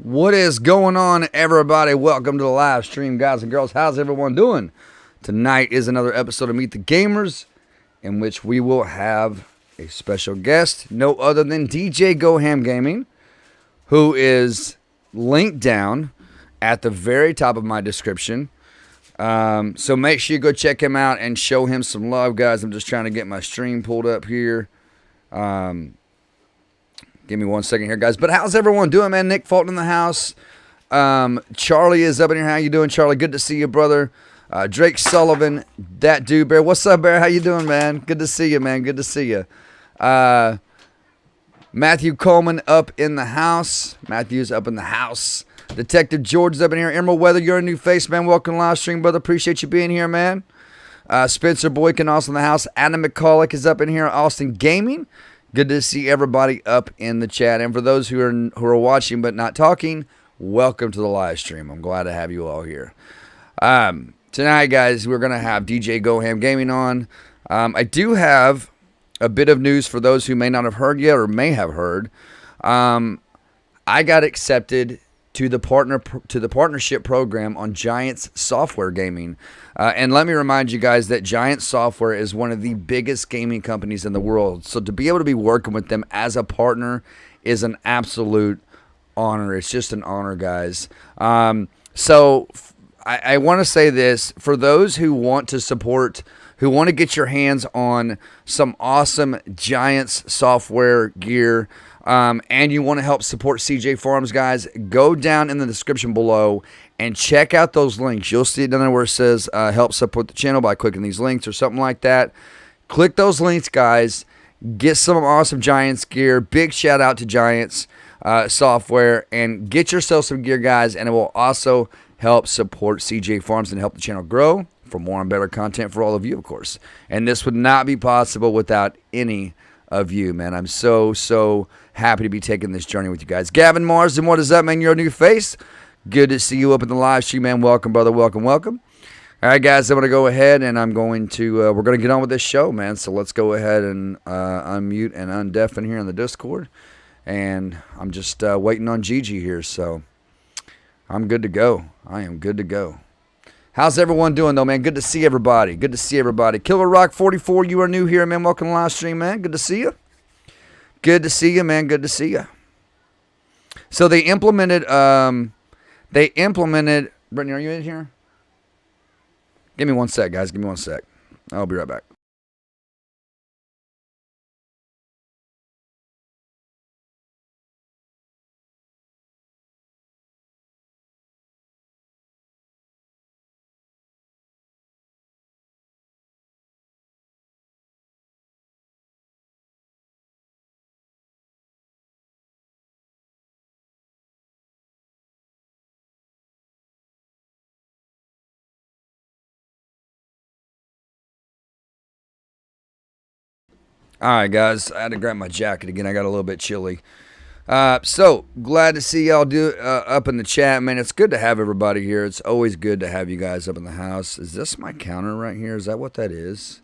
What is going on, everybody? Welcome to the live stream, guys and girls. How's everyone doing? Tonight is another episode of Meet the Gamers, in which we will have a special guest, no other than DJGoHam Gaming, who is linked down at the very top of my description. So make sure you go check him out and show him some love, guys. I'm just trying to get my stream pulled up here. Give me 1 second here, guys. But how's everyone doing, man? Nick Fulton in the house. Charlie is up in here. How you doing, Charlie? Good to see you, brother. Drake Sullivan, that dude, Bear. What's up, Bear? How you doing, man? Good to see you, man. Good to see you. Matthew Coleman up in the house. Matthew's up in the house. Detective George is up in here. Emerald Weather, you're a new face, man. Welcome to live stream, brother. Appreciate you being here, man. Spencer Boykin also in the house. Adam McCulloch is up in here. Austin Gaming. Good to see everybody up in the chat. And for those who are watching but not talking, welcome to the live stream. I'm glad to have you all here. Tonight, guys, we're going to have DJGoHam Gaming on. I do have a bit of news for those who may not have heard yet or may have heard. I got accepted to the partnership program on Giants Software Gaming. And let me remind you guys that Giants Software is one of the biggest gaming companies in the world. So to be able to be working with them as a partner is an absolute honor. It's just an honor, guys. So I want to say this. For those who want to support, who want to get your hands on some awesome Giants software gear, and you want to help support CJ Farms, guys, go down in the description below and check out those links. You'll see it down there where it says help support the channel by clicking these links or something like that. Click those links, guys. Get some awesome Giants gear. Big shout out to Giants software, and get yourself some gear, guys, and it will also help support CJ Farms and help the channel grow for more and better content for all of you, of course. And this would not be possible without any of you, man. I'm so happy to be taking this journey with you guys. Gavin Marsden, what is up, man? You're a new face. Good to see you up in the live stream, man. Welcome, brother. Welcome. All right, guys, I'm going to go ahead and I'm going to, we're going to get on with this show, man. So let's go ahead and unmute and undeafen here in the Discord. And I'm just waiting on Gigi here, so I'm good to go. I am good to go. How's everyone doing, though, man? Good to see everybody. Good to see everybody. Killer Rock 44, you are new here, man. Welcome to the live stream, man. Good to see you. Good to see you, man. Good to see you. So they implemented, Brittany, are you in here? Give me 1 sec, guys. Give me 1 sec. I'll be right back. All right, guys, I had to grab my jacket again. I got a little bit chilly. So glad to see y'all up in the chat, man. It's good to have everybody here. It's always good to have you guys up in the house. Is this my counter right here? Is that what that is?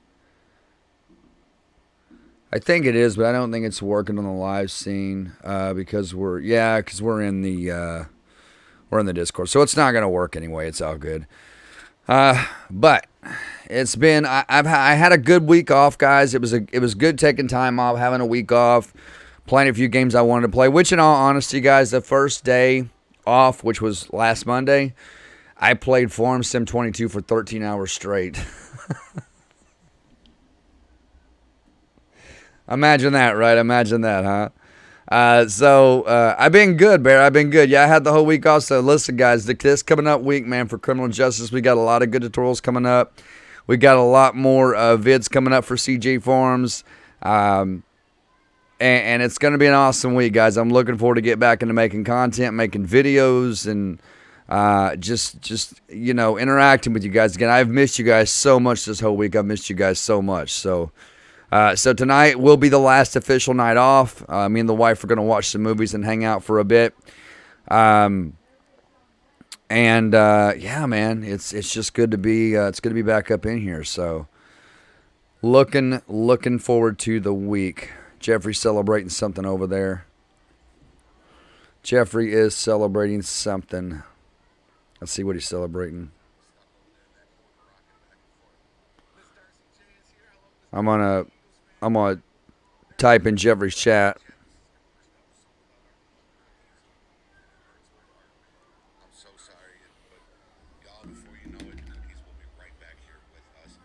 I think it is, but I don't think it's working on the live scene because we're in the Discord, so it's not gonna work anyway. It's all good. But it's been I had a good week off, guys. It was good taking time off, having a week off, playing a few games I wanted to play. Which, in all honesty, guys, the first day off, which was last Monday, I played Farm Sim 22 for 13 hours straight. Imagine that, right? Imagine that, huh? So I've been good, Bear. I've been good. Yeah, I had the whole week off. So listen, guys, this coming up week, man, for criminal justice, we got a lot of good tutorials coming up. We got a lot more vids coming up for CJ Farms. And it's going to be an awesome week, guys. I'm looking forward to get back into making content, making videos, and just you know, interacting with you guys again. I've missed you guys so much this whole week. I've missed you guys so much. So tonight will be the last official night off. Me and the wife are going to watch some movies and hang out for a bit. Yeah, man, it's just good to be it's good to be back up in here. So looking forward to the week. Jeffrey's celebrating something over there. Jeffrey is celebrating something. Let's see what he's celebrating. I'm gonna type in Jeffrey's chat. I'm so sorry, but y'all, before you know it, cookies will be right back here with us.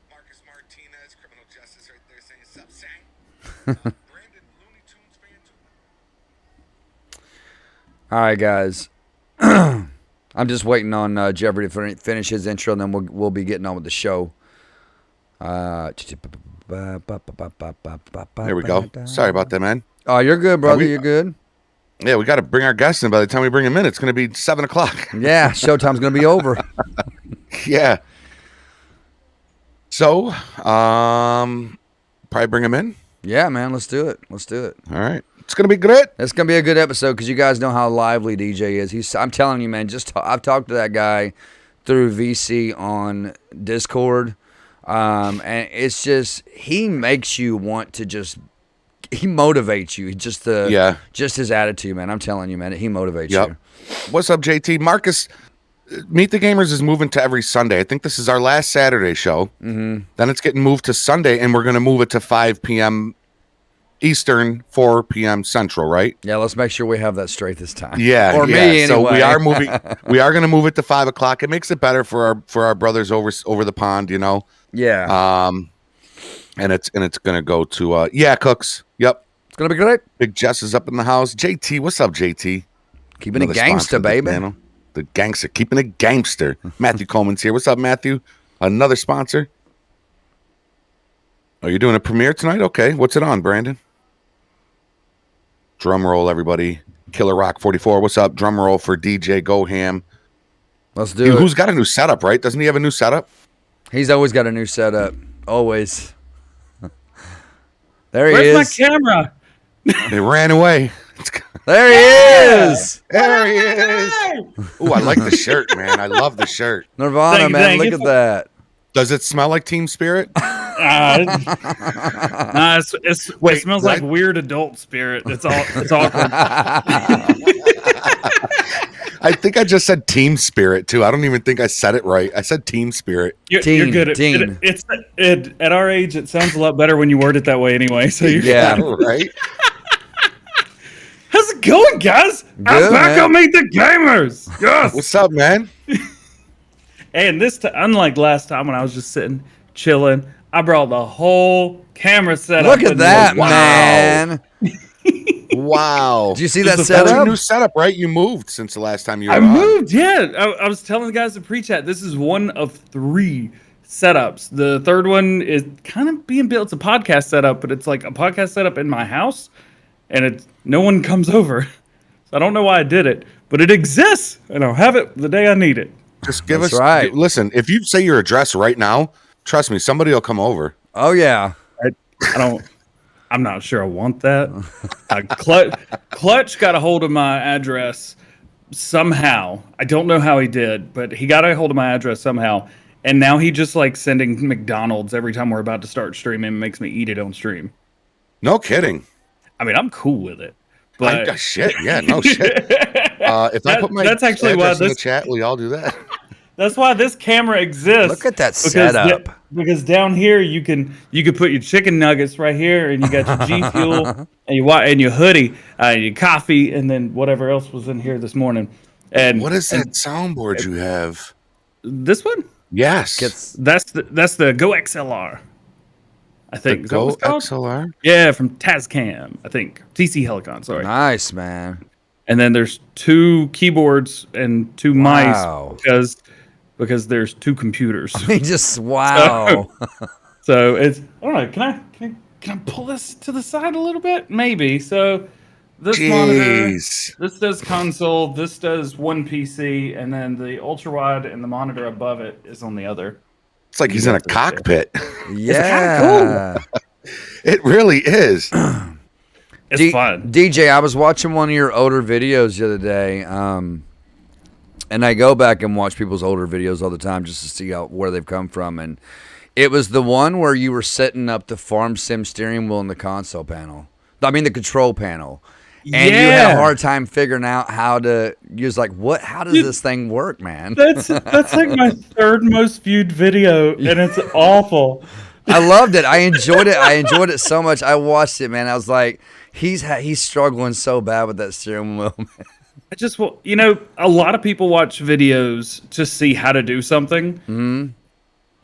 Marcus Martinez, Criminal Justice, right there saying sup, sang. Brandon, Looney Tunes fan too. All right, guys. I'm just waiting on Jeffrey to finish his intro, and then we'll be getting on with the show. There we go. Sorry about that, man. Oh, you're good, brother. You're good. Yeah, we got to bring our guests in. By the time we bring them in, it's going to be 7 o'clock. Yeah, showtime's going to be over. Yeah. So, probably bring them in. Yeah, man. Let's do it. Let's do it. All right. It's going to be great. It's going to be a good episode because you guys know how lively DJ is. I'm telling you, man, I've talked to that guy through VC on Discord. And it's just, he makes you want to he motivates you. Just his attitude, man. I'm telling you, man, he motivates you. What's up, JT? Marcus, Meet the Gamers is moving to every Sunday. I think this is our last Saturday show. Mm-hmm. Then it's getting moved to Sunday, and we're going to move it to 5 p.m. Eastern, 4 p.m. Central, right? Yeah, let's make sure we have that straight this time. Yeah, or me anyway. So we are moving. We are going to move it to 5 o'clock. It makes it better for our brothers over the pond, you know. Yeah. And it's going to go to Cooks. Yep. It's going to be great. Big Jess is up in the house. JT, what's up, JT? Keeping it gangster, baby. The gangster, keeping it gangster. Matthew Coleman's here. What's up, Matthew? Another sponsor. Oh, you're doing a premiere tonight? Okay. What's it on, Brandon? Drum roll, everybody. Killer Rock 44. What's up? Drum roll for DJGoHam. Let's do it. Who's got a new setup, right? Doesn't he have a new setup? He's always got a new setup. Always. There he is. Where's my camera? It ran away. There he is. There he is. Ooh, I like the shirt, man. I love the shirt. Nirvana, man. Look at that. Does it smell like Team Spirit? It smells like weird adult spirit. It's awkward. I think I just said Team Spirit too. I don't even think I said it right. I said Team Spirit. You're good at it. At our age, it sounds a lot better when you word it that way anyway. So you're right. How's it going, guys? I'm back on Meet the Gamers. Yes. What's up, man? And unlike last time when I was just sitting chilling, I brought the whole camera setup. Look at that, man. Wow. Did you see that That's setup? a new setup, right? You moved since the last time you were I on. moved, yeah. I was telling the guys in pre-chat, this is one of 3 setups. The third one is kind of being built. It's a podcast setup, but it's like a podcast setup in my house, and no one comes over. So I don't know why I did it, but it exists, and I'll have it the day I need it. Just give us. Right. Listen, if you say your address right now, trust me, somebody will come over. Oh yeah. I'm not sure I want that. Clutch got a hold of my address somehow. I don't know how he did, but he got a hold of my address somehow. And now he just like sending McDonald's every time we're about to start streaming and makes me eat it on stream. No kidding. I mean, I'm cool with it. But shit. Yeah, no shit. If I put my address in the chat, will y'all do that? That's why this camera exists. Look at that setup. Because down here you can put your chicken nuggets right here, and you got your G Fuel and your hoodie, your coffee, and then whatever else was in here this morning. And what is that soundboard you have? This one? Yes. That's the Go XLR. I think. The Go XLR? Yeah, from Tascam, I think. TC Helicon, sorry. Nice, man. And then there's 2 keyboards and 2 mice because there's 2 computers. Wow. So it's, I don't know, can I pull this to the side a little bit? Maybe. So this monitor, this does console, this does one PC, and then the ultra wide and the monitor above it is on the other. It's like he's in a cockpit. Yeah. Cool. It really is. It's fun. DJ, I was watching one of your older videos the other day, and I go back and watch people's older videos all the time just to see where they've come from. And it was the one where you were setting up the farm sim steering wheel and the console panel. I mean, the control panel. and you had a hard time figuring out how to. You was like, "What? How does this thing work, man?" That's like my third most viewed video, and it's awful. I loved it. I enjoyed it. I enjoyed it so much. I watched it, man. I was like, he's struggling so bad with that steering wheel, man. I just, well, a lot of people watch videos to see how to do something,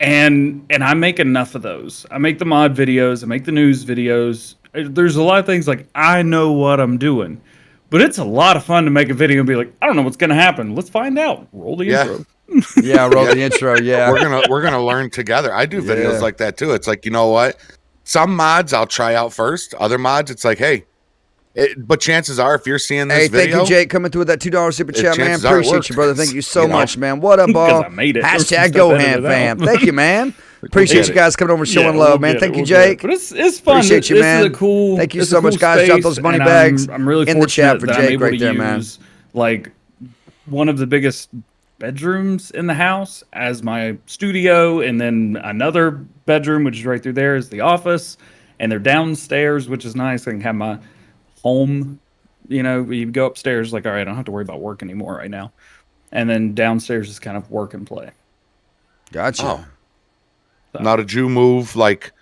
and I make enough of those. I make the mod videos. I make the news videos. There's a lot of things like I know what I'm doing, but it's a lot of fun to make a video and be like, I don't know what's gonna happen. Let's find out. Roll the intro. Yeah, roll the intro. Yeah, we're gonna learn together. I do videos like that too. It's like, you know what? Some mods I'll try out first. Other mods, it's like, hey, but chances are, if you're seeing this video, thank you, Jake, coming through with that $2 super chat, man. Appreciate you, brother. Thank you so much, man. What up, all? I made it. Hashtag GoHam fam. Thank you, man. Appreciate you guys coming over and showing love, man. Thank you, Jake. But it's fun. Appreciate you, man. This is a cool. Thank you so much, guys. Drop those money bags I'm really in the chat for that Jake I'm able right there, to man. use, like, one of the biggest bedrooms in the house as my studio, and then another bedroom, which is right through there, is the office, and they're downstairs, which is nice. I can have my home. You go upstairs, like, all right, I don't have to worry about work anymore right now, and then downstairs is kind of work and play. Gotcha. Oh. Now, did you move like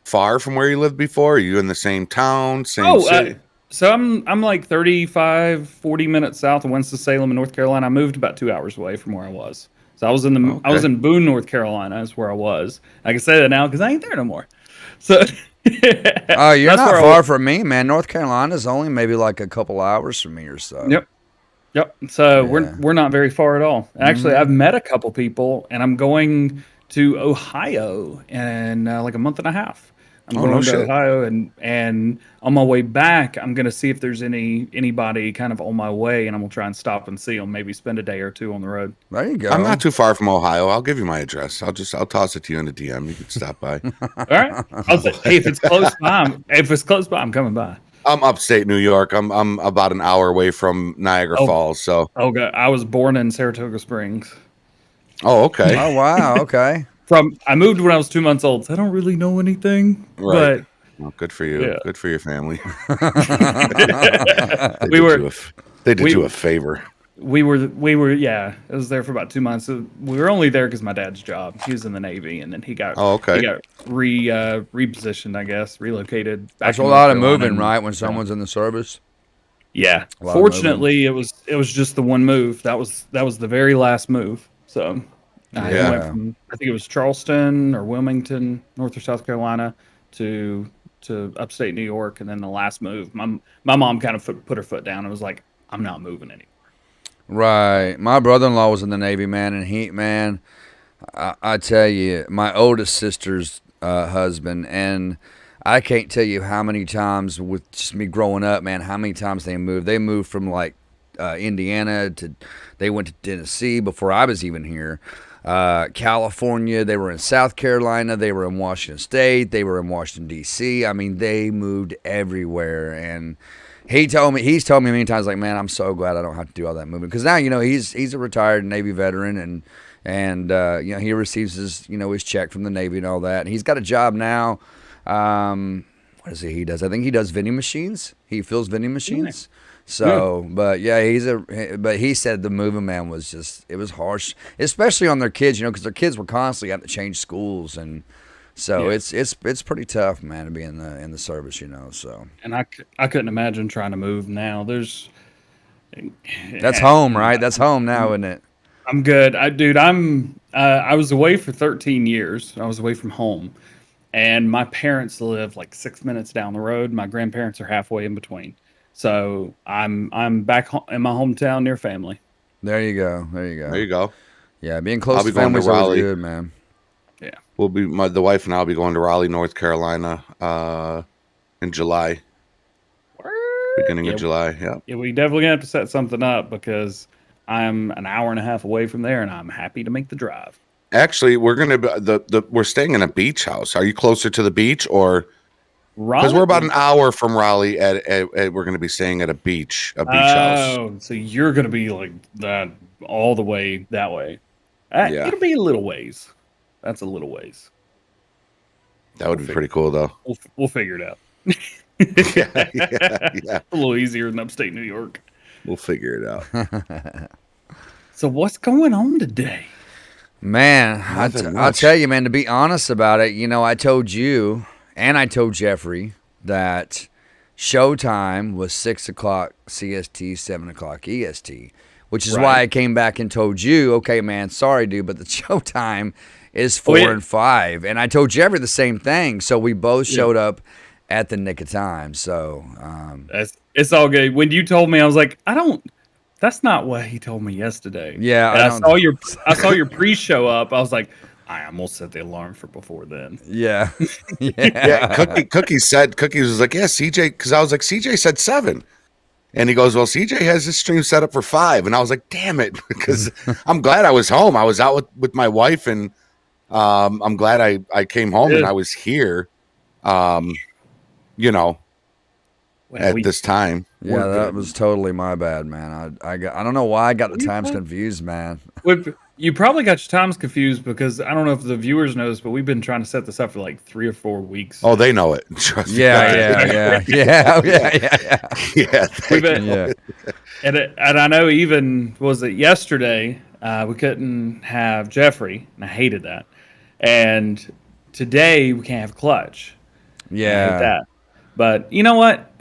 far from where you lived before? Are you in the same town, same city? So I'm like 35, 40 minutes south of Winston-Salem in North Carolina. I moved about 2 hours away from where I was. So I was in Boone, North Carolina is where I was. I can say that now because I ain't there no more. So oh, you're not far from me, man. North Carolina is only maybe like a couple hours from me or so. Yep. So we're not very far at all. Actually, I've met a couple people, and I'm going to Ohio in like a month and a half. I'm going to Ohio, and on my way back, I'm going to see if there's anybody kind of on my way, and I'm going to try and stop and see them, maybe spend a day or two on the road. There you go. I'm not too far from Ohio. I'll give you my address. I'll toss it to you in a DM. You can stop by. All right. I'll say, hey, if it's close by, I'm coming by. I'm upstate New York. I'm about an hour away from Niagara Falls. So. Oh, God. I was born in Saratoga Springs. Oh, okay. Oh, wow. Okay. I moved when I was 2 months old, so I don't really know anything. Right. But well, good for you. Yeah. Good for your family. They did you a favor. We were I was there for about 2 months. So we were only there because my dad's job. He was in the Navy, and then he got repositioned, I guess, relocated. That's a lot of moving, right? When someone's in the service. Yeah. Fortunately, it was just the one move. That was the very last move. So. I went from, I think it was Charleston or Wilmington, North or South Carolina, to upstate New York, and then the last move, my mom kind of put her foot down and was like, "I'm not moving anymore." Right. My brother-in-law was in the Navy, man, and I tell you, my oldest sister's husband, and I can't tell you how many times with just me growing up, man, how many times they moved. They moved from like Indiana they went to Tennessee before I was even here. California, they were in South Carolina, they were in Washington State, they were in Washington D.C. I mean, they moved everywhere, and he's told me many times, like, man, I'm so glad I don't have to do all that moving, because now he's a retired Navy veteran, and he receives his check from the Navy and all that, and he's got a job now. What is it he does? I think he does vending machines. He fills vending machines. Yeah. So, but yeah, he said the moving, man, was it was harsh, especially on their kids, because their kids were constantly having to change schools, and so it's pretty tough, man, to be in the service, so. And I couldn't imagine trying to move now. That's home, right? That's home now, isn't it? I'm good. I was away for 13 years. I was away from home, and my parents live like 6 minutes down the road. My grandparents are halfway in between. So I'm back in my hometown near family. There you go. Yeah, being close to family is always good, man. Yeah, the wife and I'll be going to Raleigh, North Carolina, in July. Beginning of July. Yeah. Yeah, we definitely have to set something up because I'm an hour and a half away from there, and I'm happy to make the drive. Actually, we're we're staying in a beach house. Are you closer to the beach or? Because we're about an hour from Raleigh. We're going to be staying at a beach house. Oh, so you're going to be like that all the way that way. It'll be a little ways. That's a little ways. That would be pretty cool, though. We'll figure it out. Yeah. A little easier than upstate New York. We'll figure it out. So what's going on today? Man, Nothing I'll much. tell you, man, to be honest about it, I told you and I told Jeffrey that showtime was 6 o'clock CST, 7 o'clock EST, which is why I came back and told you, okay, man, sorry, dude, but the showtime is 4 and 5. And I told Jeffrey the same thing. So we both showed up at the nick of time. So it's all good. When you told me, I was like, that's not what he told me yesterday. Yeah, and I saw your pre-show up. I was like, I almost set the alarm for before then. yeah. Yeah, Cookie was like, yeah, CJ, because I was like, CJ said 7. And he goes, well, CJ has his stream set up for 5. And I was like, damn it, because I'm glad I was home. I was out with my wife, and I'm glad I came home and I was here, at this time. Yeah, that was totally my bad, man. I don't know why I got the times confused, man. You probably got your times confused because I don't know if the viewers know this, but we've been trying to set this up for like 3 or 4 weeks. Oh, they know it. Trust me. Yeah. And I know even was it yesterday we couldn't have Jeffrey, and I hated that. And today we can't have Clutch. Yeah. I hate that. But you know what?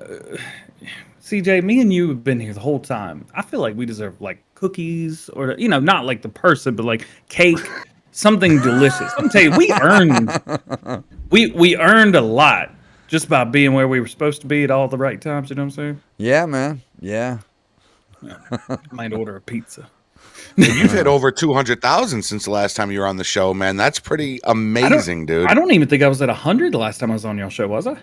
CJ, me and you have been here the whole time. I feel like we deserve like cookies or, not like the person, but like cake, something delicious. Let me tell you, we earned a lot just by being where we were supposed to be at all the right times. You know what I'm saying? Yeah, man. Yeah. I might order a pizza. You've hit over 200,000 since the last time you were on the show, man. That's pretty amazing, dude. I don't even think I was at 100 the last time I was on your show, was I?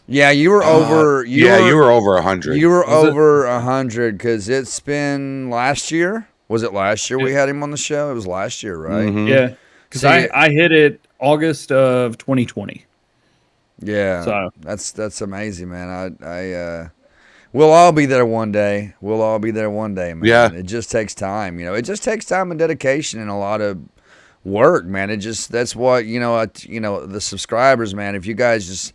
Yeah, you were over. You were over 100. You were over 100 because it's been last year. Was it last year we had him on the show? It was last year, right? Mm-hmm. Yeah, because I hit it August of 2020. Yeah, so that's amazing, man. I we'll all be there one day. We'll all be there one day, man. Yeah, it just takes time. It just takes time and dedication and a lot of work, man. That's what the subscribers, man. If you guys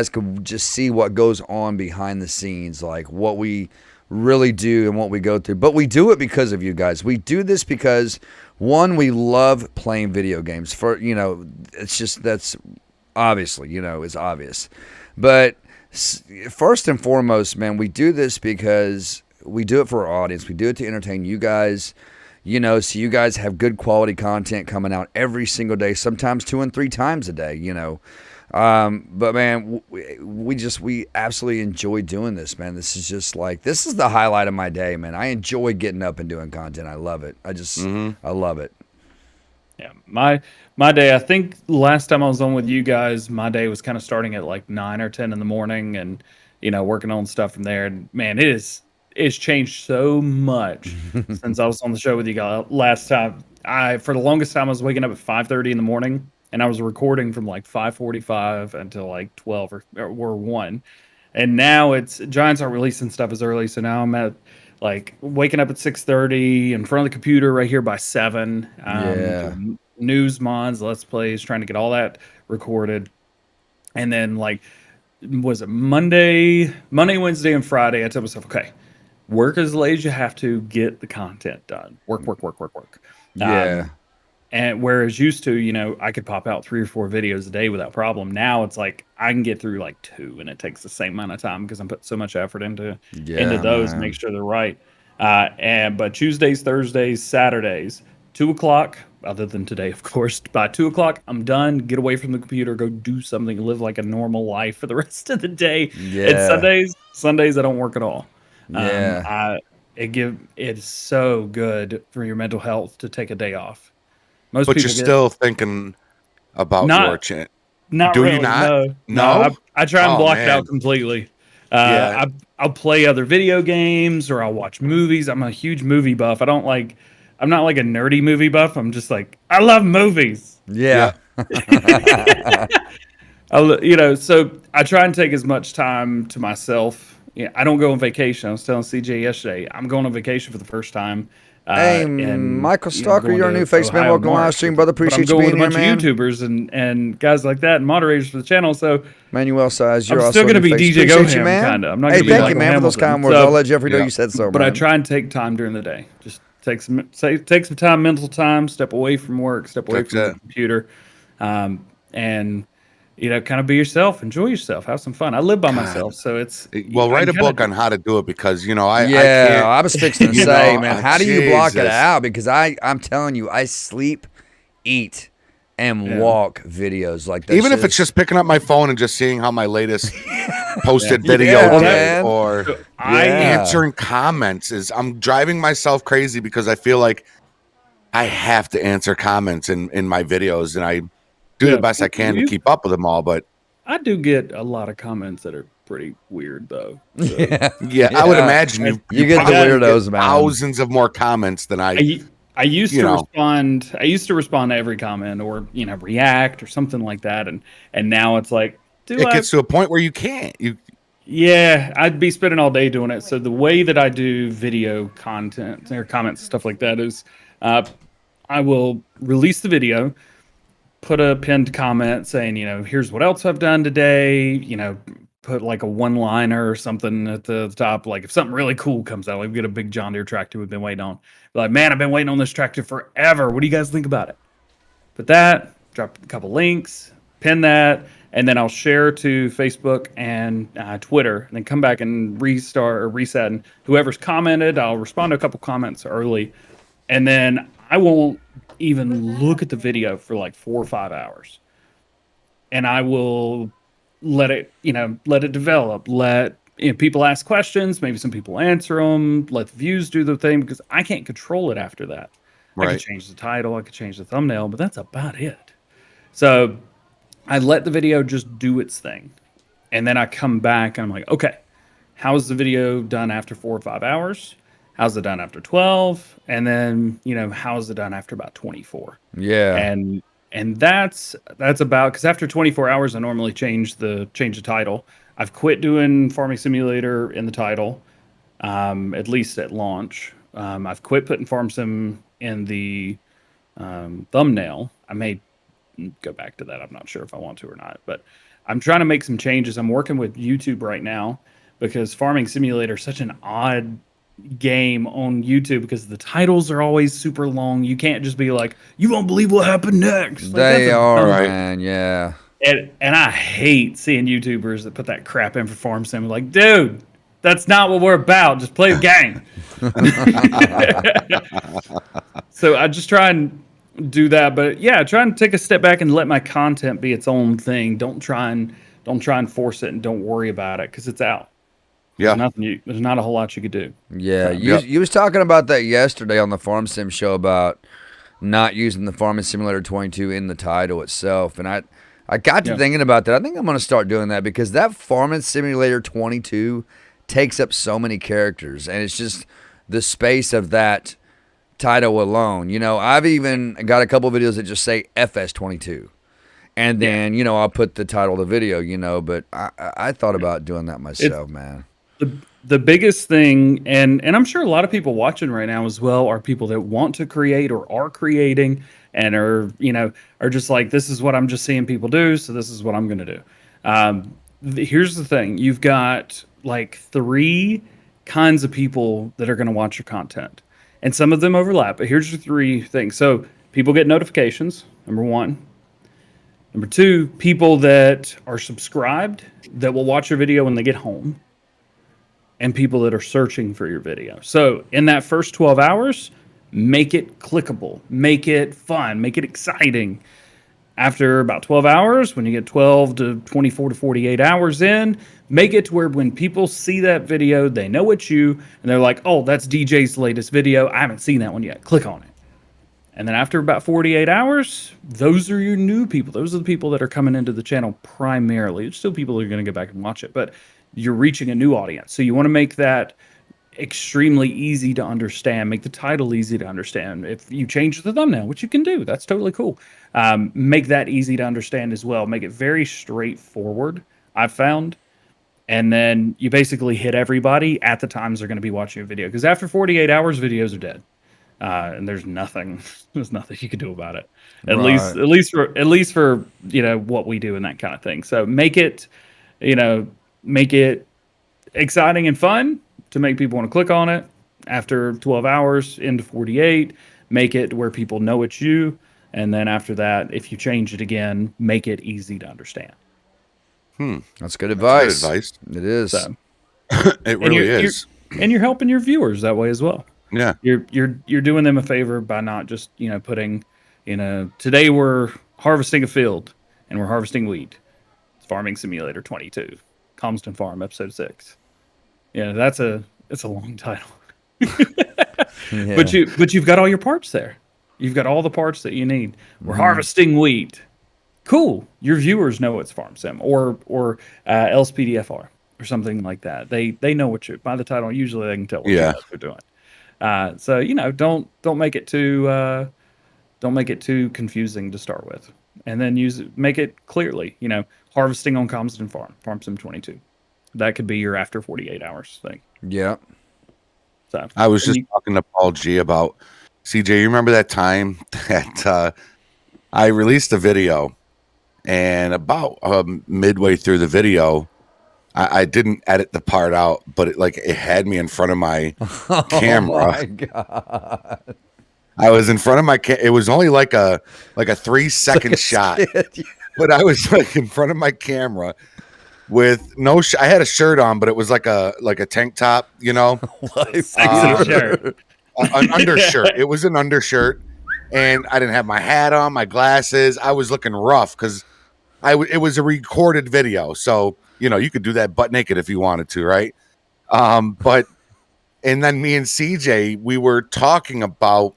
could just see what goes on behind the scenes, like what we really do and what we go through. But we do it because of you guys. We do this because, one, we love playing video games. It's just, that's obviously, it's obvious. But first and foremost, man, we do this because we do it for our audience. We do it to entertain you guys, so you guys have good quality content coming out every single day, sometimes 2 and 3 times a day, But man, we absolutely enjoy doing this, man. This is the highlight of my day, man. I enjoy getting up and doing content. I love it. I love it. Yeah, my day. I think last time I was on with you guys, my day was kind of starting at like 9 or 10 in the morning, and working on stuff from there. And man, it's changed so much since I was on the show with you guys last time. For the longest time, I was waking up at 5:30 in the morning. And I was recording from like 5:45 until like 12 or 1. And now Giants aren't releasing stuff as early. So now I'm at like waking up at 6:30 in front of the computer right here by 7. News mods, Let's Plays, trying to get all that recorded. And then like, was it Monday, Wednesday, and Friday? I told myself, okay, work as late as you have to, get the content done. Work. Yeah. And whereas used to, I could pop out 3 or 4 videos a day without problem. Now it's like I can get through like 2, and it takes the same amount of time because I'm putting so much effort into those, man. Make sure they're right. But Tuesdays, Thursdays, Saturdays, 2 o'clock. Other than today, of course, by 2 o'clock, I'm done. Get away from the computer, go do something, live like a normal life for the rest of the day. Yeah. And Sundays I don't work at all. Yeah. It's so good for your mental health to take a day off. But you're still thinking about your channel. Not Do really, you not? No. I try and block it out completely. I'll play other video games or I'll watch movies. I'm a huge movie buff. I'm not like a nerdy movie buff. I'm just like, I love movies. Yeah. So I try and take as much time to myself. Yeah, I don't go on vacation. I was telling CJ yesterday, I'm going on vacation for the first time Hey, and Michael Stalker, going you're a to new face, man. Ohio Welcome to March. live stream, brother. But I'm Appreciate you going being with a here, bunch man. of YouTubers and guys like that and moderators for the channel. So Manuel Size, you're I'm also still a going to new be face. DJ Appreciate you, GoHam, man. kind of. I'm not Hey, going to be thank Michael you, man, for those Hamilton. kind words. So, I'll let Jeffrey know yeah. you said so, but I man. try and take time during the day. Just take some time, mental time, step away from work, step away That's from the it. computer, and kind of be yourself, enjoy yourself, have some fun. I live by myself, so it's Well, write I a book on how to do it because I Yeah, can't. I was fixing to you say, know, man, how do you block it Jesus. out? Because I'm telling you, I sleep, eat, and walk videos like that. Even if it's just picking up my phone and just seeing how my latest posted Yeah, video did, man. or answering comments I'm driving myself crazy because I feel like I have to answer comments in my videos, and I do the best I can to keep up with them all. But I do get a lot of comments that are pretty weird, though. So. yeah, I would imagine you get the probably weirdos, man. thousands of more comments than I used to respond. I used to respond to every comment, or react or something like that, and now it's like, it gets to a point where you can't. Yeah, I'd be spending all day doing it. So the way that I do video content or comments, stuff like that is, I will release the video, put a pinned comment saying, here's what else I've done today. Put like a one-liner or something at the top. Like if something really cool comes out, like we get a big John Deere tractor we've been waiting on. Like, man, I've been waiting on this tractor forever. What do you guys think about it? Put that, drop a couple links, pin that, and then I'll share to Facebook and Twitter, and then come back and restart or reset. And whoever's commented, I'll respond to a couple comments early, and then I won't even look at the video for like 4 or 5 hours, and I will let it develop. Let people ask questions. Maybe some people answer them. Let the views do the thing, because I can't control it after that. Right. I could change the title, I could change the thumbnail, but that's about it. So I let the video just do its thing. And then I come back and I'm like, okay, how's the video done after 4 or 5 hours? How's it done after 12? And then, how's it done after about 24? Yeah. And that's about, because after 24 hours, I normally change the title. I've quit doing Farming Simulator in the title, at least at launch. I've quit putting Farm Sim in the thumbnail. I may go back to that. I'm not sure if I want to or not, but I'm trying to make some changes. I'm working with YouTube right now because Farming Simulator is such an odd game on YouTube because the titles are always super long. You can't just be like, you won't believe what happened next. Like, they are, man. Yeah. And I hate seeing YouTubers that put that crap in for Farm Sim. Like, dude, that's not what we're about. Just play the game. So I just try and do that, but yeah, try and take a step back and let my content be its own thing. Don't try and force it, and don't worry about it because it's out. Yeah, there's not a whole lot you could do. Yeah, you was talking about that yesterday on the Farm Sim show about not using the Farming Simulator 22 in the title itself, and I got to thinking about that. I think I'm going to start doing that because that Farming Simulator 22 takes up so many characters, and it's just the space of that title alone. I've even got a couple videos that just say FS22, and then I'll put the title of the video. But I thought about doing that myself, man. The biggest thing, and I'm sure a lot of people watching right now as well, are people that want to create or are creating and are just like, this is what I'm just seeing people do, so this is what I'm going to do. Here's the thing. You've got like 3 kinds of people that are going to watch your content. And some of them overlap, but here's your 3 things. So people get notifications, number 1. Number 2, people that are subscribed that will watch your video when they get home. And people that are searching for your video. So in that first 12 hours, make it clickable, make it fun, make it exciting. After about 12 hours, when you get 12 to 24 to 48 hours in, make it to where when people see that video, they know it's you, and they're like, oh, that's DJ's latest video. I haven't seen that one yet. Click on it. And then after about 48 hours, those are your new people. Those are the people that are coming into the channel primarily. There's still people who are going to go back and watch it, but you're reaching a new audience. So you want to make that extremely easy to understand. Make the title easy to understand. If you change the thumbnail, which you can do, that's totally cool. Make that easy to understand as well. Make it very straightforward, I've found. And then you basically hit everybody at the times they're going to be watching a video. Because after 48 hours, videos are dead. and there's nothing you can do about it. Right. At least for what we do and that kind of thing. So make it exciting and fun to make people want to click on it after 12 hours into 48. Make it where people know it's you, and then after that, if you change it again, make it easy to understand. That's good advice. Good advice. It is. So, It really is. And you're helping your viewers that way as well. Yeah. You're doing them a favor by not just putting today we're harvesting a field and we're harvesting wheat. It's Farming Simulator 22, Comston Farm episode 6. Yeah, it's a long title. Yeah. But you've got all your parts there. You've got all the parts that you need. We're harvesting wheat. Cool. Your viewers know it's Farm Sim or LSPDFR or something like that. They know what by the title. Usually they can tell what you guys are doing. So don't make it too confusing to start with, and then make it clearly. Harvesting on Comston Farm Sim 22. That could be your after 48 hours thing. Yeah. So I was just talking to Paul G about CJ. You remember that time that I released a video, and about midway through the video, I didn't edit the part out, but it had me in front of my camera. Oh my God. I was in front of my it was only like a 3-second shot, but I was in front of my camera with no I had a shirt on, but it was like a tank top, shirt. An undershirt. It was an undershirt, and I didn't have my hat on, my glasses. I was looking rough because it was a recorded video, so you could do that butt naked if you wanted to, right? But and then me and CJ, we were talking about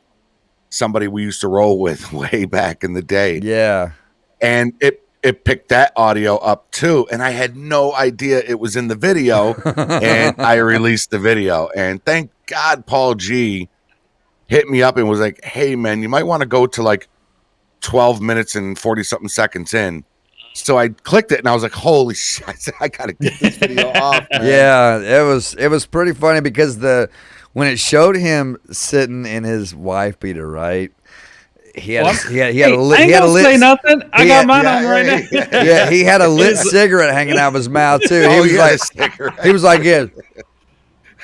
somebody we used to roll with way back in the day. Yeah. And it picked that audio up too, and I had no idea it was in the video. And I released the video, and thank God Paul G hit me up and was like, "Hey man, you might want to go to 12 minutes and 40 something seconds in." So I clicked it, and I was like, "Holy shit! I gotta get this video off." Man. Yeah, it was pretty funny because when it showed him sitting in his wife beater, right? He had a lit. I ain't gonna say nothing. I got mine on right now. Yeah, he had a lit cigarette hanging out of his mouth too. He was like, yeah.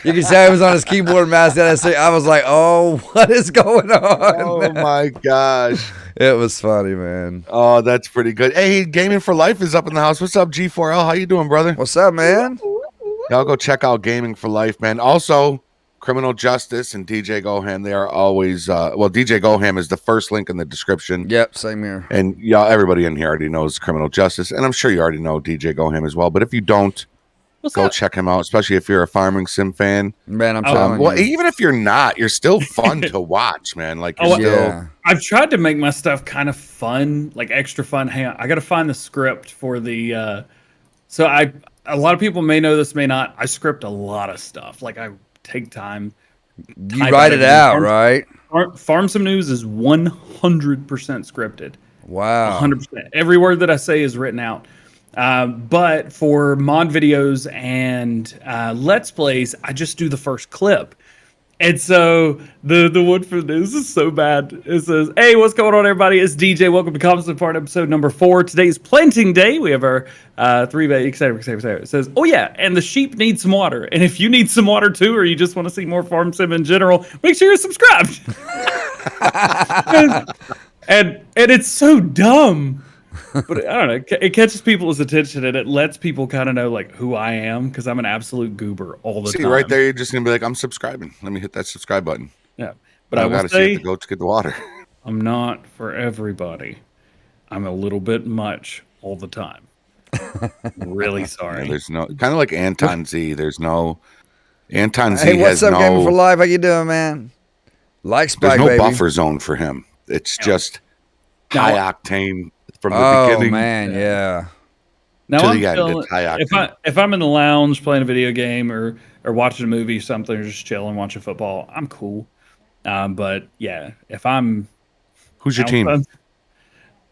You can say he was on his keyboard and mouse. I was like, oh, what is going on? Oh my gosh. It was funny, man. Oh, that's pretty good. Hey, Gaming for Life is up in the house. What's up, G4L? How you doing, brother? What's up, man? Y'all go check out Gaming for Life, man. Also, Criminal Justice and DJGoHam, they are always DJGoHam is the first link in the description. Yep, same here. And y'all, everybody in here already knows Criminal Justice, and I'm sure you already know DJGoHam as well. But if you don't, go check him out, especially if you're a farming sim fan. Man, I'm telling you. Even if you're not, you're still fun to watch, man. I've tried to make my stuff kind of fun, like extra fun. Hang on, I got to find the script for the. A lot of people may know this, may not. I script a lot of stuff. Like I take time. You write it out, right? Farm Sim News is 100% scripted. Wow. 100%. Every word that I say is written out. But for mod videos and Let's Plays, I just do the first clip. And so the one for this is so bad. It says, "Hey, what's going on, everybody? It's DJ. Welcome to Comston Farm episode number 4. Today's planting day. We have our 3-bay, etc. It says, oh yeah, and the sheep need some water. And if you need some water too, or you just want to see more Farm Sim in general, make sure you're subscribed." and it's so dumb. But I don't know. It catches people's attention, and it lets people kind of know who I am, because I'm an absolute goober all the time. See, right there, you're just gonna be like, "I'm subscribing. Let me hit that subscribe button." Yeah, but I gotta say, see the goats get the water. I'm not for everybody. I'm a little bit much all the time. Really sorry. Yeah, there's no kind of like Anton Z. There's no Anton Z. Hey, what's has up, no, Gaming for Life? How you doing, man? Like Spike, there's no baby. buffer zone for him. It's just high octane from the beginning. Oh man, yeah. Now To I'm the end, feeling, it's high octane. if I'm in the lounge playing a video game or watching a movie or something, or just chilling watching football, I'm cool. But yeah, if I'm Who's your team?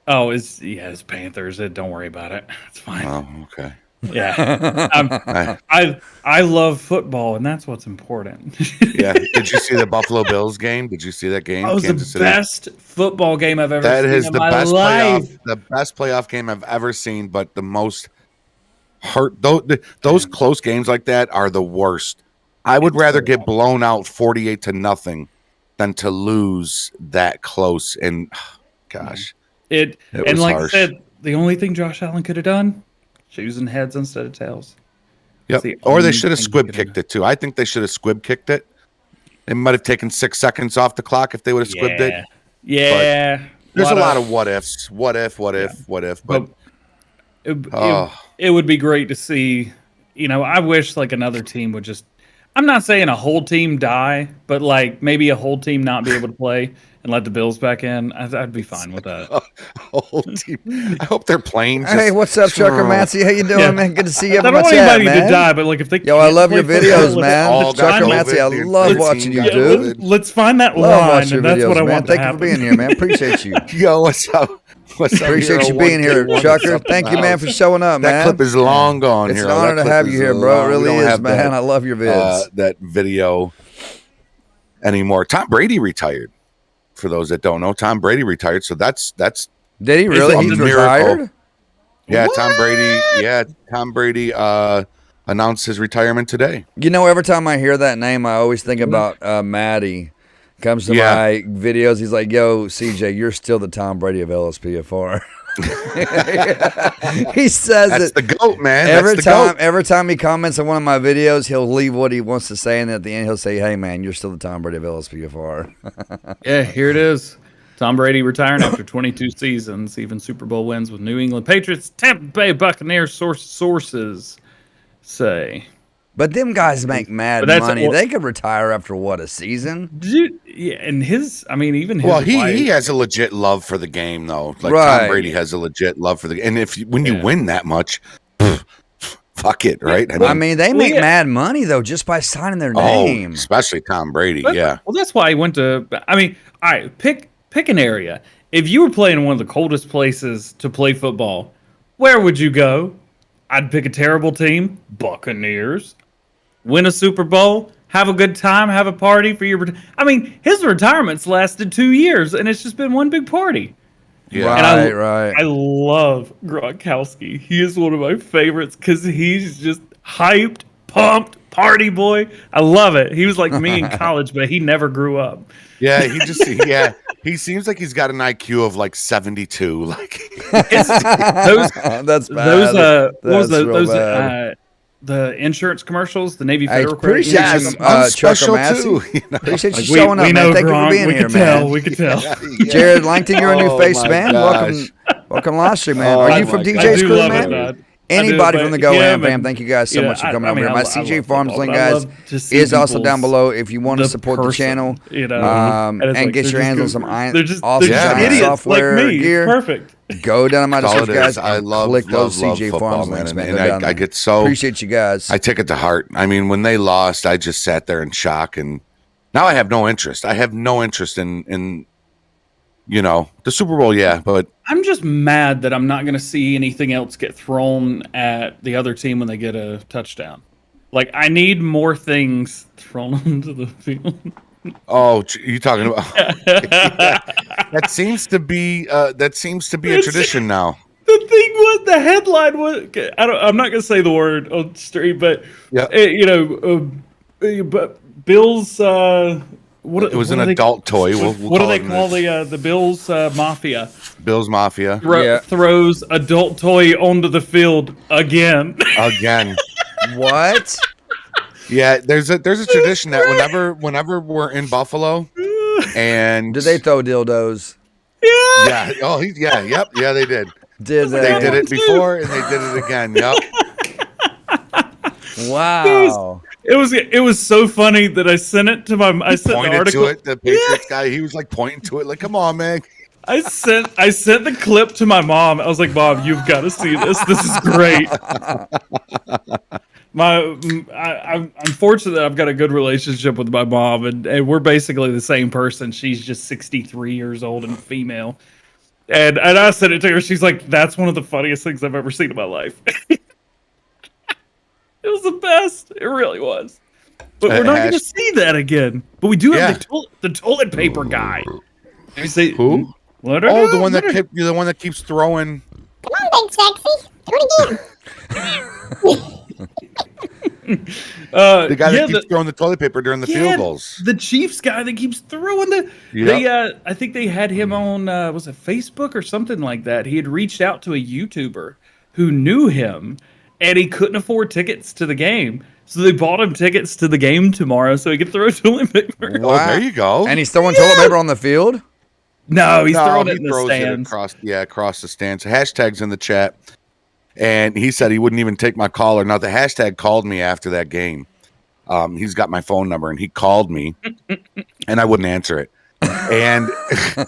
Oh, it's Panthers. Don't worry about it. It's fine. Oh, okay. Yeah, I love football, and that's what's important. Yeah. Did you see the Buffalo Bills game? Did you see that game? That was Kansas the City? best football game I've ever That seen is in the my best life. playoff game I've ever seen, but the most hurt. Those close games like that are the worst. I would rather get blown out 48-0 than to lose that close. And gosh, It was and like harsh. I said, the only thing Josh Allen could have done, choosing heads instead of tails. yep. the Or they only should have thing he squib could've kicked it too. I think they should have squib kicked it. It might have taken 6 seconds off the clock if they would have squibbed it. Yeah. There's a lot of what ifs. What if? But It would be great to see. I wish like another team would just. I'm not saying a whole team die, but like maybe a whole team not be able to play and let the Bills back in. I'd be fine with that. whole team. I hope they're playing. Hey, what's up, Chucker Matsy? How you doing, Yeah. man? Good to see you I up don't in my want chat, anybody man. to die, but like if they Yo, I can't love play your football, videos, man. all got Chucker COVID. Matsy, I The love entire watching team you, got dude. COVID. Let's find that Love line, watching your and that's videos, what I man. want Thank to you for happen. being here, man. Appreciate you. Yo, what's up? What's up? Appreciate you being here, Chucker. Thank you, man, for showing up, That man. clip is long gone. It's here. an honor That to clip have you is here, bro. It long. We really don't is, have man. I love your vids. That video anymore. Tom Brady retired. For those that don't know, Tom Brady retired. So that's Did he really? on He's the retired? miracle. Yeah, Tom Brady announced his retirement today. You know, every time I hear that name, I always think about Maddie. Comes to Yeah. my videos, he's like, "Yo, CJ, you're still the Tom Brady of LSPFR." He says That's it the GOAT, man. every That's the time. GOAT. Every time he comments on one of my videos, he'll leave what he wants to say, and at the end, he'll say, "Hey, man, you're still the Tom Brady of LSPFR." Yeah, here it is. Tom Brady retiring after 22 seasons, even Super Bowl wins with New England Patriots, Tampa Bay Buccaneers. Sources say. But them guys make mad But that's- money. well- They could retire after what, a season? Yeah, and even his Well, wife, he has a legit love for the game, though. Like Right. Tom Brady has a legit love for the game. And when you Yeah. win that much, fuck it, right? I mean, they make yeah. mad money though just by signing their oh, name. especially Tom Brady. But- Yeah. Well, that's why he went to. I mean, all right, pick an area. If you were playing in one of the coldest places to play football, where would you go? I'd pick a terrible team, Buccaneers. Win a Super Bowl, have a good time, have a party for your. I mean, his retirement's lasted 2 years, and it's just been one big party. Yeah. And Right. I love Gronkowski. He is one of my favorites because he's just hyped, pumped, party boy. I love it. He was like me in college, but he never grew up. Yeah, he seems like he's got an IQ of like 72. Like Those That's bad. what was That's real those bad. the insurance commercials, the Navy I Federal Credit appreciate Union? you, I'm Chuck special Massey. too. You know? Appreciate you Like, showing up, man. Thank you for Gronk, being we here, could tell. man. We could tell. Jared Langton, you're a new Oh, face, my man. gosh. Welcome live stream, man. Oh, Are you my from God. DJ's I do crew, love man? it, man. Anybody I do, from the but GoHam him fam, and- thank you guys so much for coming over here. My CJ Farms link, I guys, love to see is also people's- down below if you want to the support the person, channel you know, and it's like, get they're your just hands on good- some they're just awesome idiots giant software like me. gear. Perfect. Go down to my That's all it description, is. guys, I and love click those love CJ football, Farms man. links, man. And Go down I there. get so Appreciate you guys. I take it to heart. I mean, when they lost, I just sat there in shock, and now I have no interest. I have no interest in the Super Bowl. Yeah, but I'm just mad that I'm not going to see anything else get thrown at the other team when they get a touchdown. Like, I need more things thrown onto the field. oh, you talking about? Yeah. That seems to be a tradition now. The thing was, the headline was, I'm not going to say the word on stream, but, Yeah. but Bill's, It was an adult toy. We'll what do they it call the Bills Mafia? Bills Mafia Yeah. Throws adult toy onto the field again. again? What? Yeah, there's a tradition that whenever we're in Buffalo, and Did they throw dildos? Yeah. Oh, yep. Yeah, they did. Did they? They did it before, and they did it again. Yep. Wow. It was so funny that I sent it to I sent the Pointed article. to it. The Patriots guy, he was like pointing to it, like, "Come on, man." I sent the clip to my mom. I was like, "Mom, you've got to see this. This is great." I'm fortunate that I've got a good relationship with my mom, and we're basically the same person. She's just 63 years old and female. And I sent it to her. She's like, "That's one of the funniest things I've ever seen in my life." It was the best. It really was. But we're not going to see that again. But we do have the toilet paper guy. Let me say who? Oh, the one that keeps throwing. Come on, big sexy. Do it again. The guy that keeps throwing the toilet paper during the field goals. The Chiefs guy that keeps throwing the. Yep. I think they had him on. Was it Facebook or something like that? He had reached out to a YouTuber who knew him, and he couldn't afford tickets to the game, so they bought him tickets to the game tomorrow so he could throw toilet paper. Wow. Oh, there you go. And he's throwing toilet paper on the field. No, he's throwing it in the stands. Across the stands. Hashtags in the chat. And he said he wouldn't even take my caller. Now, the hashtag called me after that game. He's got my phone number, and he called me, and I wouldn't answer it. And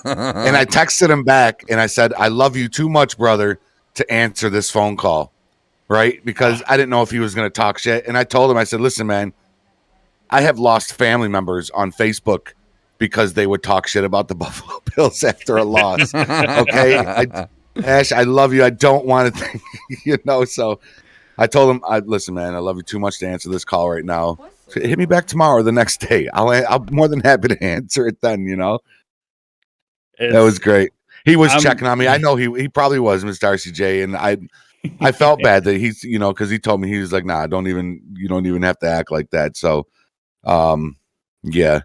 and I texted him back, and I said, I love you too much, brother, to answer this phone call, right? Because I didn't know if he was going to talk shit. And I told him, I said, listen, man, I have lost family members on Facebook because they would talk shit about the Buffalo Bills after a loss. Okay? Ash, I love you. I don't want to think, so I told him, listen, man, I love you too much to answer this call right now. So hit me back tomorrow or the next day. I'm more than happy to answer it then, That was great. He was checking on me. I know he probably was, Mr. RCJ, and I felt bad that he's, because he told me, he was like, nah, you don't even have to act like that. So, yeah.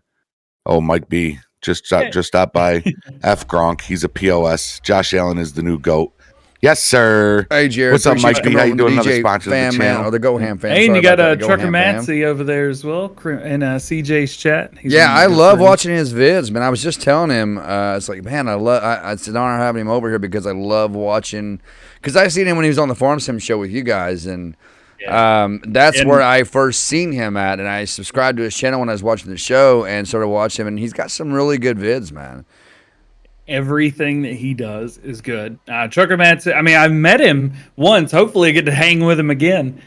Oh, Mike B. Just stop by. F Gronk. He's a POS. Josh Allen is the new GOAT. Yes, sir. Hey, Jared. What's up, Mike B? How you doing? Another sponsor of the channel. Or the GoHam fan. Hey, and you got Trucker Matsy over there as well in CJ's chat. I love watching his vids, man. I was just telling him, it's like, man, it's an honor having him over here because I love watching. Because I seen him when he was on the Farm Sim show with you guys, and that's where I first seen him at, and I subscribed to his channel when I was watching the show and started watching him, and he's got some really good vids, man. Everything that he does is good. Trucker Matt, I've met him once. Hopefully I get to hang with him again.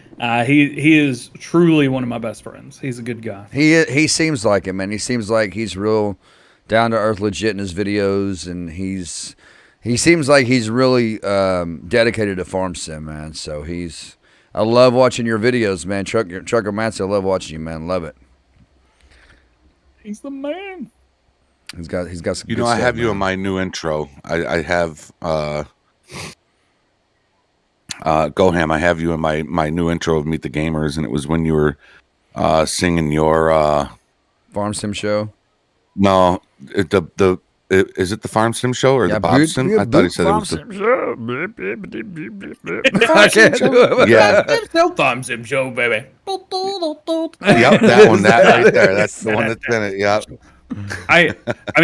He is truly one of my best friends. He's a good guy. He seems like it, man. He seems like he's real down to earth, legit in his videos, and he seems like he's really dedicated to Farm Sim, man. So I love watching your videos, man. Trucker Matsy, I love watching you, man. Love it. He's the man. He's got some. I stuff, have man. you in my new intro. I have GoHam. I have you in my new intro of Meet the Gamers, and it was when you were singing your Farm Sim show. No, is it the Farm Sim show or the Bob Sim? I thought he said it was the I can't do it. Yeah, Farm Sim show, baby. Yep, that one, that right there. That's the one that's in it. Yep.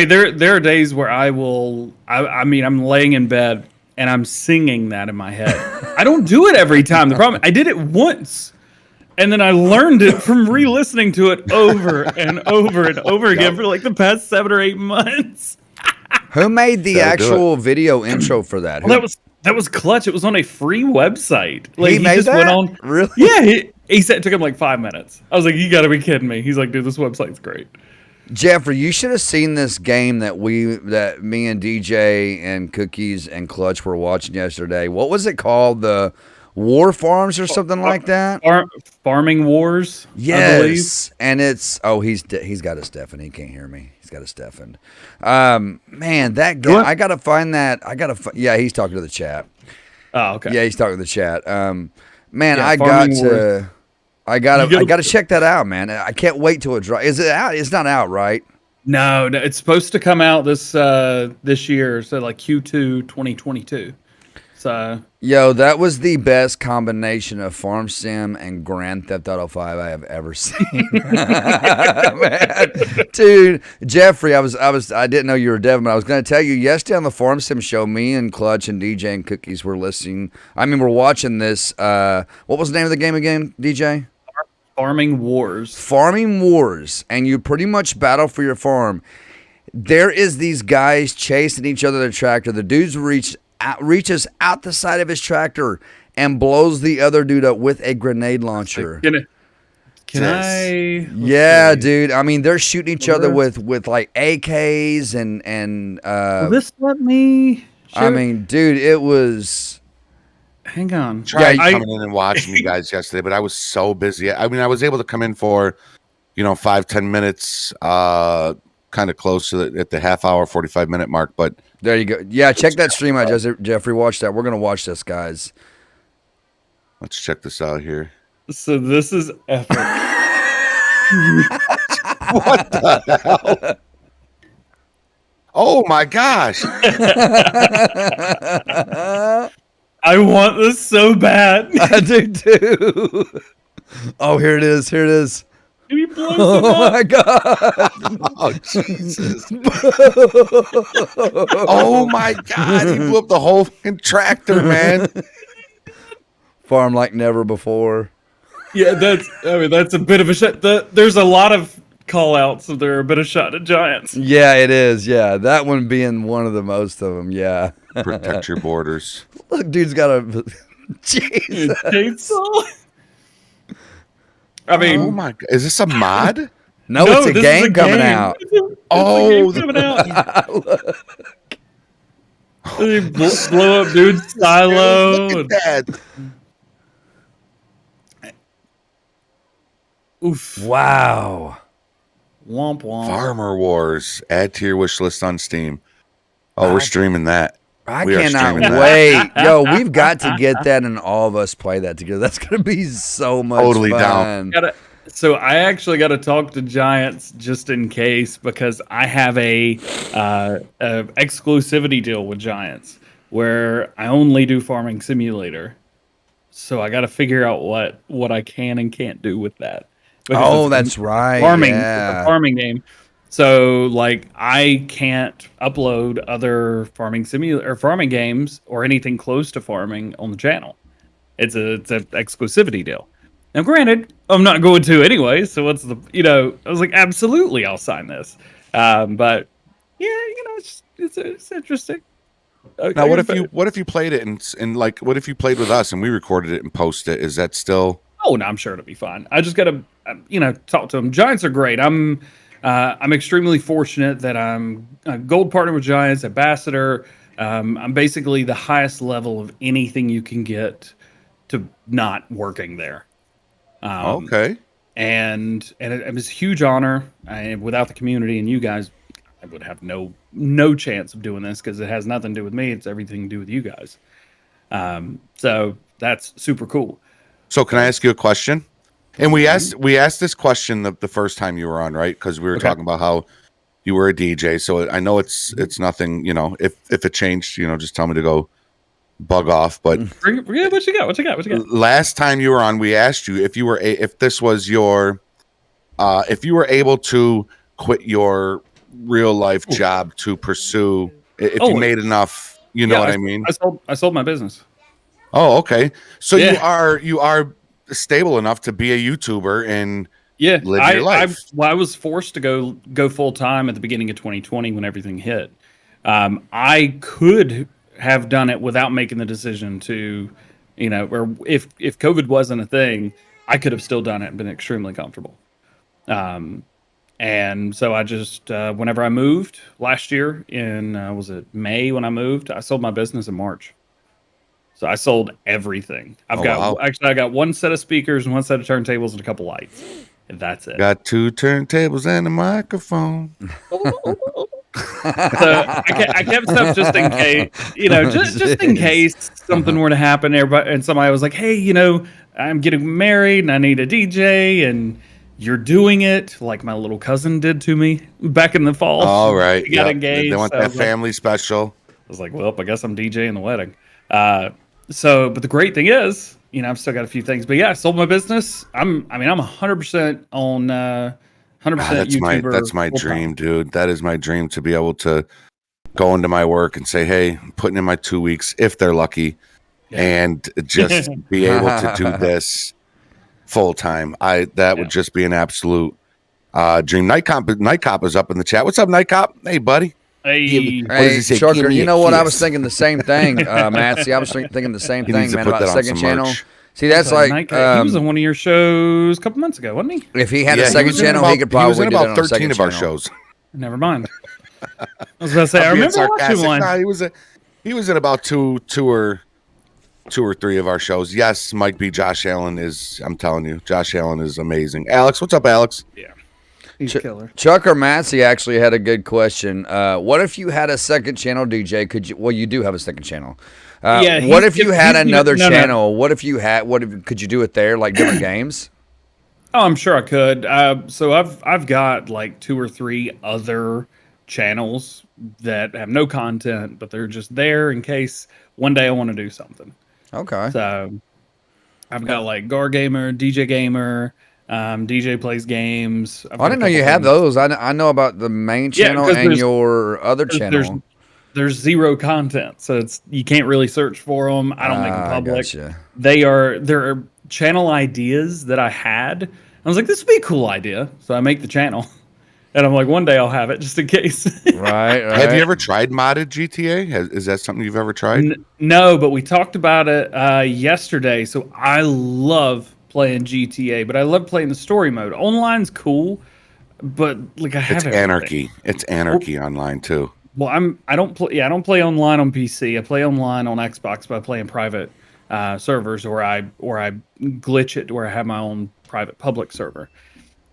There are days where I'm laying in bed and I'm singing that in my head. I don't do it every time. The problem, I did it once, and then I learned it from re-listening to it over and over and over again for like the past 7 or 8 months. Who made the actual video intro for that? Well, that was clutch. It was on a free website. Like, he made just that? went on. Really? Yeah. He said it took him like 5 minutes. I was like, you got to be kidding me. He's like, dude, this website's great. Jeffrey, you should have seen this game that me and DJ and Cookies and Clutch were watching yesterday. What was it called? The War Farms or something like that? Farming Wars. Yes. And it's he's got a Stefan. He can't hear me. He's got a Stefan. Man, that game. I gotta find that. Yeah, he's talking to the chat. Oh, okay. Yeah, he's talking to the chat. Man, Yeah, I gotta check that out, man. I can't wait till it drops. Is it out? It's not out, right? No, it's supposed to come out this year, so like Q2 2022. So Yo, that was the best combination of Farm Sim and Grand Theft Auto 5 I have ever seen. Man, dude, Jeffrey, I didn't know you were Devin, but I was going to tell you yesterday on the Farm Sim show, me and Clutch and DJ and Cookies were listening. We're watching this. What was the name of the game again, DJ? Farming Wars. Farming Wars, and you pretty much battle for your farm. There is these guys chasing each other with a tractor. The dude's reaches out the side of his tractor and blows the other dude up with a grenade launcher. Can I? Yeah, dude. They're shooting each other with like AKs and Will this let me? Dude, it was. hang on. Tried I coming in and watching you guys yesterday, but I was so busy. I mean, I was able to come in for, 5-10 minutes, kind of close to at the half hour, 45-minute mark. But There you go. Yeah, check that stream out, Jeffrey. Watch that. We're gonna watch this, guys. let's check this out here. so this is epic. What the hell? Oh my gosh! I want this so bad. I do too. Oh, here it is. Here it is. And he blows it Oh up. my god. Oh Jesus! Oh my God! He blew up the whole fucking tractor, man. Farm like never before. Yeah, that's a bit of a shot. There's a lot of call outs, so they're a bit of shot at Giants. Yeah, it is. Yeah, that one being one of the most of them. Yeah. Protect your borders. Look, dude's got a. Jesus. Chainsaw. I mean, Oh my God! Is this a mod? No, no, it's a this is game coming out. Oh, coming out. They blow up dude's silo. Look at that. Oof. Wow. Womp womp. Farmer Wars. Add to your wish list on Steam. Oh, we're streaming that. I We are cannot streaming that. wait. Yo, we've got to get that and all of us play that together. That's going to be so much Totally fun. So I actually got to talk to Giants just in case because I have a exclusivity deal with Giants where I only do Farming Simulator. So I got to figure out what I can and can't do with that. Because Oh, it's that's right. farming. Yeah. It's a farming game. So like I can't upload other farming simulator or farming games or anything close to farming on the channel. It's an exclusivity deal. Now, granted, I'm not going to anyway. So what's the I was like, absolutely, I'll sign this. But yeah, it's interesting. Now, what if you played it and like, what if you played with us and we recorded it and posted it? Is that still? Oh, no, I'm sure it'll be fine. I just gotta, talk to them. Giants are great. I'm extremely fortunate that I'm a gold partner with Giants, ambassador. I'm basically the highest level of anything you can get to not working there. Okay. And it was a huge honor. Without the community and you guys, I would have no chance of doing this because it has nothing to do with me. It's everything to do with you guys. So that's super cool. So can I ask you a question? And we asked this question the first time you were on, right? Because we were talking about how you were a DJ. So I know it's nothing, if it changed, just tell me to go bug off. But Yeah, what you got? What you got? last time you were on, we asked you if you were if this was your if you were able to quit your real life job to pursue if you made enough, you know what I mean? I sold my business. Oh, okay. So Yeah. you are stable enough to be a YouTuber and live your life. I was forced to go full time at the beginning of 2020 when everything hit. I could have done it without making the decision to, or if COVID wasn't a thing, I could have still done it and been extremely comfortable. And so I just, whenever I moved last year in, was it May when I moved? I sold my business in March. So I sold everything. I got one set of speakers and one set of turntables and a couple lights. And that's it. Got 2 turntables and a microphone. So I kept stuff just in case, just in case something were to happen. Everybody and somebody was like, "Hey, I'm getting married and I need a DJ, and you're doing it," like my little cousin did to me back in the fall. All right, We got engaged. They want so I that was like- family special. I was like, "Well, I guess I'm DJing the wedding." But the great thing is, I've still got a few things. But yeah, I sold my business. I'm 100% on 100% YouTuber. That's my dream, dude. That is my dream, to be able to go into my work and say, "Hey, I'm putting in my 2 weeks if they're lucky," and just be able to do this full time. That would just be an absolute dream. Night Cop is up in the chat. What's up, Night Cop? Hey, buddy. Hey, What does he say? Give Sharker, me you a know what? I kiss. was thinking the same thing, Matt. See, I was thinking the same He thing, needs to man, put about that the on second some channel. merch. See, that's like he was on one of your shows a couple months ago, wasn't he? if he had Yeah, a he second was in channel, about- he could probably was in do that about on a 13 second of our channel. shows. Never mind. I was gonna say I I'm being remember watching sarcastic. one. Nah, he was in about two or 2 or 3 of our shows. Yes, Mike B. Josh Allen is. I'm telling you, Josh Allen is amazing. Alex, what's up, Alex? Yeah. He's a killer. Chuck or Matsy actually had a good question. What if you had a second channel, DJ? Could you? Well, you do have a second channel. What if you had another channel? What if you had? Could you do it there, like different games? Oh, I'm sure I could. So I've got like 2 or 3 other channels that have no content, but they're just there in case one day I want to do something. Okay. So I've got like Gar Gamer, DJ Gamer, DJ Plays Games. I didn't know you had those. I know about the main channel and your other channel. There's 0 content, so you can't really search for them. I don't make them public. Gotcha. There are channel ideas that I had. I was like, this would be a cool idea, so I make the channel, and I'm like, one day I'll have it just in case. Right. Have you ever tried modded GTA? Is that something you've ever tried? No, but we talked about it yesterday. So I love playing GTA, but I love playing the story mode. Online's cool, but like I have anarchy. It's anarchy online too. Well, I don't play online on PC. I play online on Xbox, but I play in private servers, or I glitch it to where I have my own private public server.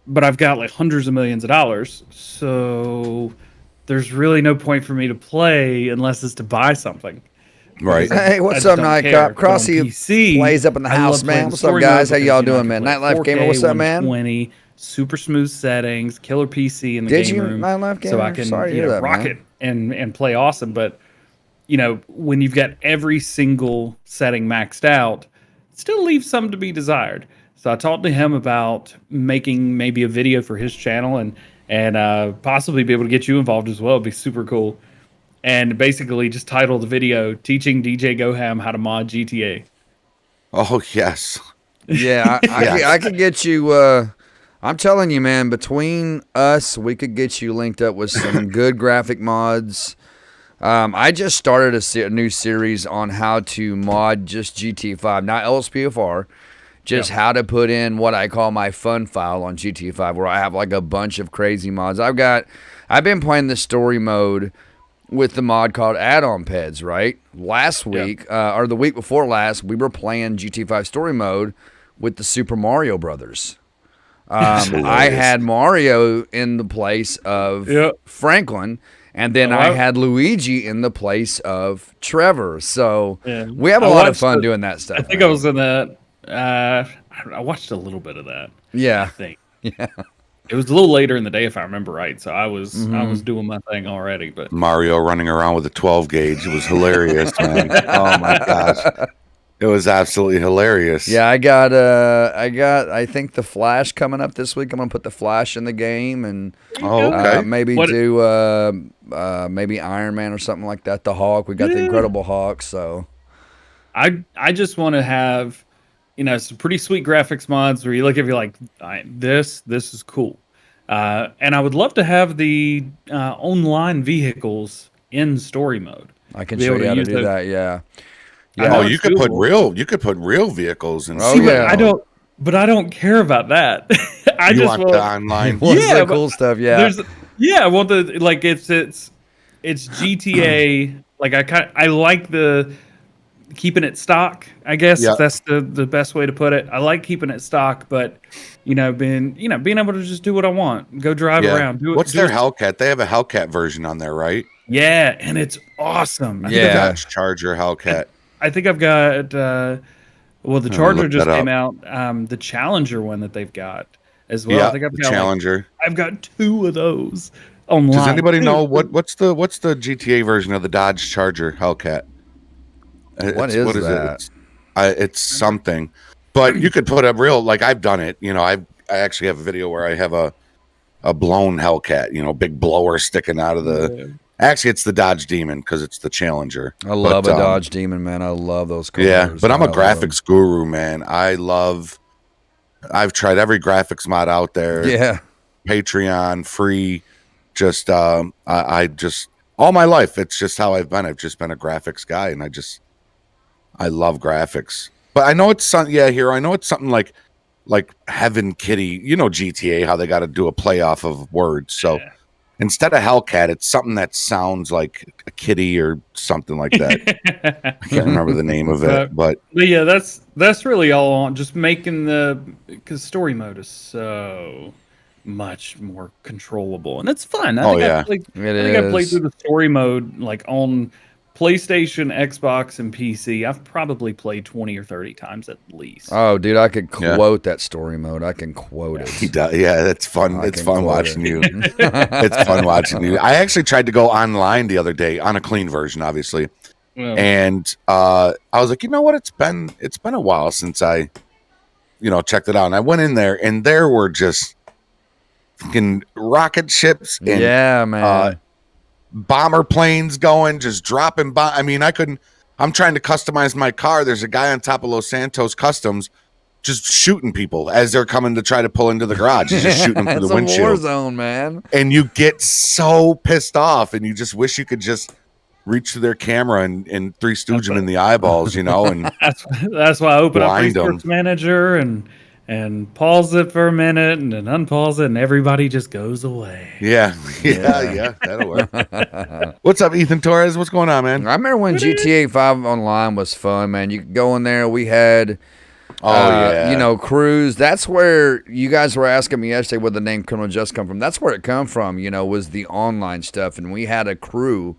But I've got like hundreds of millions of dollars, so there's really no point for me to play unless it's to buy something. Right. Hey, what's up, Nightcap? Crossy plays up in the house, man. What's up, guys? How y'all doing, man? Nightlife Gamer, what's up, man? 120, super smooth settings, killer PC in the game room. Nightlife Gamer? So I can rock it and play awesome. But when you've got every single setting maxed out, it still leaves something to be desired. So I talked to him about making maybe a video for his channel and possibly be able to get you involved as well. It'd be super cool. And basically just title the video, Teaching DJGoHam How to Mod GTA. Oh, yes. Yeah, I could get you... I'm telling you, man, between us, we could get you linked up with some good graphic mods. I just started a new series on how to mod just GTA 5, not LSPFR. Just how to put in what I call my fun file on GTA 5, where I have like a bunch of crazy mods. I've been playing the story mode with the mod called Add-on Peds, right? Last week, or the week before last, we were playing GTA 5 story mode with the Super Mario Brothers. I had Mario in the place of Franklin, and then I had Luigi in the place of Trevor. So we have a lot of fun doing that stuff. I think I was in that. I watched a little bit of that. Yeah. I think. Yeah. It was a little later in the day, if I remember right. So I was doing my thing already. But Mario running around with a 12 gauge. It was hilarious, man. Oh my gosh. It was absolutely hilarious. Yeah, I got I think the Flash coming up this week. I'm gonna put the Flash in the game and maybe do maybe Iron Man or something like that. The Hulk. We got the Incredible Hulk. So I just want to have some pretty sweet graphics mods where you look at it, you're like, this is cool. And I would love to have the online vehicles in story mode. I can show you how to do that. Yeah. Oh, you could put real vehicles in. I don't care about that. I you just want the online. The cool stuff. Yeah. I want the it's GTA. Like I like the keeping it stock, I guess. If that's the best way to put it. I like keeping it stock, but being able to just do what I want, go drive around. What's their Hellcat? They have a Hellcat version on there, right? Yeah, and it's awesome. Dodge Charger Hellcat. I think I've got the Charger just came out. The Challenger one that they've got as well. Yeah, I think I've got Challenger. I've got 2 of those online. Does anybody know what's the GTA version of the Dodge Charger Hellcat? What is that? It's something, but you could put a real, like I've done it. I actually have a video where I have a blown Hellcat. Big blower sticking out of the. Yeah. Actually, it's the Dodge Demon because it's the Challenger. I love a Dodge Demon, man. I love those cars. Yeah, but I'm a graphics guru, man. I've tried every graphics mod out there. Yeah. Patreon, free. Just, I just, all my life, it's just how I've been. I've just been a graphics guy, and I love graphics. But I know it's something, Hero. I know it's something like Heaven Kitty. GTA, how they got to do a play off of words. So. Yeah. instead of Hellcat, it's something that sounds like a kitty or something like that. I can't remember the name of it, but yeah, that's really all on just making because story mode is so much more controllable and it's fun. I think I played through the story mode like on PlayStation, Xbox, and PC. I've probably played 20 or 30 times at least. Oh, dude, I could quote that story mode. I can quote it. He does. Yeah, that's fun. It's fun watching you. It's fun watching you. I actually tried to go online the other day on a clean version, obviously, and I was like, you know what? It's been a while since I, checked it out. And I went in there, and there were just fucking rocket ships and bomber planes going, just dropping I mean, I'm trying to customize my car. There's a guy on top of Los Santos Customs just shooting people as they're coming to try to pull into the garage. He's just shooting them through the windshield. War zone, man. And you get so pissed off, and you just wish you could just reach to their camera and Three Stooge them in the eyeballs, and that's why I open up blind Resource Manager and pause it for a minute and then unpause it and everybody just goes away. Yeah, that'll work. What's up, Ethan Torres? What's going on, man? I remember when GTA 5 Online was fun, man. You could go in there. We had, crews. That's where you guys were asking me yesterday where the name Criminal Justice come from. That's where it come from, was the online stuff. And we had a crew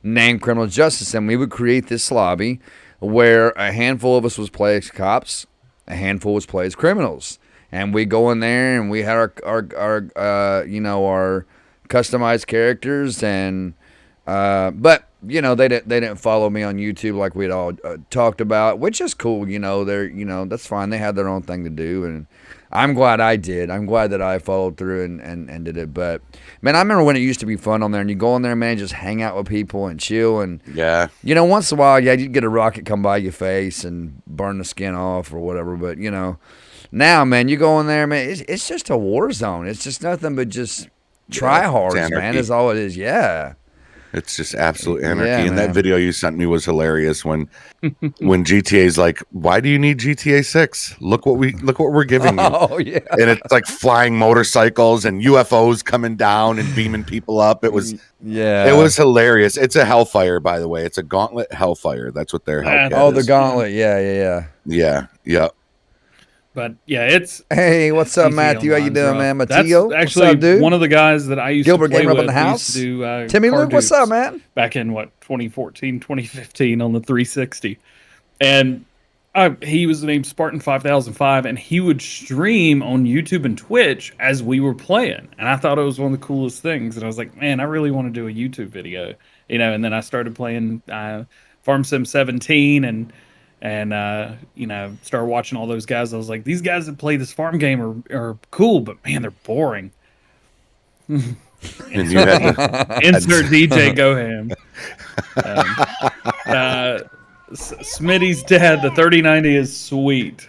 named Criminal Justice, and we would create this lobby where a handful of us was play as cops, a handful was play as criminals, and we go in there and we had our customized characters, and but they didn't follow me on YouTube like we'd all talked about, which is cool. They're that's fine. They had their own thing to do, and I'm glad I did. I'm glad that I followed through and did it. But man, I remember when it used to be fun on there, and you go in there, man, just hang out with people and chill, and once in a while, you'd get a rocket come by your face and burn the skin off or whatever. But now, man, you go in there, man, it's just a war zone. It's just nothing but just tryhards, man. Is all it is. Yeah. It's just absolute anarchy. And that video you sent me was hilarious when GTA's like, why do you need GTA 6? Look what we're giving you. Oh, yeah. And it's like flying motorcycles and UFOs coming down and beaming people up. It was hilarious. It's a Hellfire, by the way. It's a Gauntlet Hellfire. That's what their Hellcat is. Oh, the Gauntlet. Yeah. But yeah, it's hey, what's up, Matthew? How you doing, man? Matteo, that's actually up, dude? One of the guys that I used Gilbert to play Gamer with. Up in the house. Timmy Luke, what's up, man? Back in 2014, 2015 on the 360, and he was named Spartan 5005, and he would stream on YouTube and Twitch as we were playing, and I thought it was one of the coolest things. And I was like, man, I really want to do a YouTube video, And then I started playing Farm Sim 17 and start watching all those guys. I was like, these guys that play this farm game are cool, but man, they're boring. And you had to insert DJGoHam. Smitty's dad. The 3090 is sweet.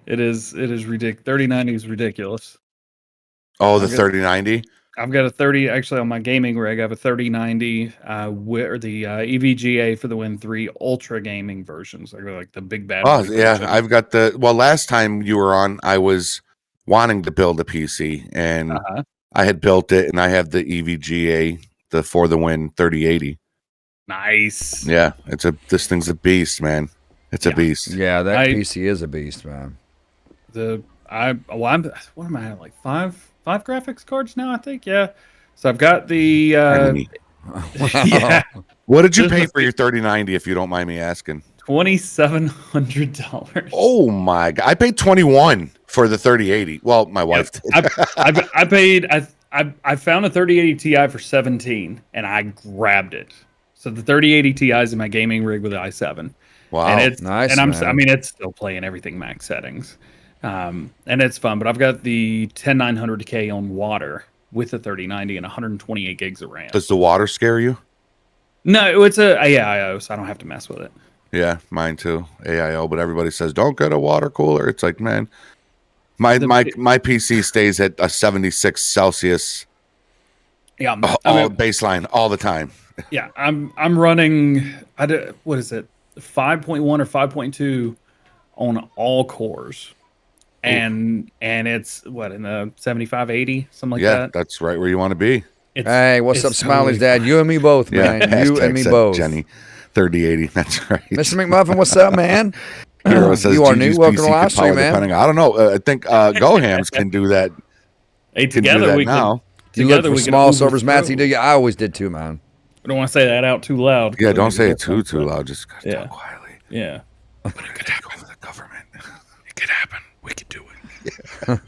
It is ridiculous. 3090 is ridiculous. Oh, the 3090. I've got a 30 actually on my gaming rig. I have a 3090 or the EVGA for the Win 3 Ultra gaming versions. They're like the big bad. Oh yeah, I've got last time you were on, I was wanting to build a PC, and I had built it, and I have the EVGA, the For the Win 3080. Nice. Yeah, this thing's a beast, man. It's a beast. Yeah, that PC is a beast, man. What am I at, like five graphics cards now, I think. Yeah. So I've got the yeah. What did you pay for your 3090, if you don't mind me asking? $2,700. Oh my god. I paid 21 for the 3080. Well, my wife did. I paid I found a 3080 Ti for 17 and I grabbed it. So the 3080 Ti is in my gaming rig with the i7. Wow. And it's nice. And man. It's still playing everything max settings. And it's fun, but I've got the 10900K on water with the 3090 and 128 gigs of RAM. Does the water scare you? No, it's a AIO, so I don't have to mess with it. Yeah, mine too. AIO, but everybody says don't get a water cooler. It's like, man, my PC stays at a 76 Celsius. Yeah, baseline all the time. Yeah, I'm running. What is it? 5.1 or 5.2 on all cores. And it's what, in the 75, 80, something like that. Yeah, that's right where you want to be. Hey, what's up, so Smiley's dad? You and me both, man. You hashtag and me said both. Jenny 3080. That's right. Mr. McMuffin, what's up, man? Hero says You are GG's new. Welcome to PC the live could power stream, man. depending. I don't know. I think GoHams can do that. Hey, Can do together that we now. You look together for we can small servers, overthrow. Matthew, do you? I always did too, man. I don't want to say that out too loud. Yeah, don't say it too loud. Just gotta Yeah. talk quietly. Yeah. But it could take over the government. It could happen. We could do it.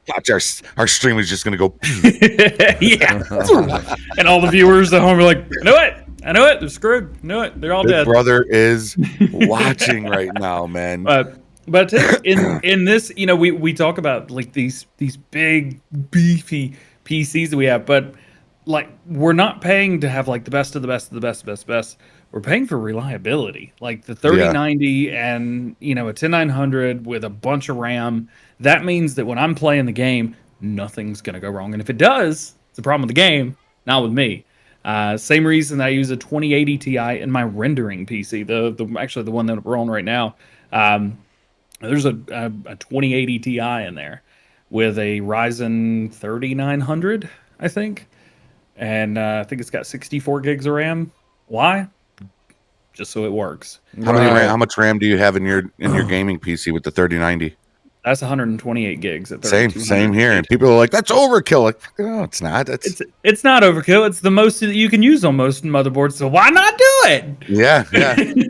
Watch our stream is just gonna go. Yeah. And all the viewers at home are like, I know it. I know it. They're screwed. I know it. They're all Big dead. brother is watching right now, man. But in this, you know, we talk about like these big beefy PCs that we have, but like we're not paying to have like the best of the best of the best of the best. We're paying for reliability, like the 3090 and you know a 10900 with a bunch of RAM. That means that when I'm playing the game, nothing's gonna go wrong, and if it does, it's a problem with the game, not with me. Same reason I use a 2080 Ti in my rendering PC, actually the one that we're on right now. There's a 2080 Ti in there with a Ryzen 3900, I think, and I think it's got 64 gigs of RAM. Why? Just so it works. How much RAM do you have in your gaming PC with the 3090? That's 128 gigs at Same here. And people are like, "That's overkill." Like, no, it's not. It's not overkill. It's the most that you can use on most motherboards. So why not do it? Yeah.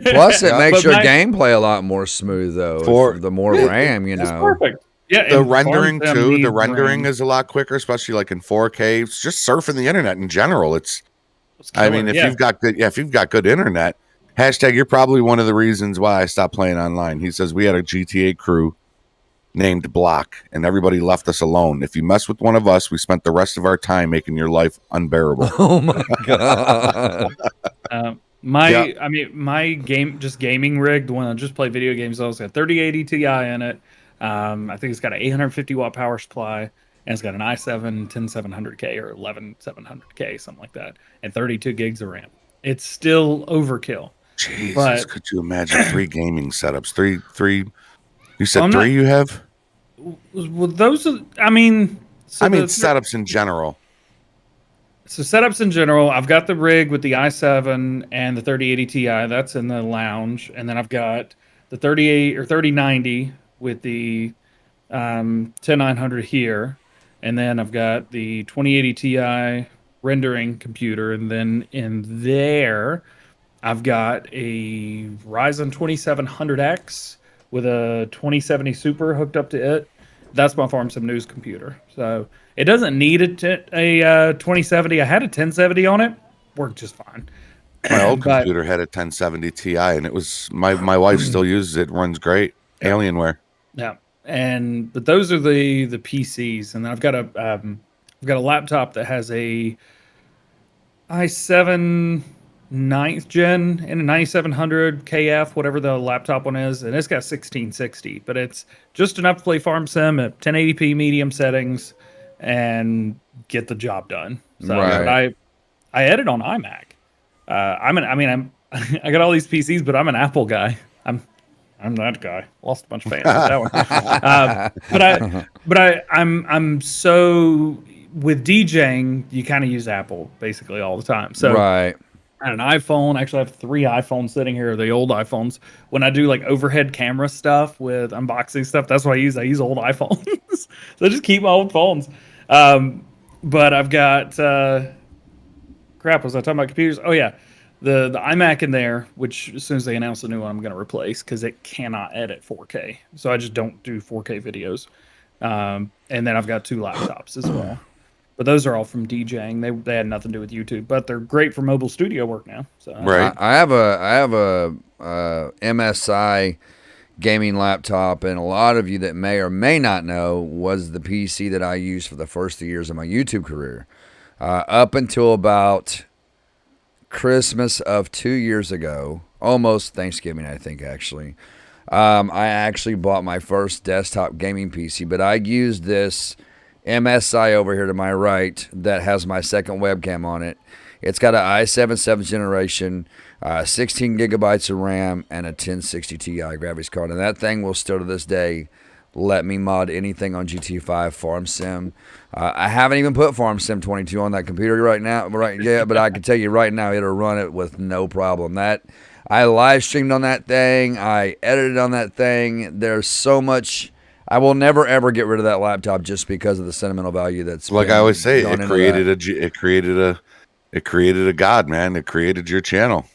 Plus, it makes But your my- gameplay a lot more smooth, though. For- the more RAM, you It's know. perfect. Yeah, The and rendering Farm Sim too. The needs rendering RAM. is a lot quicker, especially like in 4K. It's just surfing the internet in general. It's I mean, killer. if Yeah. you've got good internet, hashtag you're probably one of the reasons why I stopped playing online. He says we had a GTA crew named Block, and everybody left us alone. If you mess with one of us, we spent the rest of our time making your life unbearable. Oh my god. My gaming rig, the one I just play video games, also got 3080 Ti in it. I think it's got an 850 watt power supply, and it's got an i7 10700K or 11700K, something like that, and 32 gigs of RAM. It's still overkill. Jesus, But- could you imagine 3 gaming setups? Three. You said I'm 3 not- you have? Well, those are, I mean, Setups in general. So setups in general, I've got the rig with the i7 and the 3080 Ti. That's in the lounge, and then I've got the 38 or 3090 with the 10900 here, and then I've got the 2080 Ti rendering computer, and then in there, I've got a Ryzen 2700X with a 2070 Super hooked up to it. That's my Farm Sim News computer. So it doesn't need a 2070. I had a 1070 on it. Worked just fine. My old But- computer had a 1070 Ti, and it was my wife still uses it. Runs great. Alienware. Yeah. But those are the PCs, and then I've got a laptop that has a i7 9th gen and a 9700 KF, whatever the laptop one is, and it's got 1660, but it's just enough to play Farm Sim at 1080p medium settings and get the job done. So Right. I edit on iMac. I got all these PCs, but I'm an Apple guy. I'm that guy. Lost a bunch of fans with that one. But I'm so with DJing, you kind of use Apple basically all the time. So Right. I had an iPhone. Actually, I have 3 iPhones sitting here, the old iPhones. When I do like overhead camera stuff with unboxing stuff, that's what I use. I use old iPhones. So I just keep my old phones. But I've got crap. Was I talking about computers? Oh yeah, the iMac in there. Which as soon as they announce the new one, I'm going to replace because it cannot edit 4K. So I just don't do 4K videos. And then I've got 2 laptops as well. But those are all from DJing. They had nothing to do with YouTube, but they're great for mobile studio work now. So Right. I have a MSI gaming laptop, and a lot of you that may or may not know was the PC that I used for the first 3 years of my YouTube career, up until about Christmas of 2 years ago, almost Thanksgiving, I think actually. I actually bought my first desktop gaming PC, but I used this MSI over here to my right that has my second webcam on it. It's got an i7 7th generation, 16 gigabytes of RAM, and a 1060 Ti graphics card. And that thing will still to this day let me mod anything on GT5 Farm Sim. I haven't even put Farm Sim 22 on that computer right yet, but I can tell you right now it'll run it with no problem. That I live streamed on that thing. I edited on that thing. There's so much. I will never ever get rid of that laptop just because of the sentimental value that's like I always say. gone It into created that. it created a god, man. It created your channel.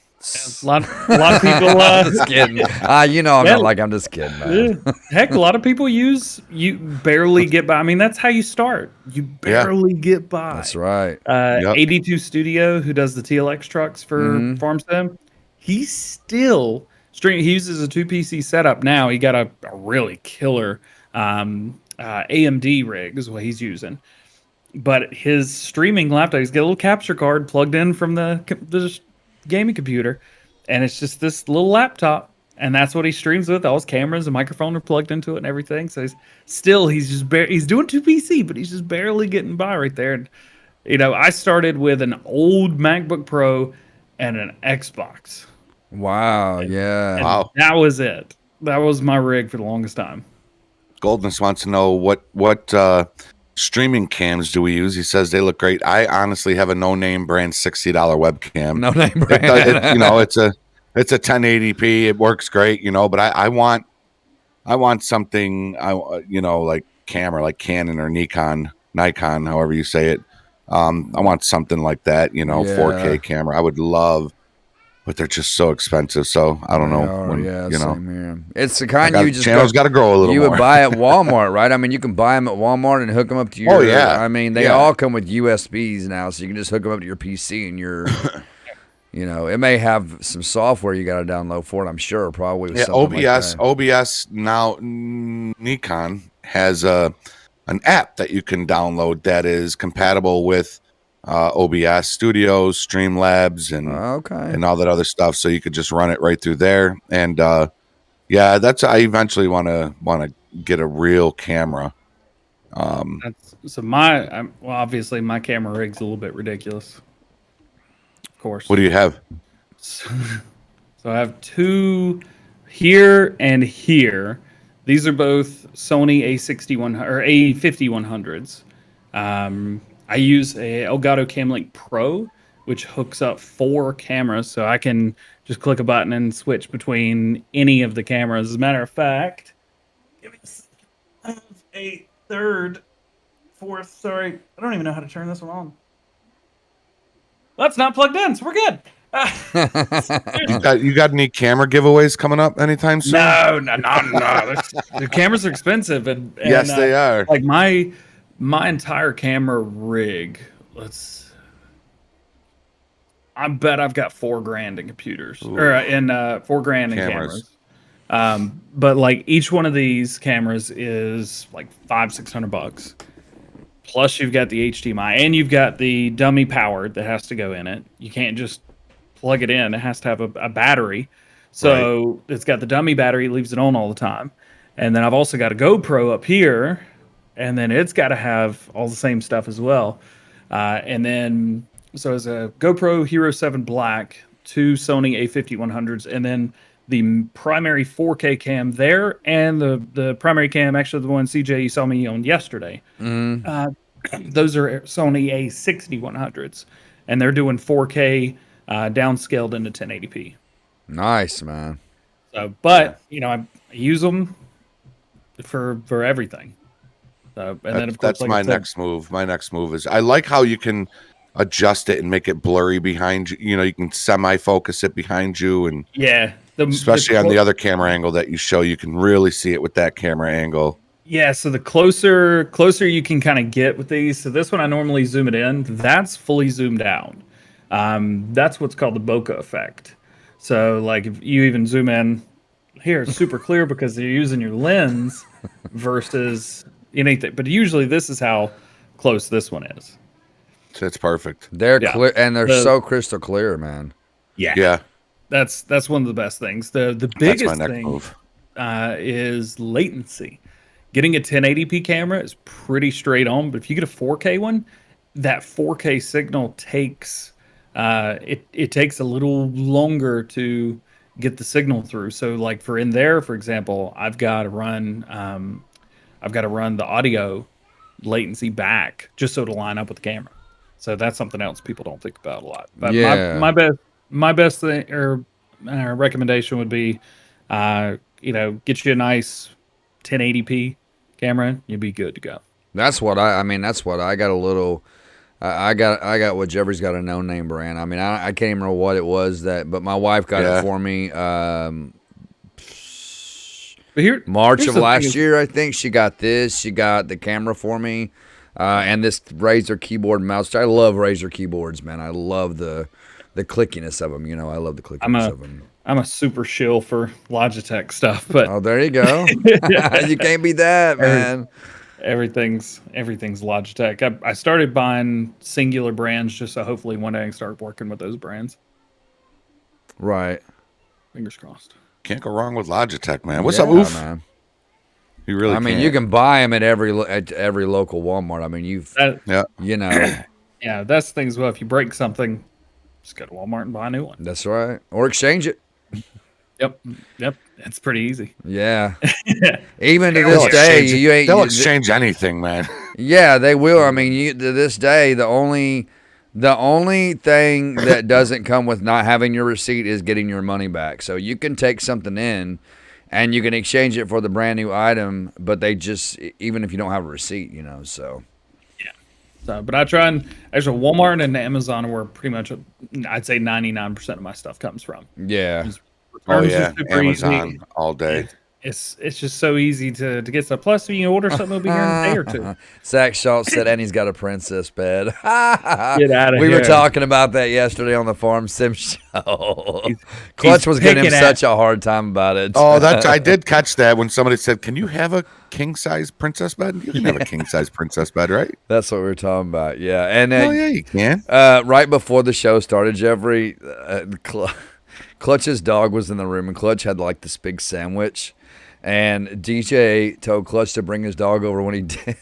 A lot of people. Just kidding. You know I'm Yeah. not like I'm just kidding, man. Heck, a lot of people you barely get by. I mean, that's how you start. You barely get by. That's right. Yep. 82 Studio, who does the TLX trucks for Farm Sim, he still he uses a 2 PC setup now. He got a really killer AMD rig is what he's using. But his streaming laptop, he's got a little capture card plugged in from the gaming computer, and it's just this little laptop, and that's what he streams with. All his cameras and microphone are plugged into it and everything. So he's just he's doing 2 PC, but he's just barely getting by right there. And you know, I started with an old MacBook Pro and an Xbox. Wow. Yeah. And Wow. that was it. That was my rig for the longest time. Goldness wants to know what streaming cams do we use. He says they look great. I honestly have a no-name brand $60 webcam. No name brand. You know, it's a 1080p. It works great, you know. But I want something. Like camera, like Canon or Nikon, however you say it. I want something like that, you know, Yeah. 4K camera. I would love, but they're just so expensive. So I don't know. Same here. It's the kind you just channel's got to grow a little you more. would buy at Walmart, right? I mean, you can buy them at Walmart and hook them up to your. Oh, yeah. I mean, they Yeah. all come with USBs now, so you can just hook them up to your PC and your. You know, it may have some software you got to download for it. I'm sure, probably. With Yeah, something OBS. Like that. OBS now. Nikon has an app that you can download that is compatible with OBS Studios, Streamlabs, and all that other stuff. So you could just run it right through there. And I eventually want to get a real camera. Obviously my camera rig's a little bit ridiculous. Of course. What do you have? So I have 2 here and here. These are both Sony A61 or A5100s. I use a Elgato Camlink Pro, which hooks up 4 cameras, so I can just click a button and switch between any of the cameras. As a matter of fact, give me a second. I have a third, fourth. Sorry, I don't even know how to turn this one on. Well, that's not plugged in, so we're good. You got any camera giveaways coming up anytime soon? No. The cameras are expensive, and Yes, they are. Like my entire camera rig. I bet I've got $4,000 in computers or in $4,000 in Cameras. cameras. But like each one of these cameras is like $500-600. Plus you've got the HDMI and you've got the dummy power that has to go in it. You can't just plug it in. It has to have a battery. So It's got the dummy battery, it leaves it on all the time. And then I've also got a GoPro up here, and then it's got to have all the same stuff as well. And then, so as a GoPro Hero 7 Black, 2 Sony A5100s, and then the primary 4K cam there, and the primary cam, actually the one CJ you saw me on yesterday. Those are Sony A6100s, and they're doing 4K downscaled into 1080p. Nice, man. So, but you know, I use them for everything. So, and then of course, That's like my I said, next move. My next move is I like how you can adjust it and make it blurry behind you. You know, you can semi-focus it behind you, and yeah, especially on the other camera angle that you show, you can really see it with that camera angle. Yeah, so the closer you can kind of get with these. So this one I normally zoom it in. That's fully zoomed out. That's what's called the bokeh effect. So like if you even zoom in here, it's super clear because you're using your lens versus anything. But usually this is how close this one is. So it's perfect. They're Yeah. clear and they're so crystal clear, man. Yeah, That's one of the best things. The that's biggest my next thing move. is latency. Getting a 1080p camera is pretty straight on, but if you get a 4K one, that 4K signal takes it takes a little longer to get the signal through. So like for in there, for example, I've got to run I've got to run the audio latency back just so it'll line up with the camera. So that's something else people don't think about a lot. But Yeah. my best thing or recommendation would be, get you a nice 1080p camera. You'll be good to go. That's what that's what I got a little. I got what Jeffrey's got, a no-name brand. I mean, I can't even remember what it was but my wife got it for me. But March of last year, I think she got this. She got the camera for me, and this Razer keyboard and mouse. I love Razer keyboards, man. I love the clickiness of them. I love the clickiness of them. I'm a super shill for Logitech stuff, but oh, there you go. You can't beat that, man. Everything's Logitech. I started buying singular brands just so hopefully one day I can start working with those brands. Right. Fingers crossed. Can't go wrong with Logitech, man. What's up, Oof? Man. You really? I mean, you can buy them at every local Walmart. I mean, Yeah, that's the thing as well. If you break something, just go to Walmart and buy a new one. That's right. Or exchange it. Yep. It's pretty easy. Yeah. Even to this day, they'll exchange anything, man. Yeah, they will. I mean, to this day, the only thing that doesn't come with not having your receipt is getting your money back. So you can take something in, and you can exchange it for the brand new item, but they just, even if you don't have a receipt, so. Yeah. So, but I try and actually Walmart and Amazon are where pretty much I'd say 99% of my stuff comes from. Yeah. Oh yeah, Amazon all day. It's just so easy to get stuff. Plus, you can order something, it'll be here in a day or two. Zach Schultz said, and he's got a princess bed. Get out of here. We were talking about that yesterday on the Farm Sim show. Clutch was giving him such a hard time about it. Oh, I did catch that when somebody said, "Can you have a king size princess bed?" You can have a king size princess bed, right? That's what we were talking about. Yeah, and yeah, you can. Right before the show started, Jeffrey, Clutch's dog was in the room, and Clutch had like this big sandwich. And DJ told Clutch to bring his dog over. When he did,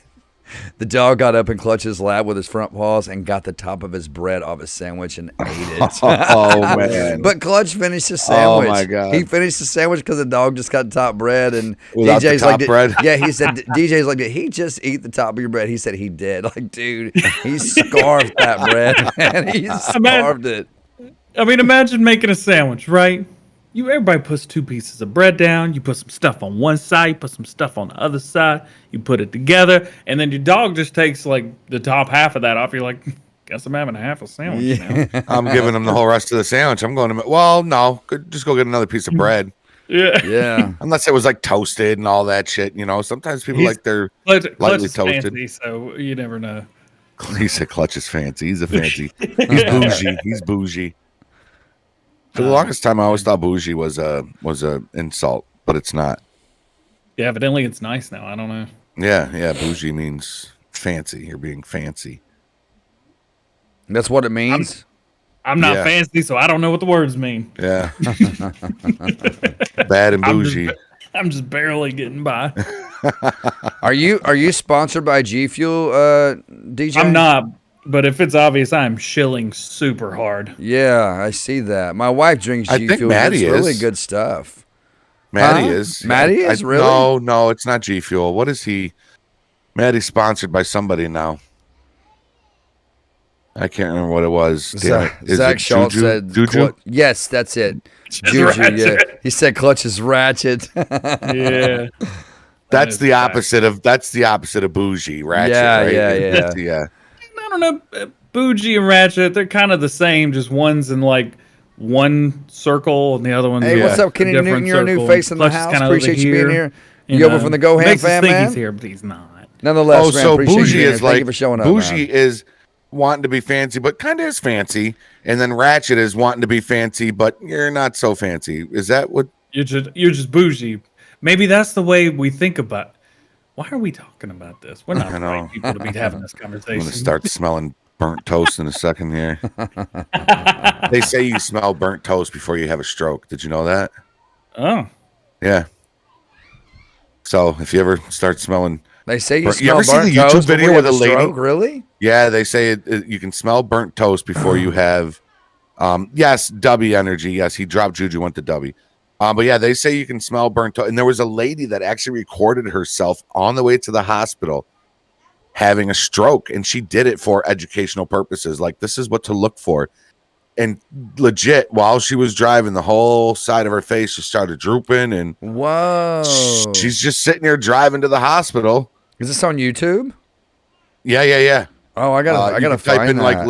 the dog got up in Clutch's lap with his front paws and got the top of his bread off his sandwich and ate it. Oh, man. But Clutch finished his sandwich. Oh, my God. He finished the sandwich because the dog just got top bread. And without DJ's the top bread? Yeah, he said, DJ's like, did he just eat the top of your bread? He said he did. Like, dude, he scarfed that bread, man. He scarfed it. I mean, imagine making a sandwich, right? Everybody puts two pieces of bread down. You put some stuff on one side, you put some stuff on the other side. You put it together, and then your dog just takes like the top half of that off. You're like, guess I'm having a half a sandwich now. I'm giving him the whole rest of the sandwich. I'm going to. Well, no, just go get another piece of bread. Yeah. Unless it was like toasted and all that shit. Sometimes people like their lightly toasted. Fancy, so you never know. He said Clutch is fancy. He's a fancy. He's bougie. He's bougie. For the longest time, I always thought bougie was a insult, but it's not. Yeah, evidently it's nice now. I don't know. Yeah. Bougie means fancy. You're being fancy. That's what it means. I'm not fancy, so I don't know what the words mean. Yeah. Bad and bougie. I'm just barely getting by. Are you sponsored by G Fuel, DJ? I'm not. But if it's obvious, I'm shilling super hard. Yeah, I see that. My wife drinks G Fuel. Maddie it's really good stuff. Maddie is. Maddie is really? No, it's not G Fuel. What is he? Maddie's sponsored by somebody now. I can't remember what it was. Zach Schultz said Juju? Yes, that's it. Juju, yeah. He said Clutch is ratchet. Yeah. That's the opposite of bougie, ratchet. Yeah, yeah. I don't know, bougie and ratchet, they're kind of the same, just one's in like one circle and the other one's what's up, Kenny Newton? You're a new face in the house. Appreciate you being here. You over from the GoHam fam, man? He's here, but he's not. Nonetheless, man, so appreciate bougie you is like, thank you for showing up, bougie man. is wanting to be fancy, but kind of is fancy, and then ratchet is wanting to be fancy, but you're not so fancy. Is that what? You're just bougie. Maybe that's the way we think about it. Why are we talking about this? We're not the right people to be having this conversation. I'm going to start smelling burnt toast in a second here. They say you smell burnt toast before you have a stroke. Did you know that? Oh. Yeah. So if you ever start smelling... They say you you smell ever see burnt the YouTube toast video before with you a have lady? stroke? Really? Yeah, they say you can smell burnt toast before you have... yes, Dubby energy. Yes, he dropped Juju, went to Dubby. But yeah, they say you can smell burnt toast. And there was a lady that actually recorded herself on the way to the hospital having a stroke, and she did it for educational purposes. Like, this is what to look for. And legit, while she was driving, the whole side of her face just started drooping, and Whoa. she's just sitting here driving to the hospital. Is this on YouTube? Yeah. Oh, I gotta You can find type in that.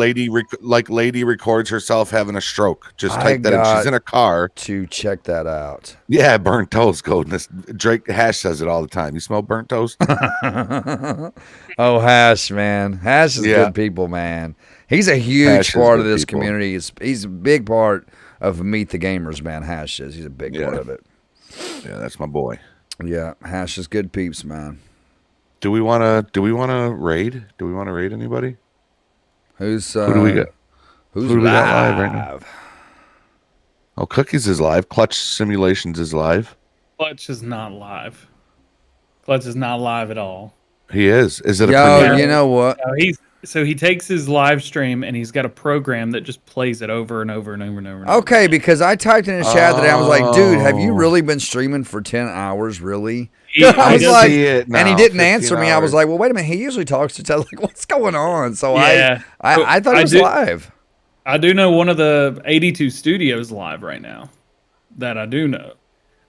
like lady records herself having a stroke. Just type that in. She's in a car. To check that out. Yeah, burnt toast. Goodness, Drake Hash says it all the time. You smell burnt toast? Oh, Hash, man. Hash is good people, man. He's a huge part of this community. He's a big part of Meet the Gamers, man. Hash is. He's a big part of it. Yeah, that's my boy. Yeah, Hash is good peeps, man. Do we want to raid? Do we want to raid anybody? Who do we got? Who's Who do we live? got live right now? Oh, Cookies is live. Clutch Simulations is live. Clutch is not live. Clutch is not live at all. He is. Is it a premiere? You know what? So he takes his live stream and he's got a program that just plays it over and over and over and over. And okay, over. because I typed in a chat today. I was like, dude, have you really been streaming for 10 hours? Really? I was like, and he didn't answer me. I was like, well, wait a minute. He usually talks to. I was like, what's going on? So I thought it was live. I do know one of the 82 studios live right now. That I do know.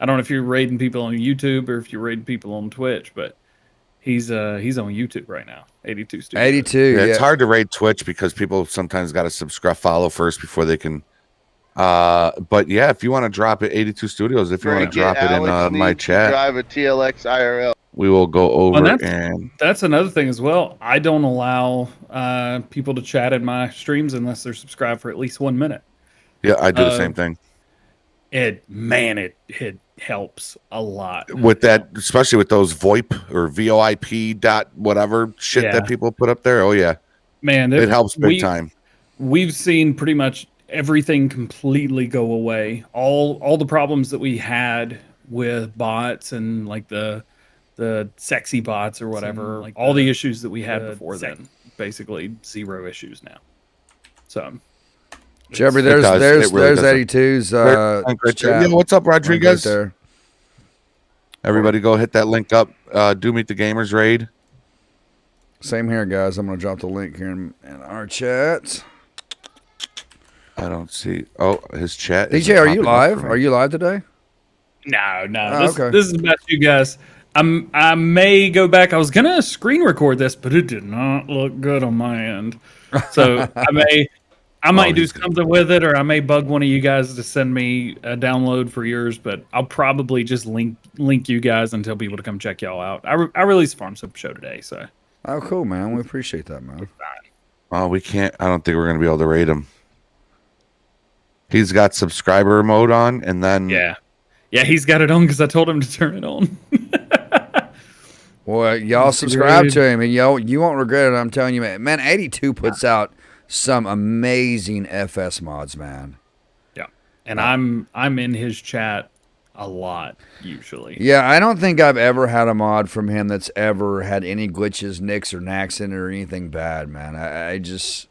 I don't know if you're raiding people on YouTube or if you're raiding people on Twitch, but he's on YouTube right now. 82 studios. 82. Yeah, it's hard to raid Twitch because people sometimes got to subscribe, follow first before they can. But yeah, if you want to drop it, 82 Studios. If you want to drop it in my chat, drive a TLX IRL. we will go over that's another thing as well. I don't allow people to chat in my streams unless they're subscribed for at least 1 minute. Yeah, I do the same thing. It helps a lot with that, especially with those VoIP or VoIP dot whatever shit that people put up there. Oh yeah, man, it helps big time. We've seen pretty much everything completely go away. All the problems that we had with bots and like the sexy bots or whatever, like all the issues that we had before then, basically zero issues now. So. Jeffrey, there's 82's chat. Yeah, what's up, Rodriguez? Right there. Everybody go hit that link up. Do Meet the Gamers raid. Same here, guys. I'm going to drop the link here in our chat. I don't see. Oh, his chat. DJ, are you live? Are you live today? No. Okay. This is about you guys. I may go back. I was going to screen record this, but it did not look good on my end. So I might do something with it, or I may bug one of you guys to send me a download for yours, but I'll probably just link you guys and tell people to come check y'all out. I released a Farm Simple show today, so. Oh, cool, man. We appreciate that, man. Oh, we can't. I don't think we're going to be able to rate him. He's got subscriber mode on, and then. Yeah, he's got it on because I told him to turn it on. Well, y'all subscribe to him, and you won't regret it. I'm telling you, man. 82 puts out some amazing FS mods, man. Yeah, and I'm in his chat a lot usually. Yeah, I don't think I've ever had a mod from him that's ever had any glitches, nicks, or knacks in it or anything bad, man. I just.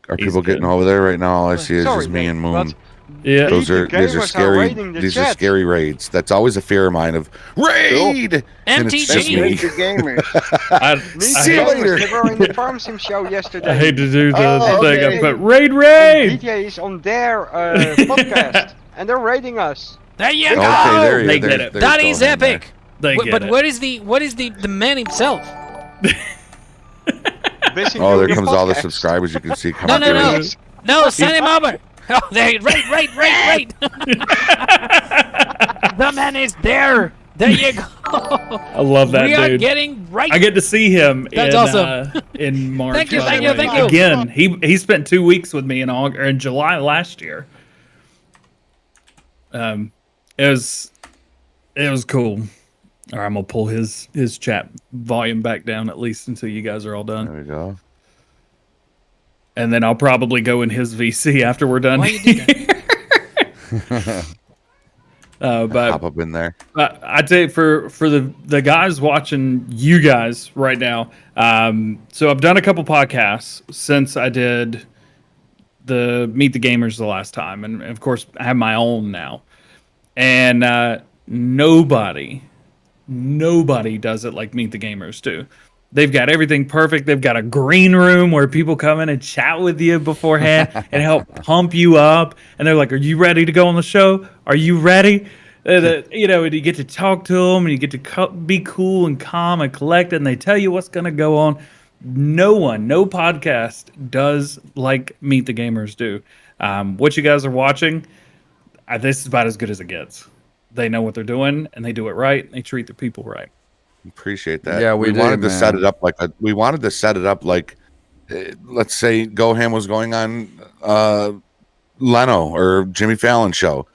Are people getting over there right now? All I see is just me and Moon. Yeah, these are scary. These are scary raids. That's always a fear of mine. Of raid. And it's just me. See you later. They were in the Farm Sim show yesterday. I hate to do the thing. I put raid. DJ is on their podcast, and they're raiding us. There you go. Okay, there you They go. get it. That is epic. But what is the man himself? Oh, there comes all the subscribers you can see coming. No, send him over. Oh, there, right. The man is there. There you go. I love that, dude. We are getting right. I get to see him. That's awesome. In March. Thank you. Again, he spent 2 weeks with me in July last year. It was cool. All right, I'm gonna pull his chat volume back down at least until you guys are all done. There we go. And then I'll probably go in his VC after we're done. Why you do that? But Pop up in there. I'd say for the guys watching you guys right now, so I've done a couple podcasts since I did the Meet the Gamers the last time, and of course I have my own now, and nobody does it like Meet the Gamers do. They've got everything perfect. They've got a green room where people come in and chat with you beforehand and help pump you up. And they're like, "Are you ready to go on the show? Are you ready?" And you get to talk to them, and you get to be cool and calm and collected, and they tell you what's going to go on. No podcast does like Meet the Gamers do. What you guys are watching, this is about as good as it gets. They know what they're doing, and they do it right. And they treat the people right. Appreciate that. Yeah, we wanted to set it up like let's say GoHam was going on Leno or Jimmy Fallon show.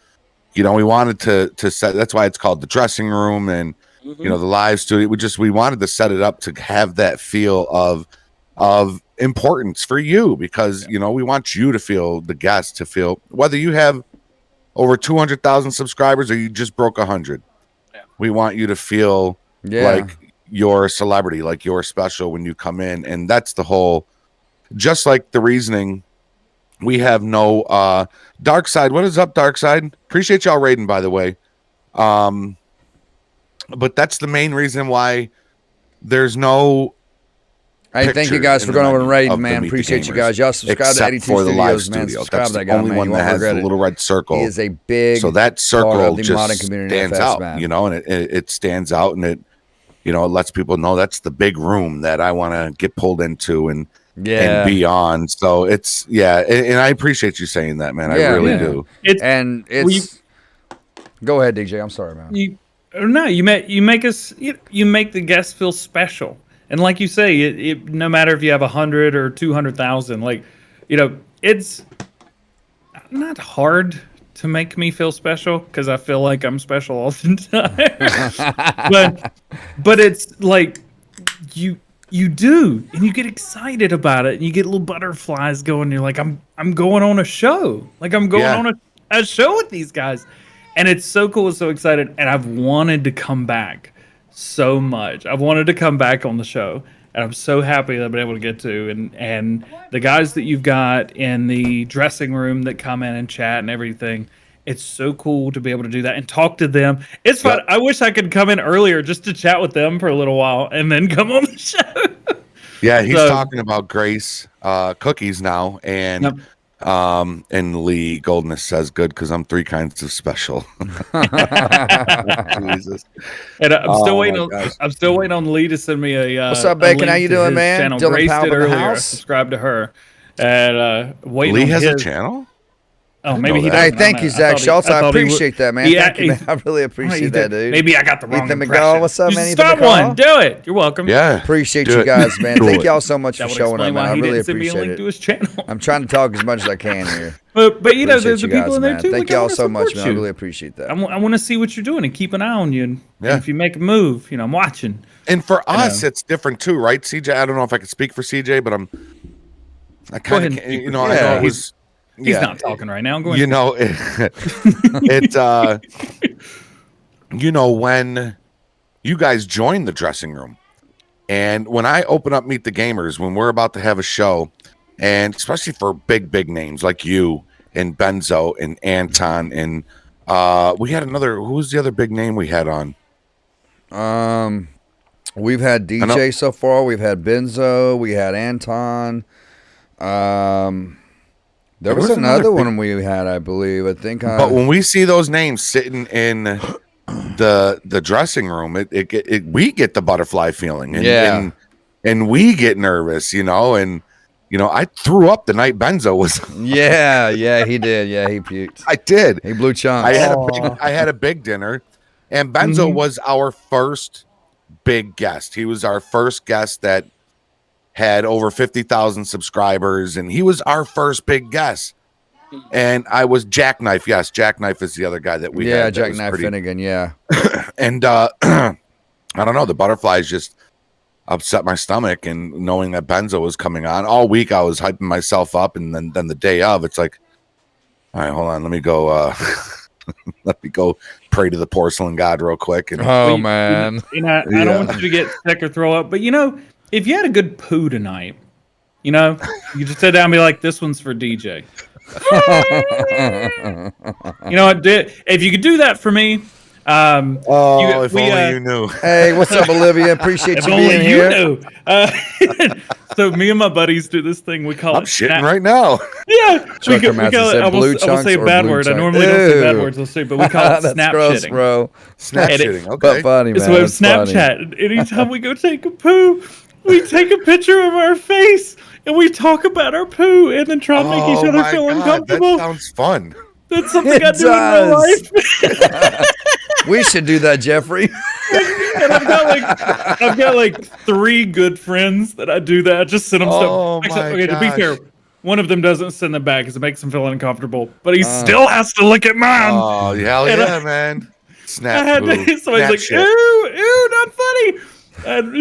We wanted to set. That's why it's called the dressing room and the live studio. We wanted to set it up to have that feel of importance for you, because we want you to feel, the guests to feel, whether you have over 200,000 subscribers or you just broke 100. Yeah. We want you to feel like you're a celebrity, like you're special when you come in. And that's the whole, just like the reasoning. We have no Dark Side. What is up, Dark Side? Appreciate y'all raiding, by the way. But that's the main reason why there's no. Hey, thank you guys for going over and raiding, man. Appreciate you guys. Y'all subscribe to 82 Studios, man. Subscribe to that guy, only man. one that has the little red circle. He is a big, so that circle just modding community stands out, man. And it stands out, and it lets people know that's the big room that I want to get pulled into and beyond. So it's and I appreciate you saying that, man. I really do. Go ahead, DJ. I'm sorry, man. You make the guests feel special. And like you say, it no matter if you have 100 or 200,000, it's not hard to make me feel special, because I feel like I'm special all the time. but it's like you do, and you get excited about it, and you get little butterflies going. And you're like, I'm going on a show, like I'm going on a show with these guys, and it's so cool, and so excited, and I've wanted to come back so much. I've wanted to come back on the show, and I'm so happy that I've been able to get to. And the guys that you've got in the dressing room that come in and chat and everything, it's so cool to be able to do that and talk to them. It's fun. I wish I could come in earlier just to chat with them for a little while and then come on the show. Yeah, he's talking about Grace cookies now, and and Lee Goldness says good, because I'm 3 kinds of special. Jesus. And I'm still waiting on Lee to send me a what's up, Bacon? How you doing, man? Dylan Grace did earlier. I subscribed to her, and waiting. Lee on has a channel. Oh, maybe he does. Hey, thank you, Zach Schultz. I appreciate that, man. Thank you, man. I really appreciate that, dude. Maybe I got the wrong Ethan impression. McGall, what's up, man? Start one. Do it. You're welcome. Yeah. Appreciate you guys, man. Thank y'all so much for showing up, man. I really appreciate it. To his channel. I'm trying to talk as much as I can here. But there's the people in there too. Thank y'all so much, man. I really appreciate that. I want to see what you're doing and keep an eye on you. And if you make a move, I'm watching. And for us, it's different too, right, CJ? I don't know if I can speak for CJ, but I kind of, I know it was. He's not talking right now. I'm going. When you guys join the dressing room, and when I open up Meet the Gamers, when we're about to have a show, and especially for big names like you and Benzo and Anton, and we had another. Who was the other big name we had on? We've had DJ so far. We've had Benzo. We had Anton. There was another one we had, I believe. I think. But when we see those names sitting in the dressing room, we get the butterfly feeling, and we get nervous, and I threw up the night Benzo was. Yeah, he did. Yeah, he puked. I did. He blew chunks. I had a big dinner, and Benzo was our first big guest. He was our first guest that had over 50,000 subscribers, and he was our first big guest. And I was Jackknife. Yes, Jackknife is the other guy that we had. Yeah, Jackknife Finnegan, yeah. And I don't know, the butterflies just upset my stomach, and knowing that Benzo was coming on all week, I was hyping myself up, and then the day of, it's like, all right, hold on, let me go let me go pray to the porcelain god real quick. And man. I don't want you to get sick or throw up, but if you had a good poo tonight, You know, you just sit down and be like, "This one's for DJ." You know what? If you could do that for me, if only you knew. Hey, what's up, Olivia? Appreciate if you only being you here. knew. So me and my buddies do this thing. We call I'm it shitting right now. Yeah, Trucker Master said I blue will say a chunks or bad blue word. I chunks? normally don't say bad Ew. words. I'll say, but we call it That's snap gross, shitting. bro. Snap And shitting. But Okay. funny, It's man. with It's funny. Snapchat. Anytime we go take a poo, we take a picture of our face and we talk about our poo and then try to make each other feel uncomfortable. That sounds fun. That's something It I do in real does. life. We should do that, Jeffrey. And I've got like 3 good friends that I do that. Just send them Oh, stuff. my Okay, to be gosh. fair, one of them doesn't send them back because it makes him feel uncomfortable, but he still has to look at mine. Oh, hell And yeah, man. I Snap had poo. to, somebody's Snap like, shit. ew, not funny. And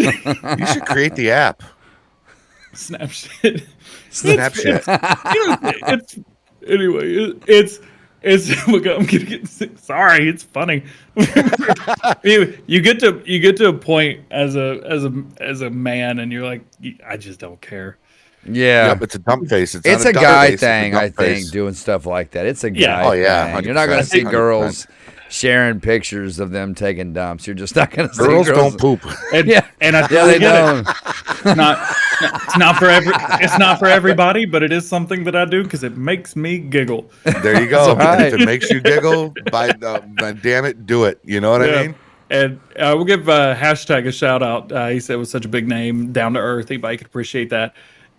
You should create the app. snap shit. Snap shit. It's anyway. It's I'm gonna get sick. Sorry, it's funny. you get to a point as a man, and you're like, I just don't care. Yeah. Yep, it's a dump face. It's not a dump guy face, it's a thing, dump I think, face. doing stuff like that. It's a guy Yeah. Oh, yeah, thing. You're not going to 100%, see 100%. girls sharing pictures of them taking dumps. You're just not going to see Girls girls. don't poop. And, Yeah. and I Yeah, totally they get don't. it. It's not for everybody, but it is something that I do because it makes me giggle. There you go. That's right. If it makes you giggle, by damn it, do it. You know what I mean? And we'll give hashtag a shout out. He said it was such a big name, down to earth. Anybody could appreciate that.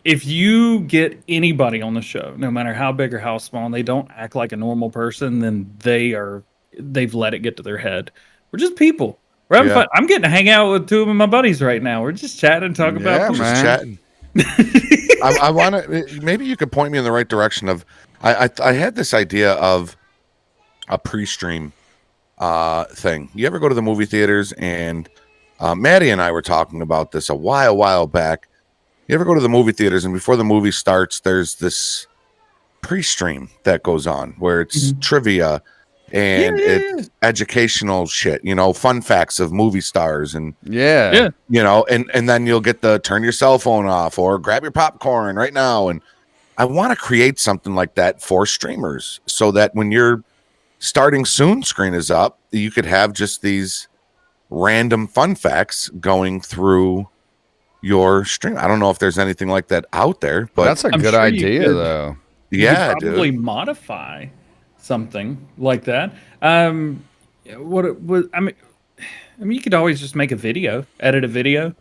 If you get anybody on the show, no matter how big or how small, and they don't act like a normal person, then they've let it get to their head. We're just people. We're having fun. I'm getting to hang out with 2 of my buddies right now. We're just chatting and talking about man. Just chatting. I want to. Maybe you could point me in the right direction of. I had this idea of a pre-stream thing. You ever go to the movie theaters? And Maddie and I were talking about this a while back. You ever go to the movie theaters and before the movie starts, there's this pre-stream that goes on where it's trivia and it's educational shit, fun facts of movie stars and Yeah. and then you'll get the turn your cell phone off or grab your popcorn right now. And I want to create something like that for streamers so that when your starting soon screen is up, you could have just these random fun facts going through your stream. I don't know if there's anything like that out there, but That's a I'm good sure you idea, could. though. You yeah, could probably dude. modify something like that. What I mean, you could always just make a video, edit a video,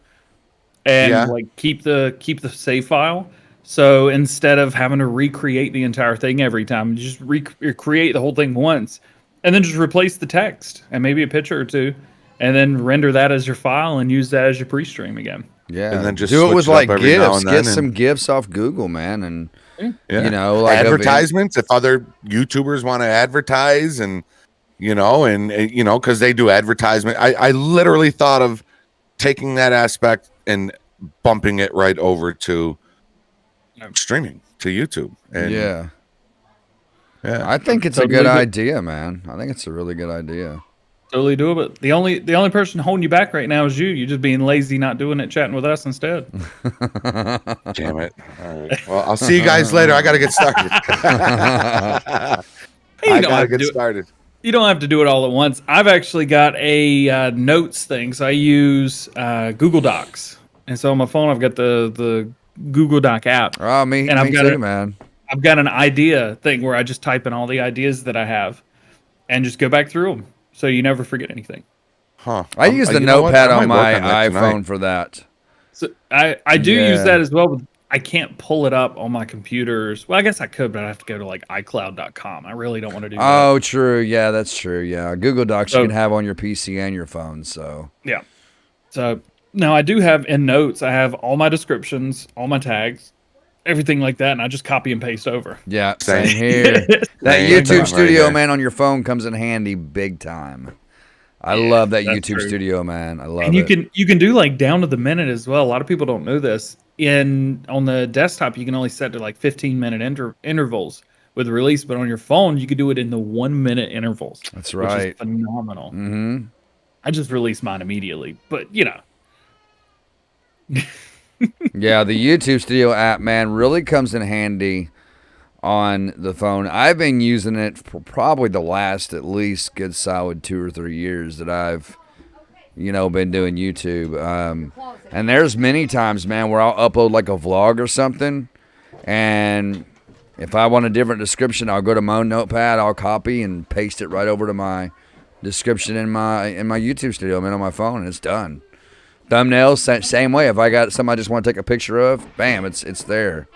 and like keep the save file. So instead of having to recreate the entire thing every time, you just recreate the whole thing once, and then just replace the text and maybe a picture or 2, and then render that as your file and use that as your pre-stream again. Yeah. And then just do it switch with it up like every now gifts. and Get then some gifts off Google, man. And, like advertisements. If other YouTubers want to advertise and, because they do advertisement. I literally thought of taking that aspect and bumping it right over to streaming to YouTube. And yeah. Yeah. I think it's Totally a good good. idea, man. I think it's a really good idea. Totally doable. The only person holding you back right now is you. You're just being lazy, not doing it, chatting with us instead. Damn it. All right. Well, I'll see you guys later. I got to get started. I got to get started. You don't have to do it all at once. I've actually got a notes thing. So I use Google Docs. And so on my phone, I've got the Google Doc app. Oh, me I've got too, man. I've got an idea thing where I just type in all the ideas that I have and just go back through them. So you never forget anything. Huh. I use the you know what? notepad I on might my work on that iPhone tonight. for that. So I do Yeah. use that as well, but I can't pull it up on my computers. Well, I guess I could, but I have to go to like iCloud.com. I really don't want to do that. Oh, true. Yeah, that's true. Yeah. Google Docs So- you can have on your PC and your phone. So, Yeah. So now I do have in notes, I have all my descriptions, all my tags, everything like that, and I just copy and paste over. yeah, Same. same here. That Same YouTube time right Studio, here. man, on your phone comes in handy big time. I love that that's YouTube true. Studio, man. I love And it. you can do like down to the minute as well. A lot of people don't know this. On the desktop, you can only set to like 15-minute intervals with release, but on your phone, you can do it in the 1-minute intervals. That's Which right. is phenomenal. Mm-hmm. I just released mine immediately, but Yeah, the YouTube Studio app, man, really comes in handy on the phone. I've been using it for probably the last at least good solid 2 or 3 years that I've, been doing YouTube. And there's many times, man, where I'll upload like a vlog or something, and if I want a different description, I'll go to my own notepad, I'll copy and paste it right over to my description in my YouTube Studio, man, on my phone, and it's done. Thumbnails, same way. If I got something I just want to take a picture of, bam, it's there.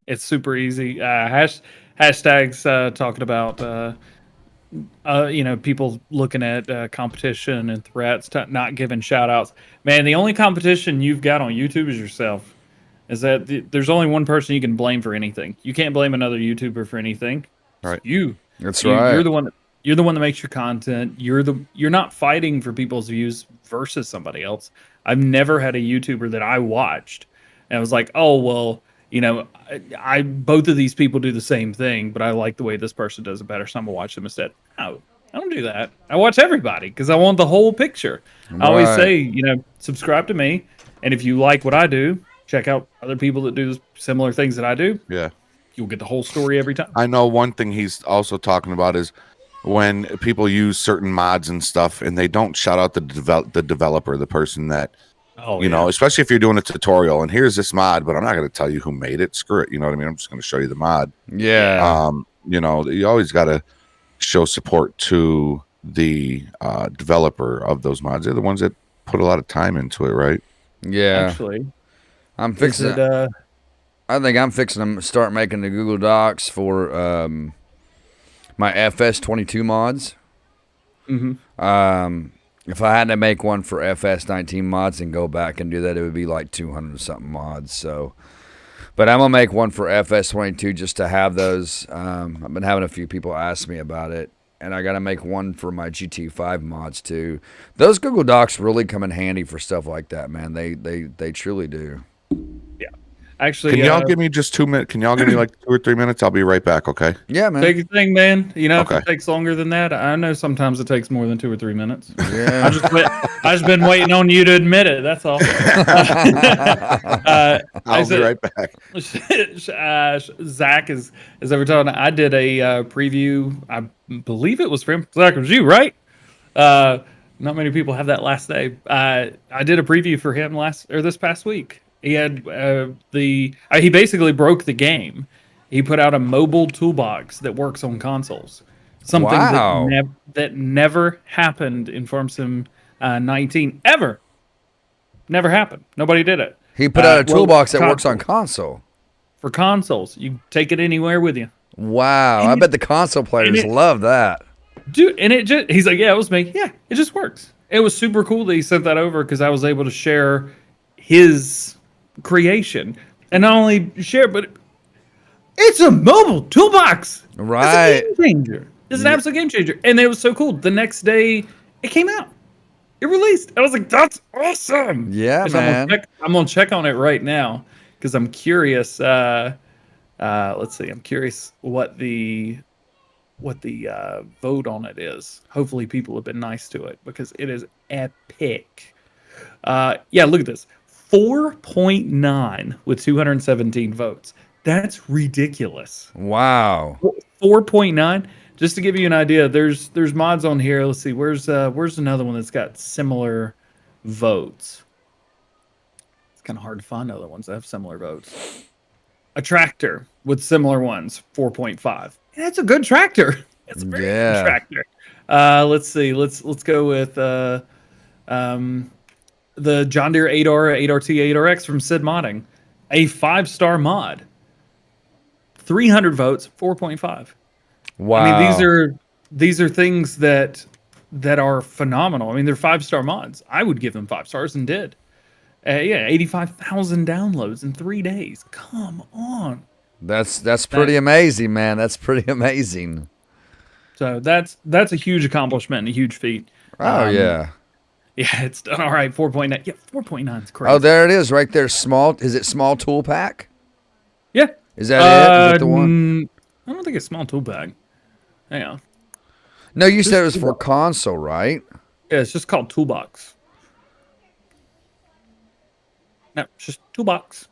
It's super easy. Hashtags talking about people looking at competition and threats, not giving shout outs. Man, the only competition you've got on YouTube is yourself. Is that there's only one person you can blame for anything. You can't blame another YouTuber for anything. Right. You. That's right. You're the one. You're the one that makes your content. You're not fighting for people's views versus somebody else. I've never had a YouTuber that I watched and I was like, oh well, I both of these people do the same thing, but I like the way this person does it better, so I'm gonna watch them instead. No, I don't do that. I watch everybody because I want the whole picture. I always say, subscribe to me, and if you like what I do, check out other people that do similar things that I do. Yeah, you'll get the whole story every time. I know one thing he's also talking about is when people use certain mods and stuff and they don't shout out the developer, the person that, especially if you're doing a tutorial and here's this mod, but I'm not going to tell you who made it. Screw it. You know what I mean? I'm just going to show you the mod. Yeah. You always got to show support to the developer of those mods. They're the ones that put a lot of time into it, right? Yeah. Actually, I'm fixing it. I think I'm fixing to start making the Google Docs for my FS22 mods. Mm-hmm. If I had to make one for FS19 mods and go back and do that, it would be like 200 something mods. So, but I'm gonna make one for FS22 just to have those. I've been having a few people ask me about it, and I gotta make one for my GT5 mods too. Those Google Docs really come in handy for stuff like that, man. They truly do. Actually, can y'all give me just 2 minutes? Can y'all give me like 2 or 3 minutes? I'll be right back. Okay. Yeah, man. Take your thing, man. Okay. If it takes longer than that, I know sometimes it takes more than 2 or 3 minutes. Yeah. I just been waiting on you to admit it. That's all. I'll be right back. Zach is ever telling. I did a preview. I believe it was for him. Zach, it was you, right? Not many people have that last name. I did a preview for him this past week. He had he basically broke the game. He put out a mobile toolbox that works on consoles. Something that never happened in Farm Sim 19 ever. Never happened. Nobody did it. He put out a toolbox that works on console. For consoles, you take it anywhere with you. Wow, I bet the console players love that. Dude, and he's like, yeah, it was me. Yeah, it just works. It was super cool that he sent that over because I was able to share his creation, and not only share, but it's a mobile toolbox. Right, it's a game changer. It's an absolute game changer, and it was so cool. The next day, it came out. It released. I was like, "That's awesome!" Yeah, man. I'm gonna check on it right now because I'm curious. Let's see. I'm curious what the vote on it is. Hopefully, people have been nice to it because it is epic. Yeah, look at this. 4.9 with 217 votes. That's ridiculous. Wow. 4.9. Just to give you an idea, there's mods on here. Let's see. Where's another one that's got similar votes? It's kind of hard to find other ones that have similar votes. A tractor with similar ones, 4.5. That's a good tractor. That's a very good tractor. Let's see. Let's go with the John Deere 8R, 8RT, 8RX from Sid Modding. A 5-star mod. 300 votes, 4.5. Wow. I mean, these are things that are phenomenal. I mean, they're 5-star mods. I would give them 5 stars and did. 85,000 downloads in 3 days. Come on. That's pretty amazing, man. That's pretty amazing. So that's a huge accomplishment and a huge feat. Oh, yeah. Yeah, it's done all right. 4.9. Yeah, 4.9 is crazy. Oh, there it is right there. Small. Is it small tool pack? Yeah. Is that it? Is that the one? I don't think it's small tool pack. Hang on. No, you said it was for console, right? Yeah, it's just called Toolbox. No, it's just toolbox.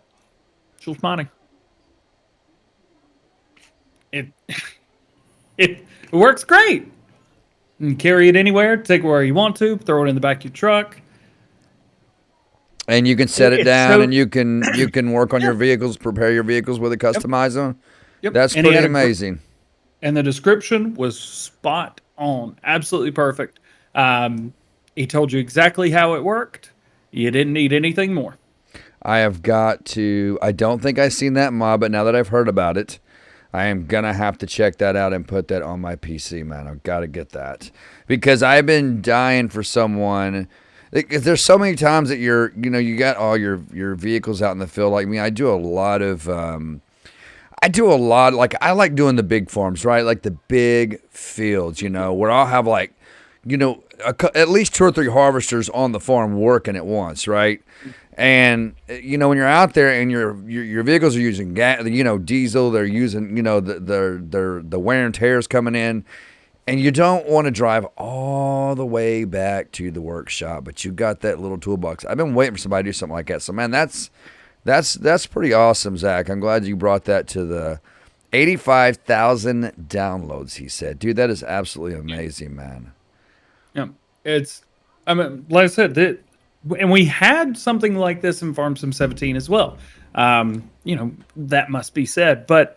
Just money. It it works great. You can carry it anywhere, take it where you want to, throw it in the back of your truck. And you can set it It's down, so- and you can work on your vehicles, prepare your vehicles with it, customize them. Yep. That's And he pretty had a gr- amazing. And the description was spot on, absolutely perfect. He told you exactly how it worked. You didn't need anything more. I have got to. I don't think I've seen that mod, but now that I've heard about it, I am gonna have to check that out and put that on my PC, man. I've got to get that because I've been dying for someone. There's so many times that you got all your vehicles out in the field. Like me, I do a lot. Like I like doing the big farms, right? Like the big fields, where I'll have like, at least 2 or 3 harvesters on the farm working at once, right? And when you're out there and your vehicles are using gas, diesel, they're using, the wear and tear is coming in, and you don't want to drive all the way back to the workshop, but you got that little toolbox. I've been waiting for somebody to do something like that. So man, that's pretty awesome, Zach. I'm glad you brought that to the 85,000 downloads. He said, dude, that is absolutely amazing, man. Yeah, like I said, and we had something like this in Farm Sim 17 as well. That must be said, but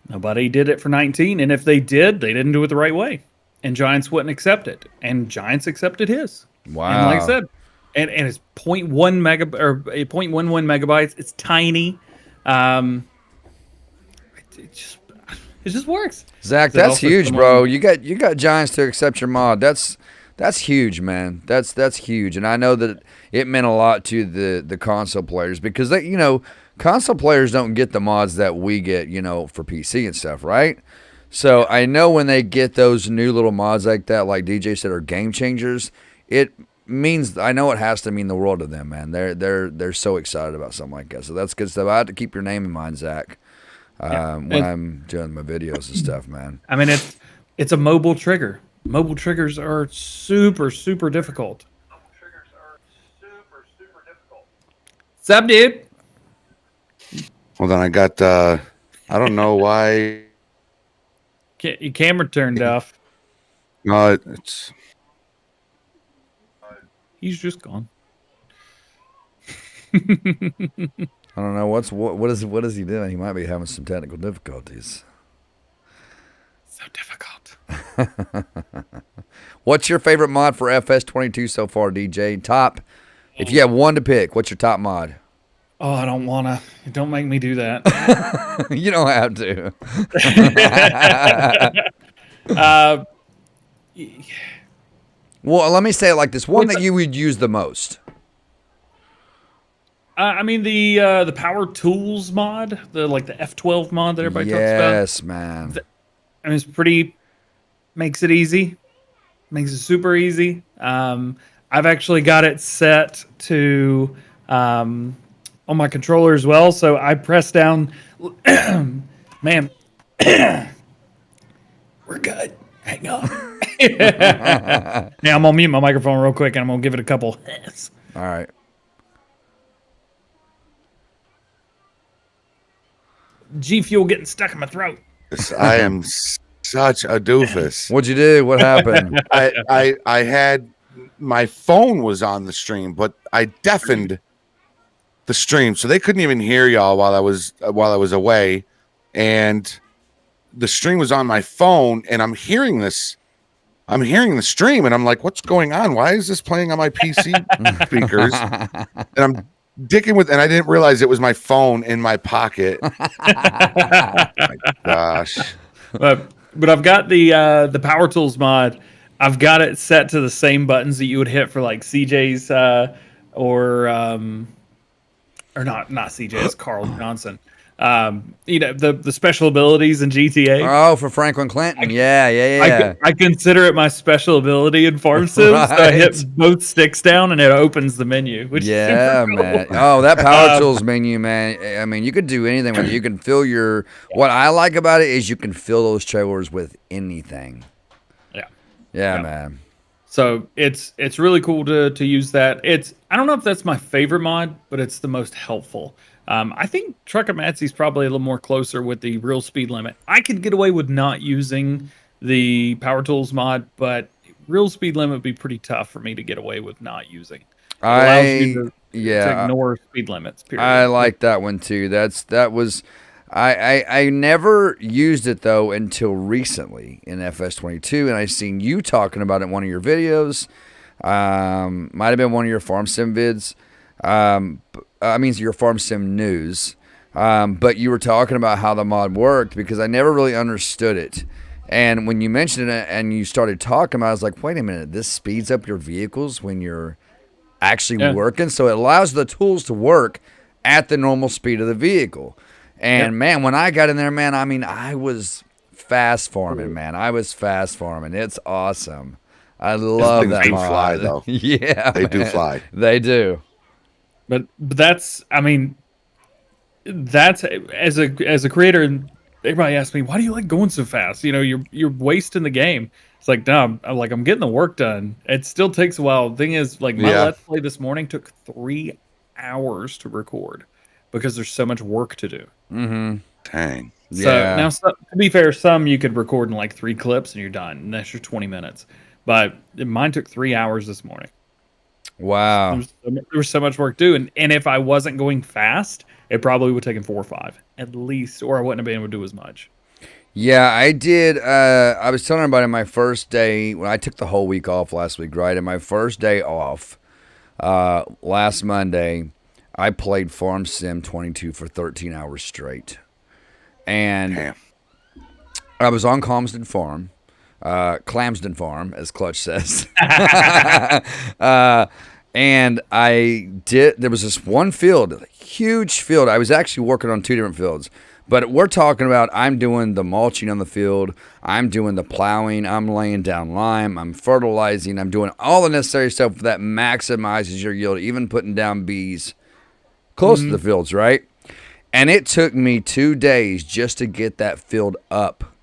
nobody did it for 19. And if they did, they didn't do it the right way. And Giants wouldn't accept it. And Giants accepted his. Wow. And like I said, and it's 0.1 0.11 megabytes. It's tiny. It just works. Zach, that's huge, bro. You got Giants to accept your mod. That's huge, man. That's huge, and I know that it meant a lot to the console players because console players don't get the mods that we get, for PC and stuff, right? So I know when they get those new little mods like that, like DJ said, are game changers. It means, I know it has to mean the world to them, man. They're so excited about something like that. So that's good stuff. I have to keep your name in mind, Zach, when I'm doing my videos and stuff, man. I mean, it's a mobile trigger. Mobile triggers are super, super difficult. What's up, dude? Well, then I got, I don't know why. Your camera turned off. No, it's. He's just gone. I don't know what is he doing. He might be having some technical difficulties. So difficult. What's your favorite mod for FS22 so far, DJ? Top. If you have one to pick, what's your top mod? Oh, I don't want to. Don't make me do that. You don't have to. Well, let me say it like this: one that you would use the most. I mean the Power Tools mod, the F12 mod that everybody talks about. Yes, man. I mean, it's pretty. Makes it easy. Makes it super easy. I've actually got it set to on my controller as well. So I press down. Man, we're good. Hang on. Yeah, I'm gonna mute my microphone real quick, and I'm gonna give it a couple. All right. G Fuel getting stuck in my throat. I am such a doofus. What'd you do? What happened? I had my phone was on the stream, but I deafened the stream, so they couldn't even hear y'all while I was away, and the stream was on my phone, and I'm hearing the stream, and I'm like, what's going on? Why is this playing on my PC speakers? And I'm dicking with, and I didn't realize it was my phone in my pocket. My gosh. But I've got the Power Tools mod. I've got it set to the same buttons that you would hit for like CJ's or not CJ's, Carl Johnson. The special abilities in GTA. Oh, for Franklin Clinton. Yeah. I consider it my special ability in Farm Sim. Right. So I hit both sticks down and it opens the menu. Which is super cool. Man. Oh, that Power Tools menu, man. I mean, you could do anything with it. You can fill your. What I like about it is you can fill those trailers with anything. Yeah. Yeah, man. So it's really cool to use that. I don't know if that's my favorite mod, but it's the most helpful. I think Truckamatsy's probably a little more closer with the real speed limit. I could get away with not using the Power Tools mod, but real speed limit would be pretty tough for me to get away with not using. It allows you to ignore speed limits. Period. I like that one too. I never used it though until recently in FS22, and I seen you talking about it in one of your videos. Might have been one of your farm sim vids. Your farm sim news. But you were talking about how the mod worked because I never really understood it. And when you mentioned it and you started talking about it, I was like, wait a minute, this speeds up your vehicles when you're actually working. So it allows the tools to work at the normal speed of the vehicle. And man, when I got in there, man, I was fast farming, man. It's awesome. I love that do mod. Fly though. Yeah, they do fly. They do. But that's as a creator. Everybody asks me, why do you like going so fast? You're wasting the game. It's like, no, I'm getting the work done. It still takes a while. The thing is, my Let's Play this morning took 3 hours to record because there's so much work to do. Mm-hmm. Dang. So now, to be fair, some you could record in like 3 clips and you're done. And that's your 20 minutes. But mine took 3 hours this morning. Wow. There was so much work to do. And if I wasn't going fast, it probably would have taken 4 or 5 at least, or I wouldn't have been able to do as much. Yeah, I did. I was telling everybody my first day, when I took the whole week off last week, right? And my first day off, last Monday, I played Farm Sim 22 for 13 hours straight. And I was on Clamsden Farm, as Clutch says. And there was this one field, huge field. I was actually working on 2 different fields, but we're talking about I'm doing the mulching on the field. I'm doing the plowing. I'm laying down lime. I'm fertilizing. I'm doing all the necessary stuff that maximizes your yield, even putting down bees close to the fields, right? And it took me 2 days just to get that field up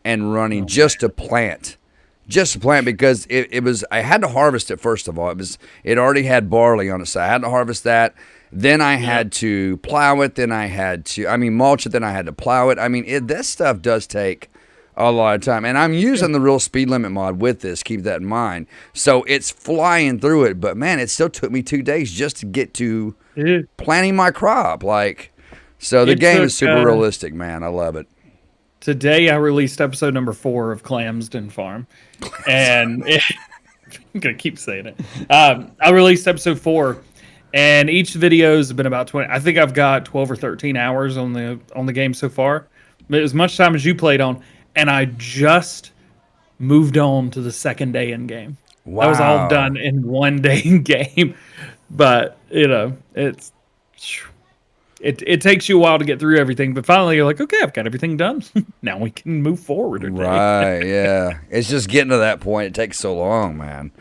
and running, just to plant. Just to plant, because it was, I had to harvest it first of all. It already had barley on it, so I had to harvest that. Then I had to plow it. Then I had to, mulch it. Then I had to plow it. This stuff does take a lot of time. And I'm using the real speed limit mod with this. Keep that in mind. So it's flying through it. But man, it still took me 2 days just to get to planting my crop. So the game is super realistic, man. I love it. Today I released episode number 4 of Clamsden Farm, and I'm gonna keep saying it. I released episode 4, and each video has been about 20. I think I've got 12 or 13 hours on the game so far. But as much time as you played on, and I just moved on to the second day in game. Wow. That was all done in 1 day in game, but It takes you a while to get through everything, but finally you're like, okay, I've got everything done. Now we can move forward. Right, yeah. It's just getting to that point. It takes so long, man.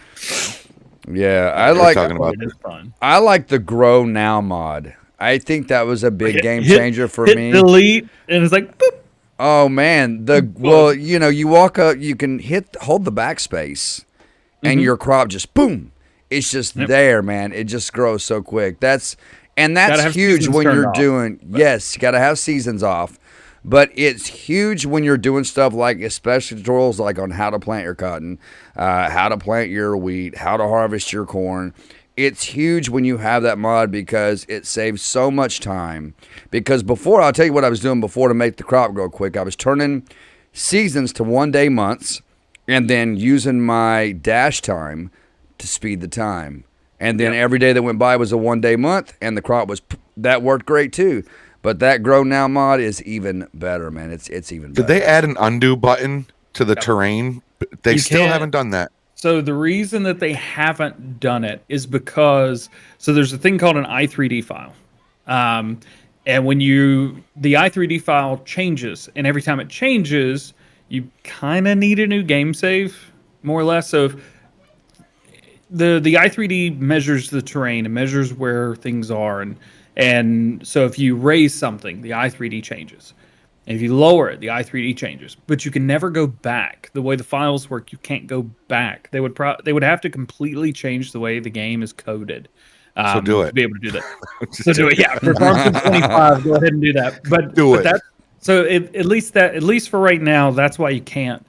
Yeah, I like the Grow Now mod. I think that was a big game changer for me. Delete, and it's like, boop. Oh, man. You walk up, you can hold the backspace, and your crop just, boom. It's just there, man. It just grows so quick. That's huge when you're doing, yes, you got to have seasons off. But it's huge when you're doing stuff like, especially tutorials like on how to plant your cotton, how to plant your wheat, how to harvest your corn. It's huge when you have that mod because it saves so much time. Because before, I'll tell you what I was doing before to make the crop grow quick. I was turning seasons to 1 day months and then using my dash time to speed the time. And then every day that went by was a 1 day month, and the crop that worked great too. But that Grow Now mod is even better, man. It's even better. Did they add an undo button to the terrain? They still haven't done that. So the reason that they haven't done it is because, there's a thing called an i3D file. And when the i3D file changes, and every time it changes, you kind of need a new game save, more or less. So if the i3D measures the terrain and measures where things are, and so if you raise something, the i3D changes. And if you lower it, the i3D changes, but you can never go back. The way the files work, you can't go back. They would have to completely change the way the game is coded. So do it. To be able to do that. So do it. Yeah, for Farming 25, go ahead and do that. But Do it. At least for right now, that's why you can't.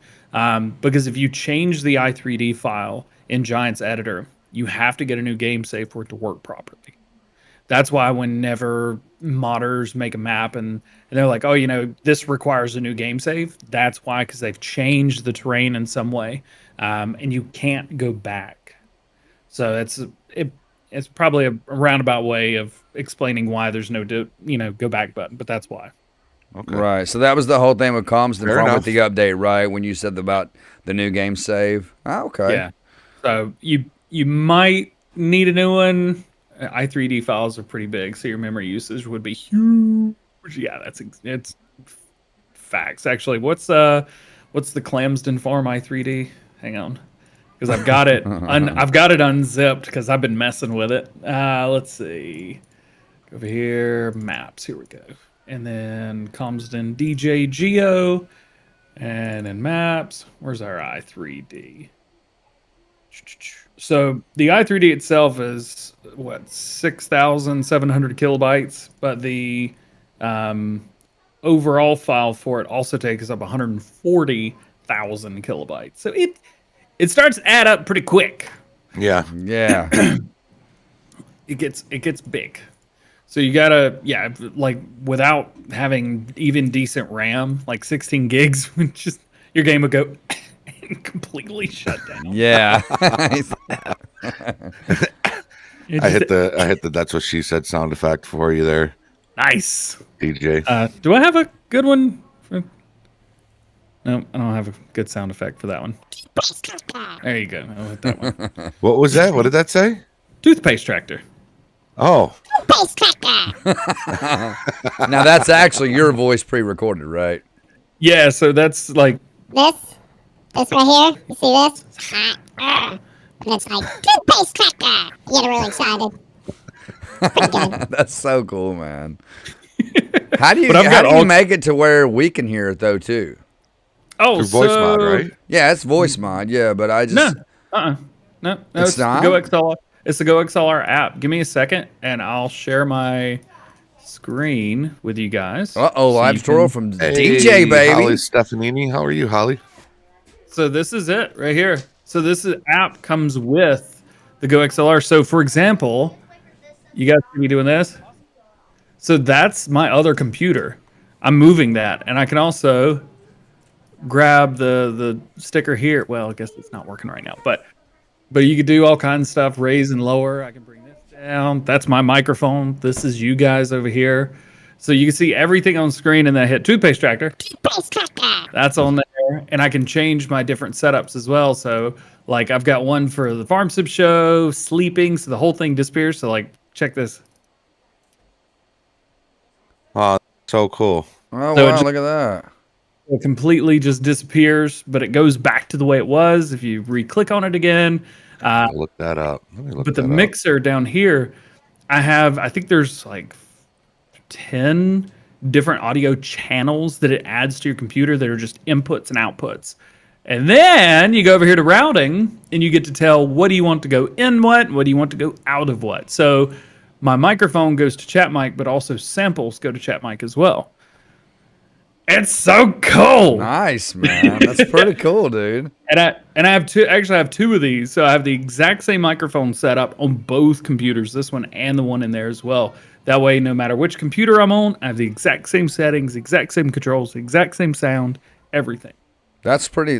Because if you change the i3D file in Giant's editor, you have to get a new game save for it to work properly. That's why whenever modders make a map and they're like, oh, this requires a new game save. That's why, because they've changed the terrain in some way, and you can't go back. So it's probably a roundabout way of explaining why there's no go back button, but that's why. Okay. Right. So that was the whole thing with Comston Fair Farm enough. with the update, right? When you said about the new game save. Oh, okay. Yeah. So you might need a new one. i3D files are pretty big, so your memory usage would be huge. Yeah, it's facts. Actually, what's the Clamsden Farm i3D? Hang on, because I've got it. I've got it unzipped because I've been messing with it. Let's see. Over here, maps. Here we go. And then Comsden DJGO, and then maps. Where's our i3D? So the i3D itself is 6,700 kilobytes, but the overall file for it also takes up 140,000 kilobytes. So it starts to add up pretty quick. Yeah. Yeah. It gets big. So you gotta, like without having even decent RAM, like 16 gigs, just your game would go and completely shut down. Yeah. I hit the that's what she said sound effect for you there, Nice. DJ. Do I have a good one? No, I don't have a good sound effect for that one. There you go. I'll hit that one. What was that? What did that say? Toothpaste tractor. Oh, Space Tractor. Now that's actually your voice pre-recorded, right? Yeah, so that's like This right here. You see this? It's hot. And it's like, toothpaste tractor. You get really excited. Pretty good. That's so cool, man. How do you But I've got how do you all- make it to where we can hear it though too? through voice mod, right? Yeah, it's voice mod. Yeah, but I just No, It's not? the GoXLR. It's the GoXLR app. Give me a second, and I'll share my screen with you guys. live you tutorial can- from Hey, DJ baby. Holly Stefanini. How are you, Holly? So this is it right here. So app comes with the GoXLR. So for example, you guys see me doing this? So that's my other computer. I'm moving that, and I can also grab the sticker here. Well, I guess it's not working right now, but you could do all kinds of stuff, raise and lower. I can bring this down. That's my microphone. This is you guys over here. So you can see everything on screen, and then I hit toothpaste tractor. Toothpaste tractor. That's on there, and I can change my different setups as well. So like I've got one for the Farm Sim show, sleeping, so the whole thing disappears. So like check this. Oh, so cool. Oh So it wow, just- look at that. It completely just disappears, but it goes back to the way it was if you re-click on it again. I'll look that up. Let me look But the that up. mixer down here, I think there's like 10 different audio channels that it adds to your computer that are just inputs and outputs. And then you go over here to routing, and you get to tell what do you want to go in what do you want to go out of what. So my microphone goes to chat mic, but also samples go to chat mic as well. It's so cool. Nice, man. That's pretty cool, dude. And I have two. Actually, I have two of these. So I have the exact same microphone setup on both computers, this one and the one in there as well. That way, no matter which computer I'm on, I have the exact same settings, exact same controls, exact same sound, everything. That's pretty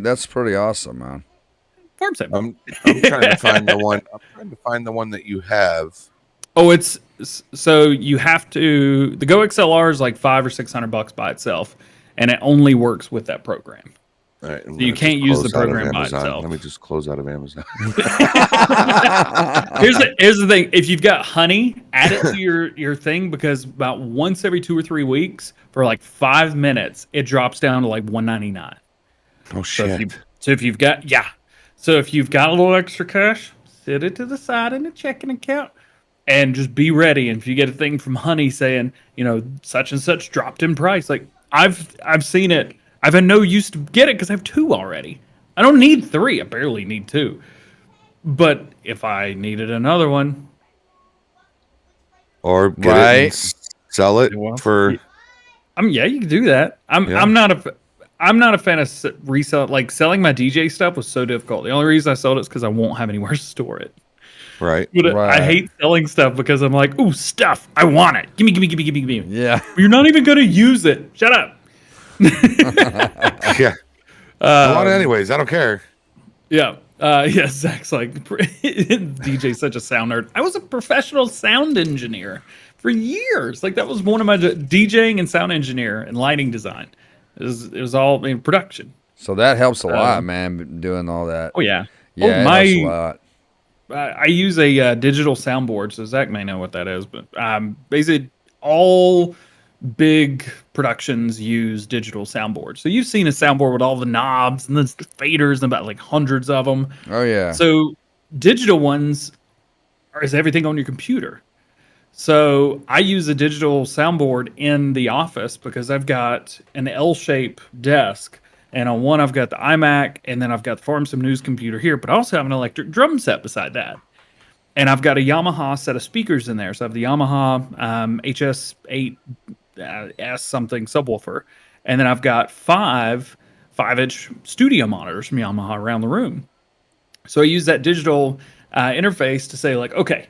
awesome, man. Farm sim. I'm trying to find the one. I'm trying to find the one that you have. Oh, it's so you have to. The GoXLR is like $500 or $600 by itself, and it only works with that program. All right, I'm So you gonna can't just use the close out of program by Amazon. itself. Let me just close out of Amazon. Here's the thing: if you've got honey, add it to your thing, because about once every 2 or 3 weeks for like 5 minutes, it drops down to like $1.99. Oh So shit! if you've got a little extra cash, set it to the side in a checking account, and just be ready. And if you get a thing from Honey saying, such and such dropped in price, like, I've seen it. I've had no use to get it because I have 2 already. I don't need 3. I barely need 2. But if I needed another one, Or get it and sell it for. yeah, you can do that. I'm not a fan of resell. Like selling my DJ stuff was so difficult. The only reason I sold it is because I won't have anywhere to store it. Right. But I hate selling stuff because I'm like, ooh, stuff. I want it. Give me. Yeah. You're not even going to use it. Shut up. Yeah. I want it anyways. I don't care. Yeah. Yeah, Zach's like, DJ's such a sound nerd. I was a professional sound engineer for years. Like, that was one of my DJing and sound engineer and lighting design. It was all in production. So that helps a lot, man, doing all that. Oh, yeah. Yeah, it helps a lot. I use a digital soundboard, so Zach may know what that is, but basically all big productions use digital soundboards. So you've seen a soundboard with all the knobs and the faders and about like hundreds of them. Oh, yeah. So digital ones is everything on your computer. So I use a digital soundboard in the office because I've got an L-shaped desk. And on one, I've got the iMac, and then I've got the Farm Sim News computer here, but I also have an electric drum set beside that. And I've got a Yamaha set of speakers in there. So I have the Yamaha HS8 S something subwoofer. And then I've got 5-inch studio monitors from Yamaha around the room. So I use that digital interface to say, like, okay,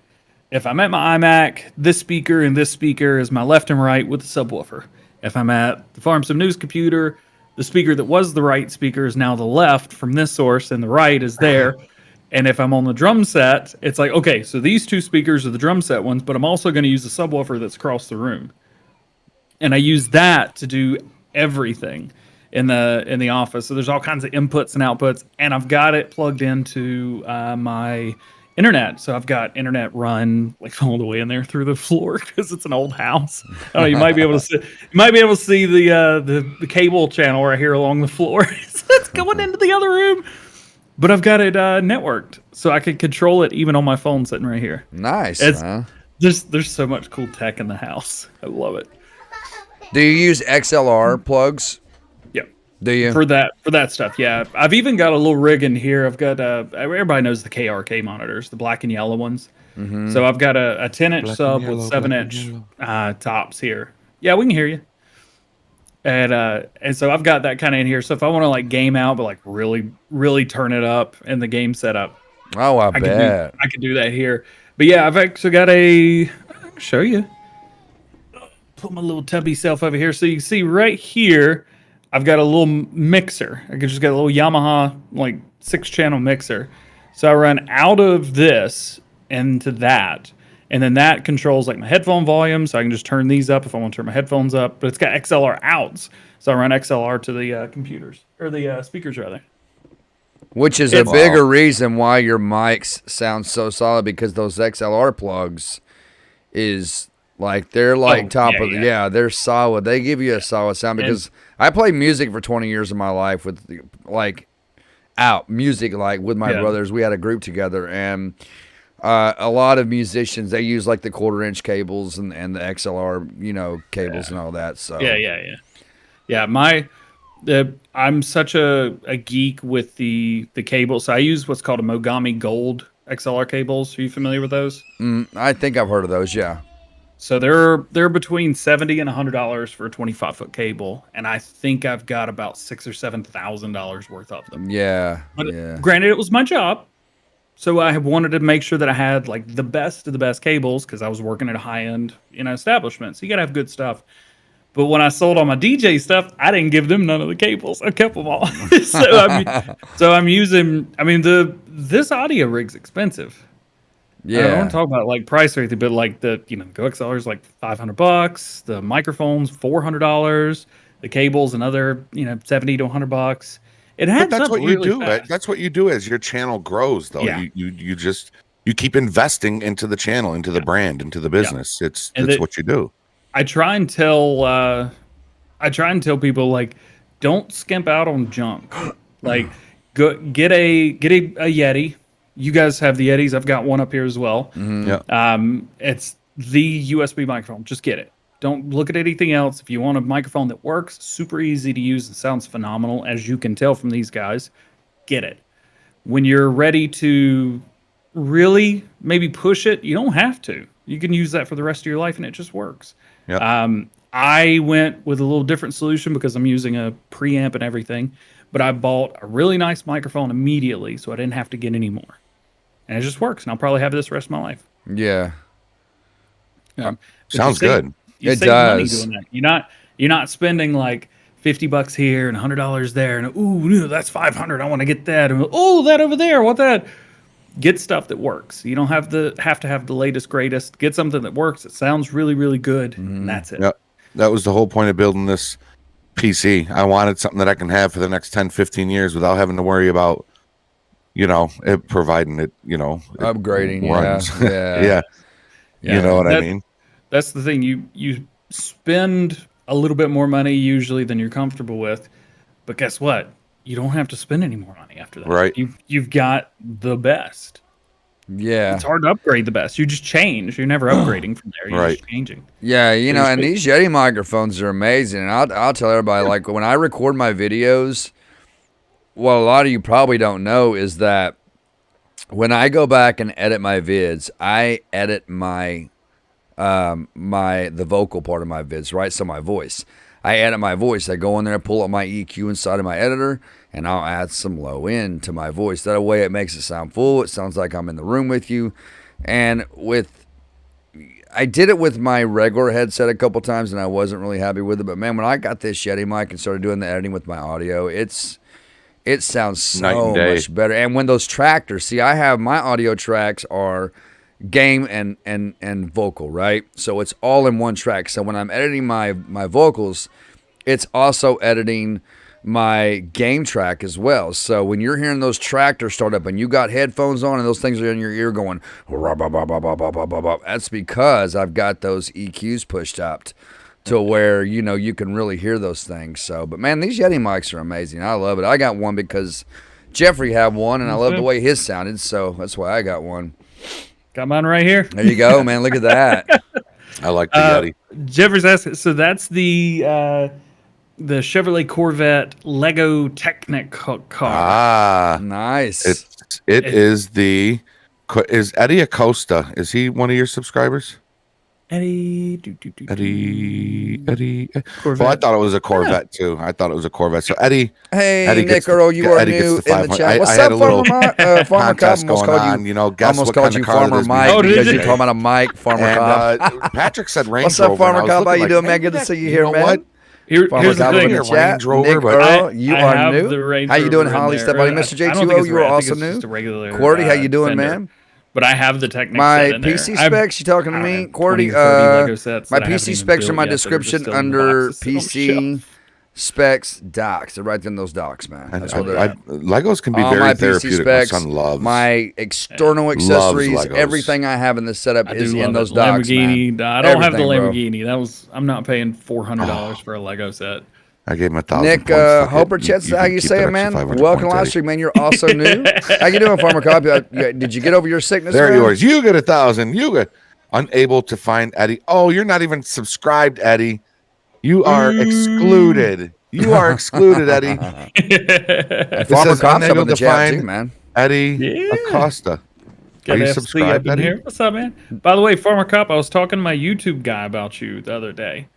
if I'm at my iMac, this speaker and this speaker is my left and right with the subwoofer. If I'm at the Farm Sim News computer, the speaker that was the right speaker is now the left from this source, and the right is there. And if I'm on the drum set, it's like, okay, so these 2 speakers are the drum set ones, but I'm also going to use the subwoofer that's across the room. And I use that to do everything in the office. So there's all kinds of inputs and outputs, and I've got it plugged into my internet. So I've got internet run like all the way in there through the floor because it's an old house. Oh, you might be able to see the cable channel right here along the floor. So it's going into the other room. But I've got it networked, so I can control it even on my phone sitting right here. Nice. There's so much cool tech in the house. I love it. Do you use XLR plugs? Yeah. Do you? For that stuff, yeah. I've even got a little rig in here. I've got everybody knows the KRK monitors, the black and yellow ones. Mm-hmm. So I've got a 10-inch sub with 7-inch tops here. Yeah, we can hear you. And so I've got that kind of in here. So if I want to like game out, but like really, really turn it up in the game setup. Oh, I bet. I can do that here. But yeah, I've actually got I can show you. Put my little tubby self over here. So you can see right here, I've got a little mixer. I just got a little Yamaha like 6-channel mixer. So I run out of this into that. And then that controls like my headphone volume, so I can just turn these up if I want to turn my headphones up. But it's got XLR outs, so I run XLR to the computers, or the speakers rather. Which is a bigger reason why your mics sound so solid, because those XLR plugs is like, they're like they're solid. They give you a solid sound, because I played music for 20 years of my life with like music, like with my brothers. We had a group together, and a lot of musicians, they use like the 1/4-inch cables and the XLR, cables and all that. So I'm such a geek with the cables. So I use what's called a Mogami Gold XLR cables. Are you familiar with those? I think I've heard of those. Yeah. So they're between $70 and $100 for a 25-foot cable, and I think I've got about $6,000 or $7,000 worth of them. Yeah. But granted, it was my job. So I wanted to make sure that I had like the best of the best cables, because I was working at a high-end establishment. So you got to have good stuff. But when I sold all my DJ stuff, I didn't give them none of the cables. I kept them all. so I'm using, this audio rig's expensive. Yeah. I don't want to talk about like price or anything, but like the GoXLR is like $500. The microphone's $400. The cables another $70 to $100. It adds that's up what really you do. fast. That's what you do as your channel grows, though. Yeah. You keep investing into the channel, into the brand, into the business. It's what you do. I try and tell people, like, don't skimp out on junk. Like, go get a Yeti. You guys have the Yetis. I've got one up here as well. Mm-hmm. Yeah. It's the USB microphone. Just get it. Don't look at anything else. If you want a microphone that works, super easy to use, and sounds phenomenal, as you can tell from these guys, get it. When you're ready to really maybe push it, you don't have to. You can use that for the rest of your life, and it just works. Yep. I went with a little different solution because I'm using a preamp and everything, but I bought a really nice microphone immediately, so I didn't have to get any more. And it just works, and I'll probably have this the rest of my life. Yeah. Sounds good. You It save money does. doing that. You're not spending like $50 here and $100 there, and ooh, that's $500. I want to get that. And oh, that over there, what that? Get stuff that works. You don't have to have the latest, greatest. Get something that works. It sounds really, really good, and that's it. Yep. That was the whole point of building this PC. I wanted something that I can have for the next 10, 15 years without having to worry about, it providing it, Upgrading. runs. Yeah. You know what I mean? That's the thing. You spend a little bit more money usually than you're comfortable with, but guess what? You don't have to spend any more money after that. Right. You've got the best. Yeah. It's hard to upgrade the best. You just change. You're never upgrading from there. You're just changing. Yeah, and these Yeti microphones are amazing. And I'll tell everybody, like, when I record my videos, what a lot of you probably don't know is that when I go back and edit my vids, I edit the vocal part of my vids, right? So my voice. I edit my voice. I go in there, pull up my EQ inside of my editor, and I'll add some low end to my voice. That way it makes it sound full. It sounds like I'm in the room with you. And I did it with my regular headset a couple times, and I wasn't really happy with it. But man, when I got this Yeti mic and started doing the editing with my audio, it sounds so much better. And when those tractors, see, I have my audio tracks are game and vocal, right? So it's all in one track. So when I'm editing my vocals, it's also editing my game track as well. So when you're hearing those tractors start up and you got headphones on and those things are in your ear going, that's because I've got those EQs pushed up to where, you can really hear those things. So, but man, these Yeti mics are amazing. I love it. I got one because Jeffrey had one and I love the way his sounded. So that's why I got one. Got mine right here. There you go, man. Look at that. I like the Yeti. Jeffrey's asking, so that's the Chevrolet Corvette Lego Technic car. Ah, Nice. Is Eddie Acosta? Is he one of your subscribers? Eddie. Well, I thought it was a Corvette too. I thought it was a Corvette. So Eddie. Hey, Eddie Nick Earl, you are Eddie new gets the in the 500. chat. What's I had up, a little Farmer Cobb? contest going on. Guess Almost what called kind you of car Farmer it is Mike did because you? you're talking about a mic, Farmer Cobb. Patrick said Range What's up, Rover, Farmer and I was Cobb? How looking you doing, like, man? Good to see you here, know man. what? Here's Farmer the Cobb thing. in the Range chat. Rover, Nick but Earl, you I are have new. the Range How you doing, Rover in Holly? there. Step by I Mr. don't think J2O. it's You are red. I think also it's new. just a regular, Cordy, how you doing, Fender. man? But I have the Technic My set in there. PC I have- specs, you talking to I don't me? know, Cordy, 20 or 30 Lego sets my that I haven't PC even specs are built my yet that are just description still in under boxes sitting on the PC shelf. specs docs. They're right in those docs, man. That's what they're at. Legos can be All very my PC therapeutic. My specs, son loves. my external accessories, Legos. everything I have in this setup I is do in love those it. docs, Lamborghini. man. I don't have the Everything, bro. Lamborghini. I'm not paying $400 for a Lego set. I gave him 1,000 Nick points. Fuck it. Hoper Chet's how can you keep say that it, extra man? 500 Welcome to points, live Eddie. stream, man. You're also new. How you doing, Farmer Cobb? Did you get over your sickness? There man? yours. You get 1,000. You get unable to find Eddie. Oh, you're not even subscribed, Eddie. You are excluded. You are excluded, Eddie. It Farmer says Cobb's up unable in the to chat find too, man. Eddie Yeah. Acosta. Are Got you FC subscribed, up in Eddie? here. What's up, man? By the way, Farmer Cop, I was talking to my YouTube guy about you the other day.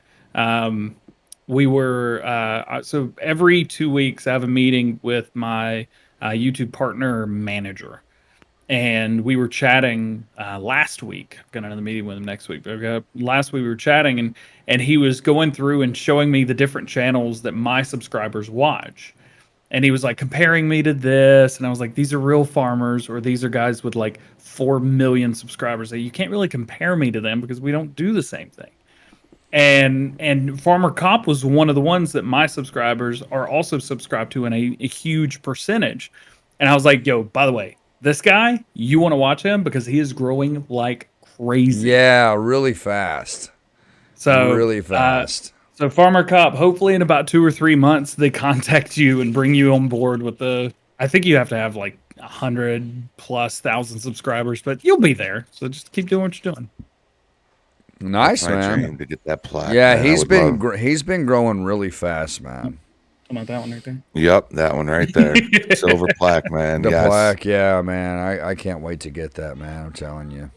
We were so every 2 weeks I have a meeting with my YouTube partner manager, and we were chatting last week. I've got another meeting with him next week. But last week we were chatting, and he was going through and showing me the different channels that my subscribers watch. And he was like comparing me to this, and I was like, these are real farmers, or these are guys with like 4 million subscribers. You can't really compare me to them because we don't do the same thing. And Farmer Cop was one of the ones that my subscribers are also subscribed to in a huge percentage. And I was like, yo, by the way, this guy, you want to watch him because he is growing like crazy. Yeah, really fast. So really fast. So Farmer Cop, hopefully in about 2 or 3 months, they contact you and bring you on board with I think you have to have like 100,000+ subscribers, but you'll be there. So just keep doing what you're doing. Nice, My man. dream to get that plaque. Yeah, man. he's been growing really fast, man. How about that one right there? Yep, that one right there. Silver plaque, man. The yes. plaque, yeah, man. I can't wait to get that, man. I'm telling you.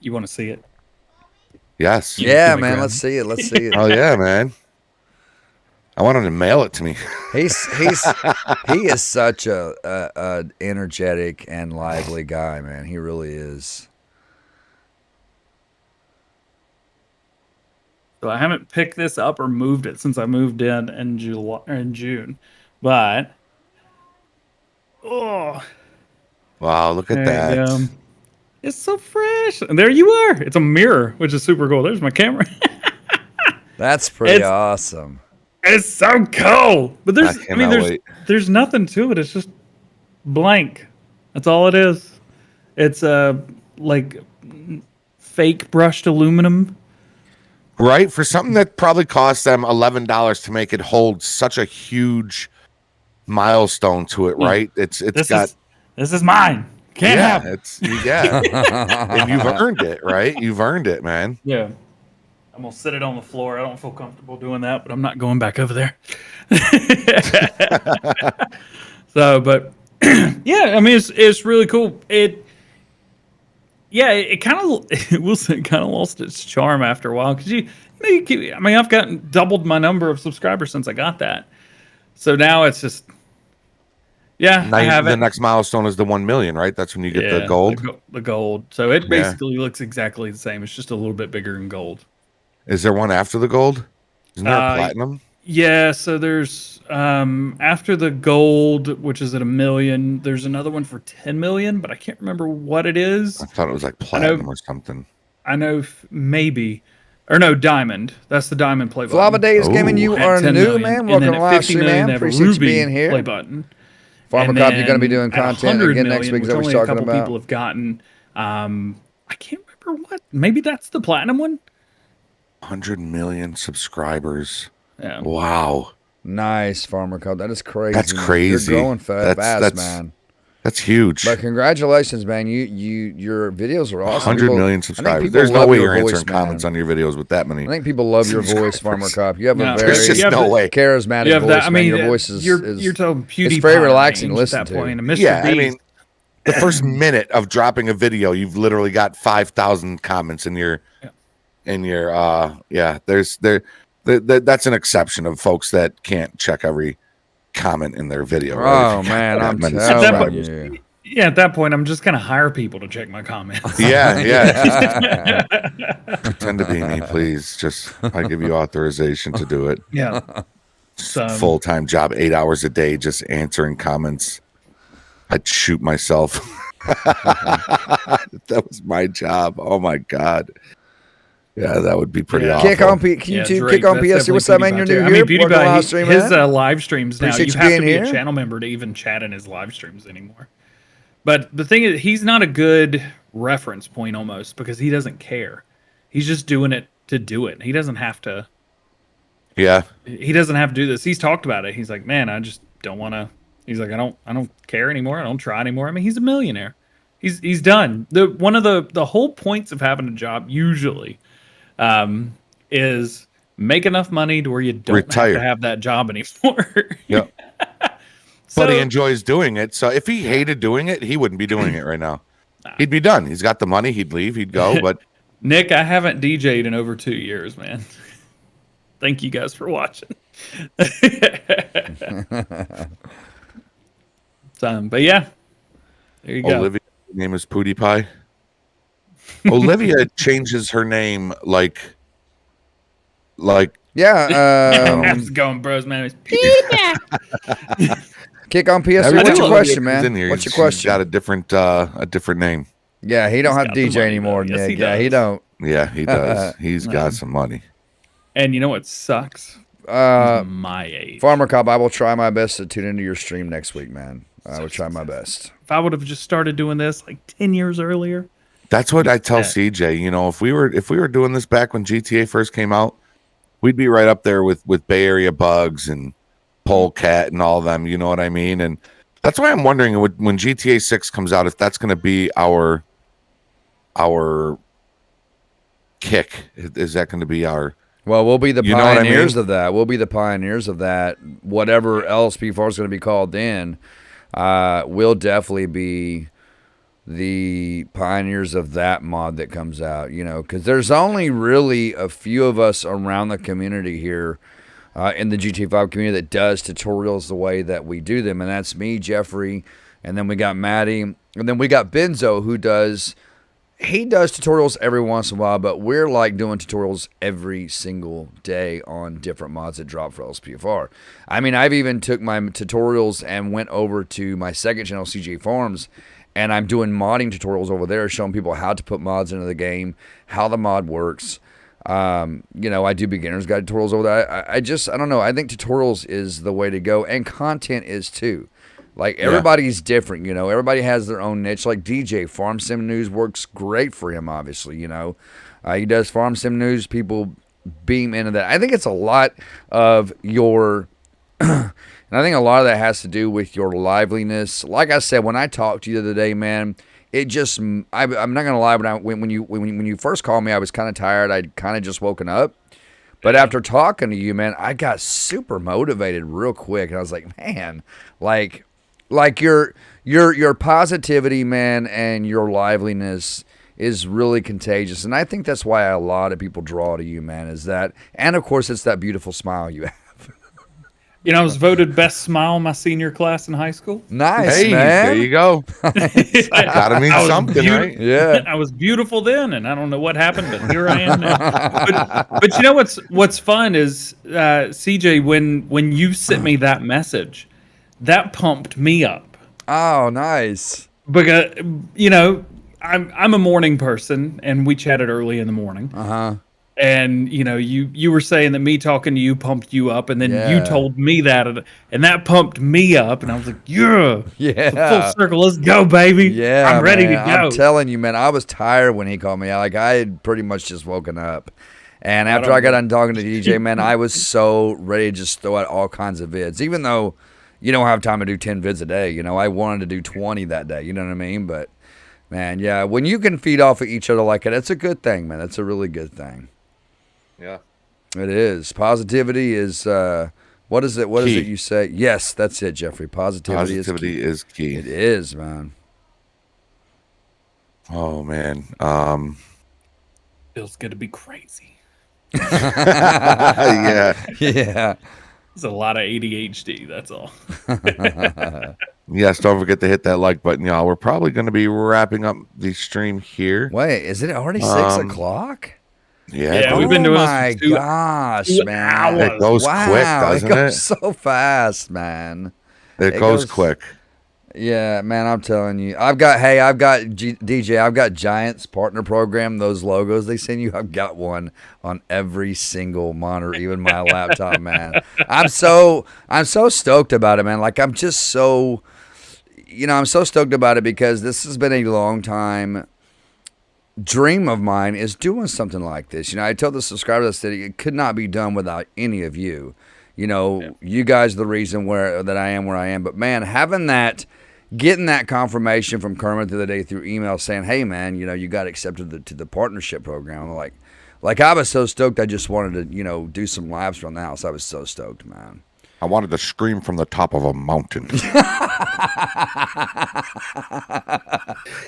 You want to see it? Yes. Yeah, Can we man. grab Let's see it. Let's see it. Oh yeah, man. I want him to mail it to me. He is such a energetic and lively guy, man. He really is. So I haven't picked this up or moved it since I moved in July or in June, but oh, Wow, look at there you that. go. It's so fresh. And there you are. It's a mirror, which is super cool. There's my camera. That's pretty It's- awesome. It's so cool. But I cannot wait. there's nothing to it. It's just blank. That's all it is. It's like fake brushed aluminum. Right? For something that probably cost them $11 to make it hold such a huge milestone to it, right? It's got This is mine. Can't have it. and you've earned it, right? You've earned it, man. Yeah. I'm gonna sit it on the floor. I don't feel comfortable doing that, but I'm not going back over there. So, but yeah, I mean, it's really cool. It kind of kind of lost its charm after a while because I mean, I've gotten doubled my number of subscribers since I got that. So now it's just, yeah, Now I have the it. next milestone is the 1 million, right? That's when you get Yeah, the gold. The gold. So it Yeah. basically looks exactly the same. It's just a little bit bigger in gold. Is there one after the gold? Isn't there a Uh, platinum? Yeah, so there's after the gold, which is at 1 million, there's another one for 10 million, but I can't remember what it is. I thought it was like platinum or something. I know maybe, or no, diamond. That's the diamond play button. Flava Days Gaming, you At are 10 new, million. man. And Welcome then to at live 50 stream, million, man. they have a Appreciate you ruby being here. play button. Farmer And Cop, you're going to be then doing at content 100 again next million, week. Is which that what only you're a talking couple about? people have gotten. I can't remember what. Maybe that's the platinum one. 100 million subscribers. Yeah. Wow. Nice, Farmer Cop. That is crazy. That's man. crazy. You're growing fast, That's- man. That's huge. But congratulations, man. Your videos are awesome. 100 People- million I think subscribers. people There's no love way your you're voice, answering man. comments on your videos with that many. I think people love your voice, Farmer Cop. You have No, a very There's just you have no the- way. charismatic You have voice, that. I mean, man. Your voice is you're talking PewDiePie. it's very relaxing to range listen at that to. point. And Mr. Yeah, I Beast, mean, the first minute of dropping a video, you've literally got 5,000 comments in your, that's an exception of folks that can't check every comment in their video. Right? Oh man, I'm At that telling point- you. yeah, at that point, I'm just gonna hire people to check my comments. Yeah. Pretend to be me, please. Just I give you authorization to do it. Yeah. So, Full-time job, 8 hours a day, just answering comments. I'd shoot myself. That was my job. Oh my god. Yeah, that would be pretty awful. Kick on yeah, YouTube, Drake, kick on that's PSC. What's up, man? definitely You're new PewDiePie here. too. I mean, Welcome to live PewDiePie, stream, his man. live streams now, Appreciate you you have being to be here. a channel member to even chat in his live streams anymore. But the thing is, he's not a good reference point almost because he doesn't care. He's just doing it to do it. He doesn't have to. Yeah. He doesn't have to do this. He's talked about it. He's like, man, I just don't want to. He's like, I don't care anymore. I don't try anymore. I mean, he's a millionaire. He's done. One of the whole points of having a job usually is make enough money to where you don't Retire. have to have that job anymore. Yep. So, But he enjoys doing it. So if he hated doing it, he wouldn't be doing it right now. He'd be done. He's got the money. He'd leave. He'd go. But Nick, I haven't DJ'd in over 2 years, man. Thank you guys for watching. But yeah, there you go. Olivia's name is PewDiePie. Olivia changes her name like Yeah. How's it going, bros, man? Kick on PSC. every What's time your Olivia question, comes man? in here, What's your she's question? got a different name. Yeah, he don't He's have got the DJ money, anymore, though. Yes, Nick. he Yeah, he does. don't. Yeah, he does. He's got some money. And you know what sucks? Uh, My age. Farmer Cop, I will try my best to tune into your stream next week, man. I will try my best. If I would have just started doing this like 10 years earlier. That's what I tell Yeah. CJ. You know, if we were doing this back when GTA first came out, we'd be right up there with Bay Area Bugs and Polecat and all of them. You know what I mean? And that's why I'm wondering when GTA 6 comes out if that's going to be our kick? Is that going to be our? Well, we'll be the You know what I pioneers mean? of that. We'll be the pioneers of that. Whatever else P4 is going to be called then, we'll definitely be the pioneers of that mod that comes out, because there's only really a few of us around the community here in the GTA 5 community that does tutorials the way that we do them, and that's me, Jeffrey, and then we got Maddie, and then we got Benzo, who does tutorials every once in a while, but we're like doing tutorials every single day on different mods that drop for LSPFR. I mean, I've even took my tutorials and went over to my second channel, CJ Farms, and I'm doing modding tutorials over there, showing people how to put mods into the game, how the mod works. I do beginner's guide tutorials over there. I don't know. I think tutorials is the way to go, and content is too. Like, everybody's different, Everybody has their own niche. Like DJ, Farm Sim News works great for him, obviously, He does Farm Sim News. People beam into that. I think it's a lot of your... And I think a lot of that has to do with your liveliness. Like I said, when I talked to you the other day, man, it just... I'm not going to lie, but when you first called me, I was kind of tired. I'd kind of just woken up. But after talking to you, man, I got super motivated real quick. And I was like, man, like your positivity, man, and your liveliness is really contagious. And I think that's why a lot of people draw to you, man, is that... And, of course, it's that beautiful smile you have. I was voted best smile in my senior class in high school. Nice, Hey, man. there you go. Gotta mean something, right? Yeah. I was beautiful then, and I don't know what happened, but here I am now. But you know what's fun is, CJ, when you sent me that message, that pumped me up. Oh, nice. Because, I'm a morning person, and we chatted early in the morning. Uh-huh. And, you were saying that me talking to you pumped you up, and then Yeah. you told me that, and that pumped me up, and I was like, yeah. Full circle, let's go, baby. Yeah, I'm ready man. to go. I'm telling you, man, I was tired when he called me. Like, I had pretty much just woken up. And after I got done talking to DJ, man, I was so ready to just throw out all kinds of vids. Even though you don't have time to do 10 vids a day, I wanted to do 20 that day. You know what I mean? But, man, yeah, when you can feed off of each other like that, it's a good thing, man. It's a really good thing. Yeah. It is. Positivity is, what is it? What is it you say? Yes, that's it, Jeffrey. Positivity is key. It is, man. Oh, man. Feels good to be crazy. Yeah. Yeah. It's a lot of ADHD, that's all. Yes, don't forget to hit that like button, y'all. We're probably going to be wrapping up the stream here. Wait, is it already 6 o'clock? Yeah, we've been doing this my for 2 gosh, man. hours. It goes quick, doesn't it goes it? so fast, man. It goes quick. Yeah, man, I'm telling you. DJ, I've got Giants partner program, those logos they send you. I've got one on every single monitor, even my laptop, man. I'm so stoked about it, man. Like, I'm just so, I'm so stoked about it because this has been a long time dream of mine, is doing something like this. I told the subscribers that it could not be done without any of you. You guys are the reason that I am where I am. But, man, getting that confirmation from Kermit the other day through email saying, hey, man, you got accepted to the partnership program. Like I was so stoked I just wanted to, do some lives from the house. I was so stoked, man. I wanted to scream from the top of a mountain.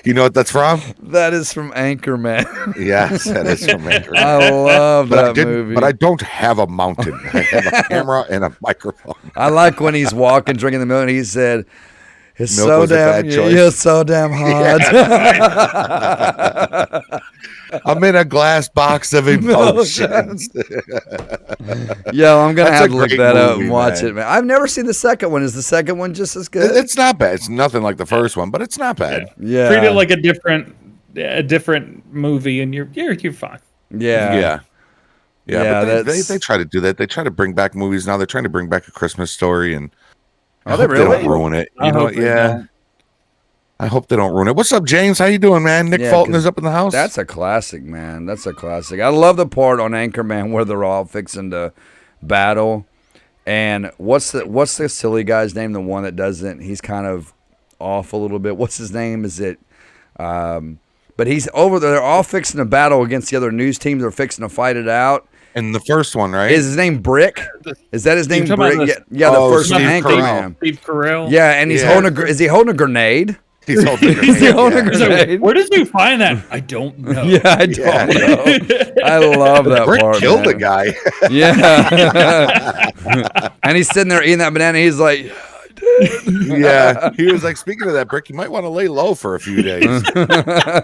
You know what that's from? That is from Anchorman. Yes, that is from Anchorman. I love that movie. But I don't have a mountain. I have a camera and a microphone. I like when he's walking, drinking the milk, and he said, It's Milk so was a damn. bad choice. You're so damn hot. I'm in a glass box of emotions. Yo, I'm gonna That's have a to look great that up movie, and watch man. it, man. I've never seen the second one. Is the second one just as good? It's not bad. It's nothing like the first one, but it's not bad. Yeah. Treat it like a different movie, and you're fine. Yeah. Yeah, but that's- they try to do that. They try to bring back movies now. They're trying to bring back A Christmas Story, and I they hope they really? don't ruin it. I You know, hope they yeah. don't. I hope they don't ruin it. What's up, James? How you doing, man? Nick Yeah, Fulton 'cause is up in the house. That's a classic, man. That's a classic. I love the part on Anchorman where they're all fixing to battle. And what's the silly guy's name? The one that doesn't. He's kind of off a little bit. What's his name? Is it But he's over there. They're all fixing to battle against the other news teams. They're fixing to fight it out. In the first one, right? Is his name Brick? Is that his name, Brick? Yeah, Oh, the first Steve anchor Carell. man. Steve Carell. Yeah, and he's holding a. Is he holding a grenade? He's holding a Is he grenade, holding a He's like, grenade? where did you find that? I don't know. Yeah, I don't know. I love that Brick part. killed man. the guy. Yeah. And he's sitting there eating that banana. He's like, Yeah. He was like, speaking of that, Brick, you might want to lay low for a few days.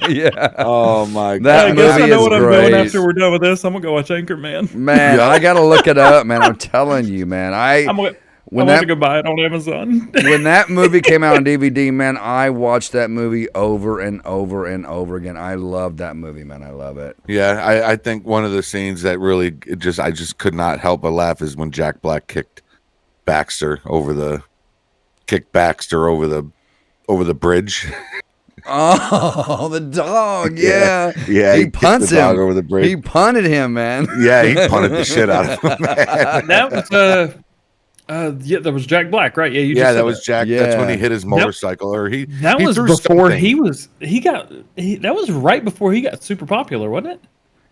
yeah. Oh, my That I God. guess I movie know is what I'm great. doing after we're done with this. I'm gonna go watch Anchorman. Man, I gotta look it up, man. I'm telling you, man. I'm gonna go buy it on Amazon. When that movie came out on DVD, man, I watched that movie over and over and over again. I love that movie, man. I love it. Yeah, I think one of the scenes that really I just could not help but laugh is when Jack Black kicked Baxter over the bridge. Oh, the dog, yeah. Yeah, He kicked punts the dog him. over the bridge. He punted him, man. Yeah, he punted the shit out of him, man. That was yeah, that was Jack Black, right? Yeah, you Yeah, just said that was Jack. That's when he Yeah. hit his motorcycle, or That he was threw before something. that was right before he got super popular, wasn't it?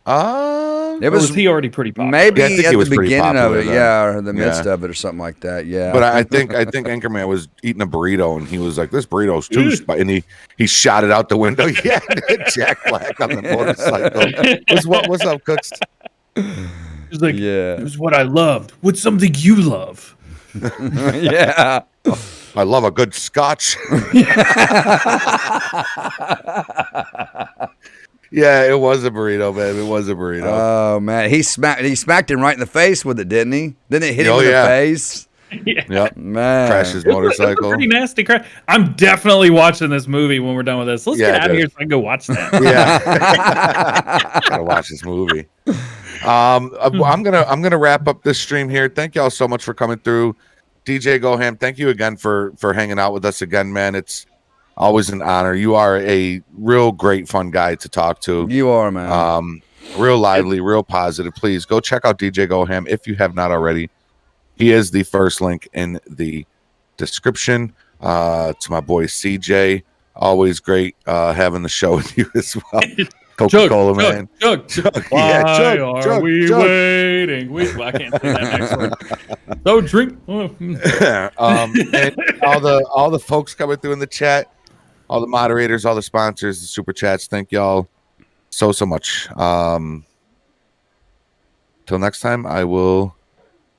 It Or was was he already pretty popular? maybe Yeah, I think at he the was pretty beginning of popular it, then. yeah, or the midst Yeah. of it, or something like that. Yeah, But I think Anchorman was eating a burrito, and he was like, "This burrito's too spicy," and he shot it out the window. Yeah, Jack Black on the motorcycle. What's up, Cooks? He's like, Yeah. it was what I loved. What's something you love? yeah. I love a good scotch. Yeah, it was a burrito, man. It was a burrito. Oh man, he smacked him right in the face with it, didn't he? Didn't it hit him Oh, in yeah. the face? Yeah. Yep. Man, Crashed his It was a motorcycle. pretty nasty crash. I'm definitely watching this movie when we're done with this. Let's Yeah, get out of dude. here so I can go watch that. Yeah. Gotta watch this movie. I'm gonna wrap up this stream here. Thank y'all so much for coming through. DJGoHam, thank you again for hanging out with us again, man. It's always an honor. You are a real great fun guy to talk to. You are, man. Real lively, real positive. Please go check out DJGoHam if you have not already. He is the first link in the description. To my boy CJ, always great having the show with you as well. Coca-Cola, man. Chug. Why Yeah, chug, are we chug. waiting? Well, I can't say that next one. So drink. And all the folks coming through in the chat, all the moderators, all the sponsors, the super chats. Thank y'all so much. Till next time, I will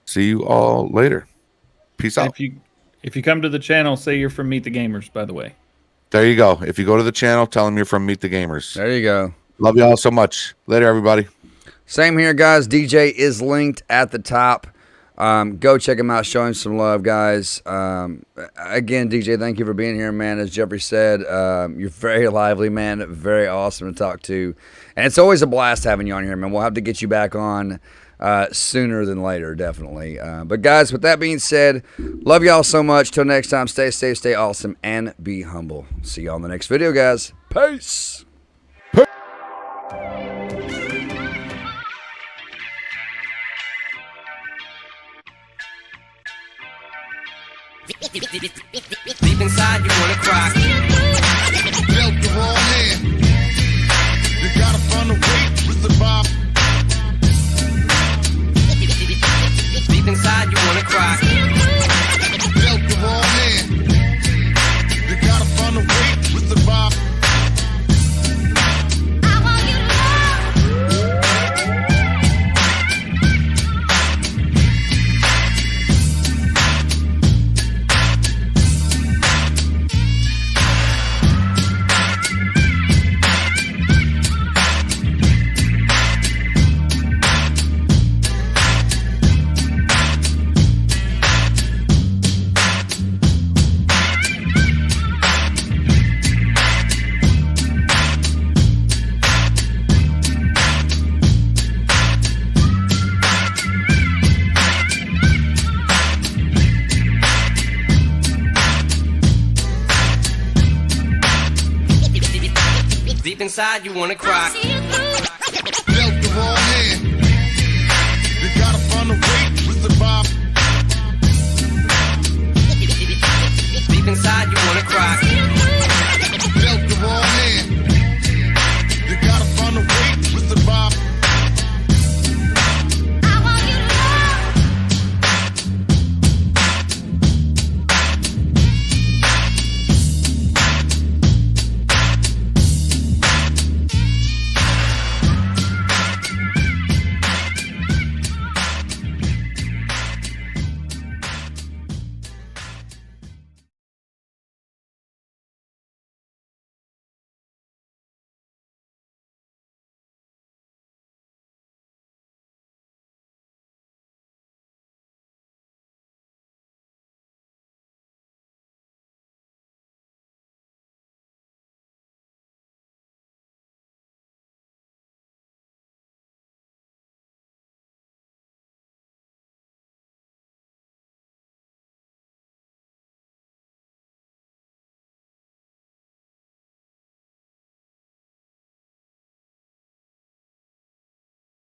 see you all later. Peace out. If you come to the channel, say you're from Meet the Gamers, by the way. There you go. If you go to the channel, tell them you're from Meet the Gamers. There you go. Love y'all so much. Later, everybody. Same here, guys. DJ is linked at the top. Go check him out. Show him some love, guys. Again, DJ, thank you for being here, man. As Jeffrey said, you're very lively, man. Very awesome to talk to. And it's always a blast having you on here, man. We'll have to get you back on sooner than later, definitely. But, guys, with that being said, love y'all so much. Till next time, stay safe, stay awesome, and be humble. See y'all in the next video, guys. Peace. Deep inside, you wanna cry. Dealt the wrong hand. You gotta find a way to survive. Deep inside, you wanna cry. Dealt the wrong hand. You gotta find a way to survive. Deep inside, you wanna cry.